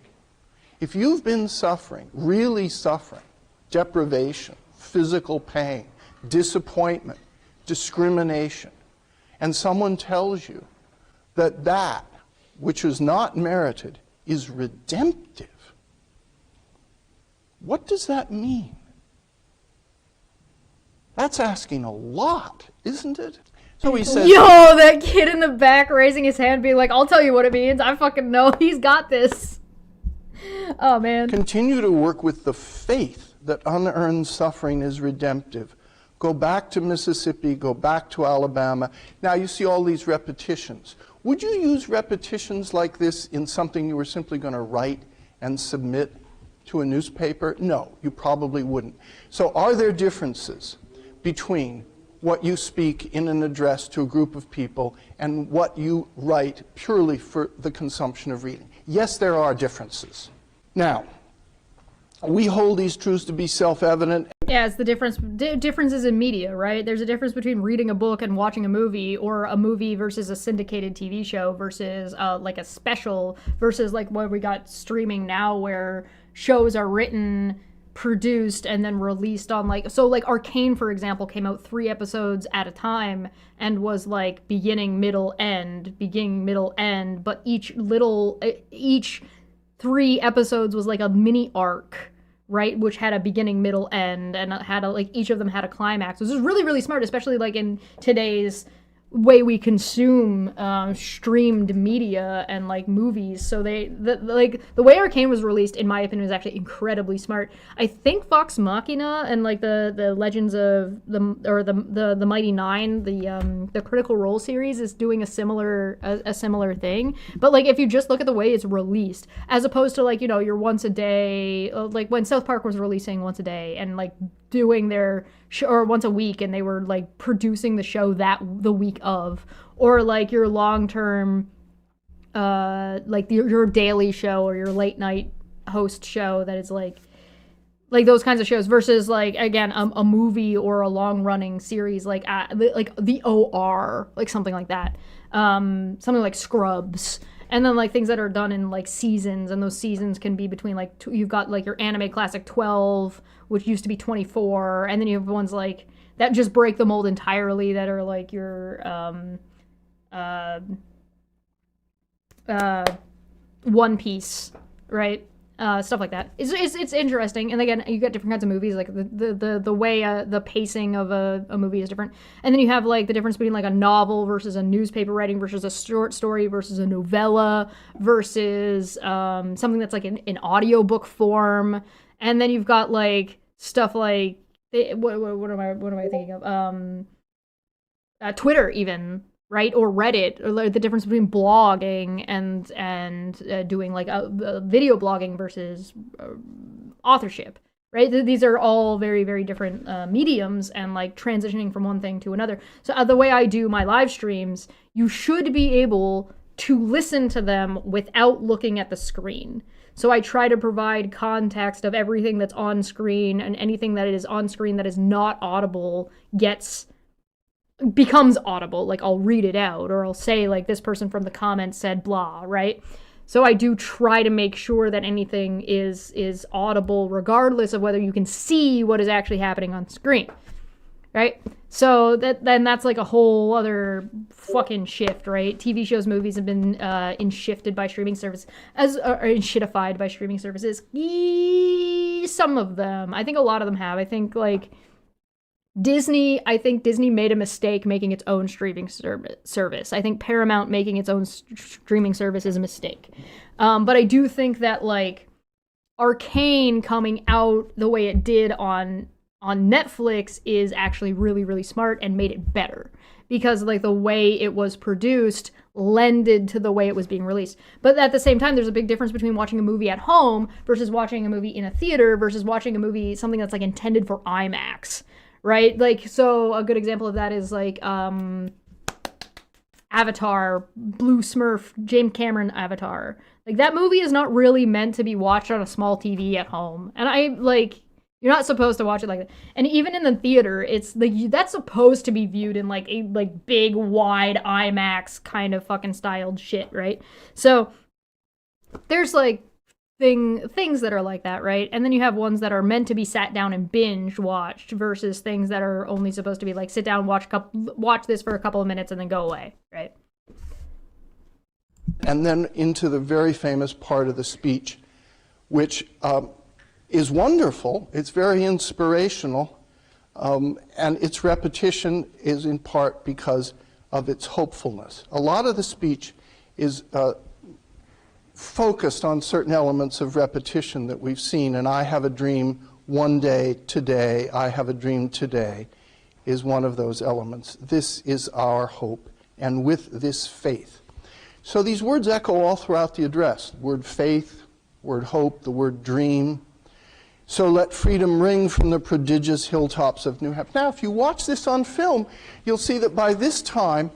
If you've been suffering, really suffering, deprivation, physical pain, disappointment, discrimination, and someone tells you that that which is not merited is redemptive, what does that mean? That's asking a lot, isn't it? So he says, yo, that kid in the back raising his hand being like, I'll tell you what it means. I fucking know. He's got this. Oh, man. Continue to work with the faith that unearned suffering is redemptive. Go back to Mississippi, go back to Alabama. Now you see all these repetitions. Would you use repetitions like this in something you were simply going to write and submit to a newspaper? No, you probably wouldn't. So are there differences between what you speak in an address to a group of people and what you write purely for the consumption of reading? Yes, there are differences. Now, we hold these truths to be self-evident. Yeah, it's the differences in media, right? There's a difference between reading a book and watching a movie, or a movie versus a syndicated TV show versus like a special versus like what we got streaming now where shows are written produced and then released on like, so like Arcane, for example, came out 3 episodes at a time and was like beginning, middle, end, but each 3 episodes was like a mini arc, right, which had a beginning, middle, end, and had a, like, each of them had a climax. This is really, really smart, especially like in today's way we consume streamed media and like movies. So the way Arcane was released, in my opinion, was actually incredibly smart. I think Vox Machina and like the Legends of the Mighty Nine, the Critical Role series, is doing a similar thing. But like if you just look at the way it's released, as opposed to like, you know, your once a day, like when South Park was releasing once a day and like doing their or once a week, and they were like producing the show the week of, or like your long-term like your daily show or your late night host show that is like those kinds of shows, versus like, again, a movie or a long-running series like the OR, like something like that, something like Scrubs. And then like things that are done in like seasons, and those seasons can be between like you've got like your anime classic 12, which used to be 24, and then you have ones like that just break the mold entirely, that are like your One Piece, right? Stuff like that. It's interesting, and again, you get different kinds of movies. Like the way the pacing of a movie is different, and then you have like the difference between like a novel versus a newspaper writing versus a short story versus a novella versus something that's like in audiobook form, and then you've got like stuff like what am I thinking of? Twitter even. Right, or Reddit, or like the difference between blogging and doing like a video blogging versus authorship, right? These are all very, very different mediums, and like transitioning from one thing to another. So the way I do my live streams, you should be able to listen to them without looking at the screen. So I try to provide context of everything that's on screen, and anything that is on screen that is not audible becomes audible. Like I'll read it out, or I'll say like, this person from the comments said blah, right? So I do try to make sure that anything is audible, regardless of whether you can see what is actually happening on screen, right? So that's like a whole other fucking shift, right? TV shows, movies have been shifted by streaming services, or shitified by streaming services. Some of them, I think a lot of them have. I think like Disney made a mistake making its own streaming service. I think Paramount making its own streaming service is a mistake. But I do think that like Arcane coming out the way it did on Netflix is actually really, really smart, and made it better, because like the way it was produced lended to the way it was being released. But at the same time, there's a big difference between watching a movie at home versus watching a movie in a theater versus watching a movie, something that's like intended for IMAX. Right? Like, so a good example of that is like Avatar, Blue Smurf, James Cameron Avatar. Like, that movie is not really meant to be watched on a small TV at home. And you're not supposed to watch it like that. And even in the theater, it's like, that's supposed to be viewed in like a like big, wide IMAX kind of fucking styled shit, right? So there's like things that are like that, right? And then you have ones that are meant to be sat down and binge watched versus things that are only supposed to be like, sit down, watch this for a couple of minutes and then go away, right? And then into the very famous part of the speech, which is wonderful. It's very inspirational, and its repetition is in part because of its hopefulness. A lot of the speech is focused on certain elements of repetition that we've seen, and I have a dream one day today, I have a dream today, is one of those elements. This is our hope, and with this faith. So these words echo all throughout the address. Word faith, word hope, the word dream. So let freedom ring from the prodigious hilltops of New Hampshire. Now, if you watch this on film, you'll see that by this time,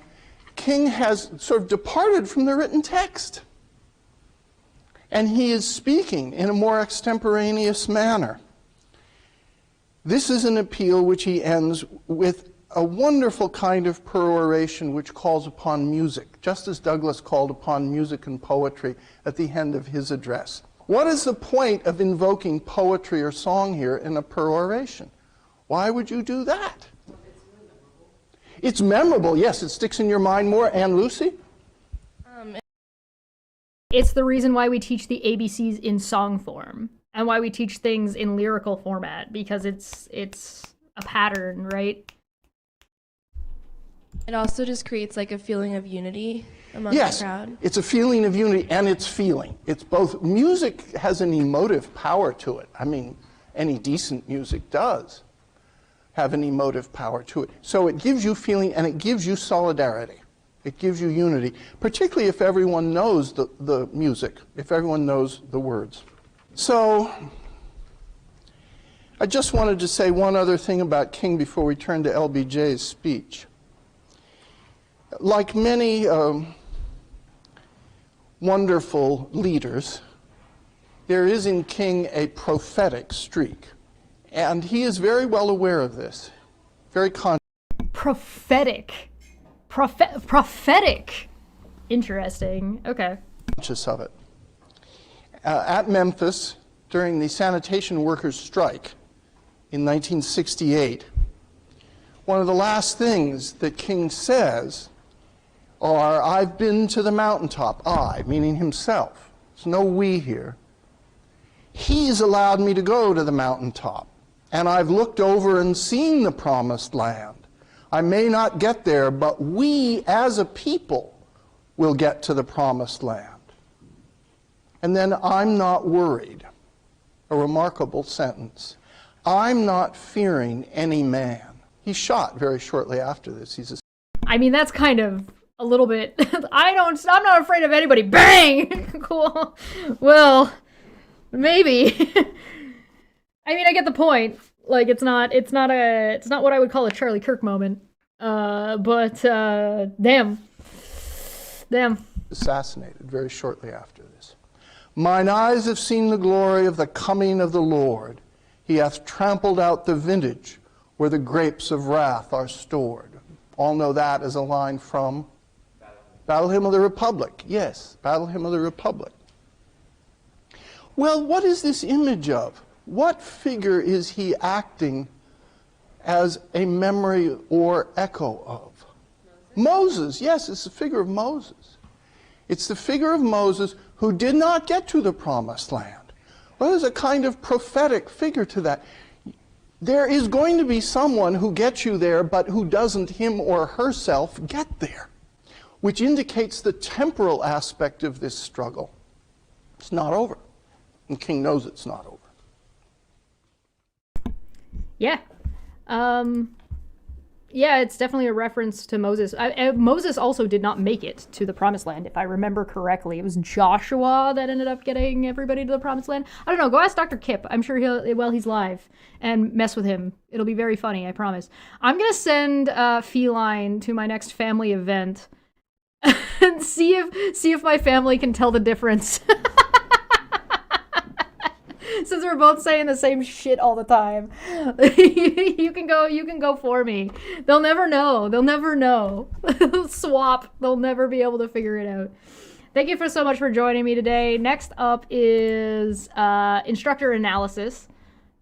King has sort of departed from the written text. And he is speaking in a more extemporaneous manner. This is an appeal which he ends with a wonderful kind of peroration which calls upon music, just as Douglas called upon music and poetry at the end of his address. What is the point of invoking poetry or song here in a peroration? Why would you do that? It's memorable, yes, it sticks in your mind more. And Lucy? It's the reason why we teach the ABCs in song form and why we teach things in lyrical format, because it's a pattern, right? It also just creates like a feeling of unity among Yes, the crowd. it's a feeling of unity, and it's feeling. It's both. Music has an emotive power to it. I mean, any decent music does have an emotive power to it. So it gives you feeling, and it gives you solidarity. It gives you unity, particularly if everyone knows the music, if everyone knows the words. So I just wanted to say one other thing about King before we turn to LBJ's speech. Like many wonderful leaders, there is in King a prophetic streak. And he is very well aware of this, very conscious. Prophetic. Prophetic. Interesting. Okay. Of it. At Memphis, during the sanitation workers' strike in 1968, one of the last things that King says are, "I've been to the mountaintop." I, meaning himself. There's no we here. He's allowed me to go to the mountaintop, and I've looked over and seen the promised land. I may not get there, but we as a people will get to the promised land. And then, "I'm not worried." A remarkable sentence. "I'm not fearing any man." He's shot very shortly after this. I mean, that's kind of a little bit. I'm not afraid of anybody. Bang! Cool. Well, maybe. I mean, I get the point. Like, it's not what I would call a Charlie Kirk moment. Damn. Assassinated very shortly after this. "Mine eyes have seen the glory of the coming of the Lord. He hath trampled out the vintage where the grapes of wrath are stored." All know that as a line from Battle Hymn of the Republic. Yes, Battle Hymn of the Republic. Well, what is this image of? What figure is he acting as a memory or echo of? Moses. Yes, it's the figure of Moses. It's the figure of Moses who did not get to the promised land. Well, there's a kind of prophetic figure to that. There is going to be someone who gets you there, but who doesn't him or herself get there, which indicates the temporal aspect of this struggle. It's not over, and King knows it's not over. Yeah. Yeah, it's definitely a reference to Moses. Moses also did not make it to the Promised Land, if I remember correctly. It was Joshua that ended up getting everybody to the Promised Land. I don't know. Go ask Dr. Kip. I'm sure he's live, and mess with him. It'll be very funny, I promise. I'm going to send Feline to my next family event and see if my family can tell the difference. Since we're both saying the same shit all the time. you can go for me. They'll never know. They'll swap. They'll never be able to figure it out. Thank you so much for joining me today. Next up is instructor analysis,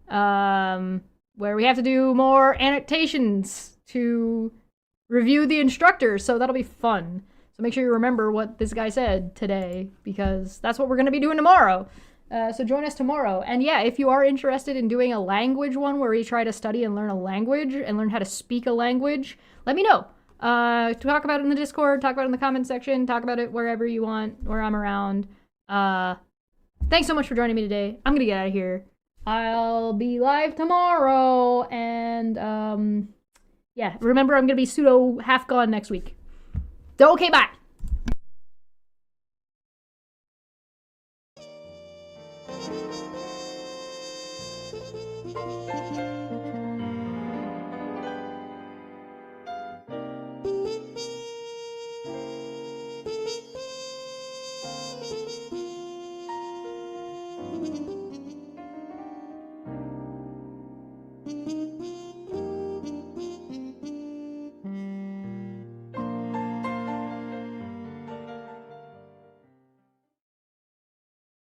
where we have to do more annotations to review the instructors, so that'll be fun. So make sure you remember what this guy said today, because that's what we're going to be doing tomorrow. So join us tomorrow. And yeah, if you are interested in doing a language one where you try to study and learn a language and learn how to speak a language, let me know. Talk about it in the Discord, talk about it in the comment section, talk about it wherever you want, where I'm around. Thanks so much for joining me today. I'm gonna get out of here. I'll be live tomorrow, and yeah, remember I'm gonna be pseudo half gone next week. Okay, bye. Thank you.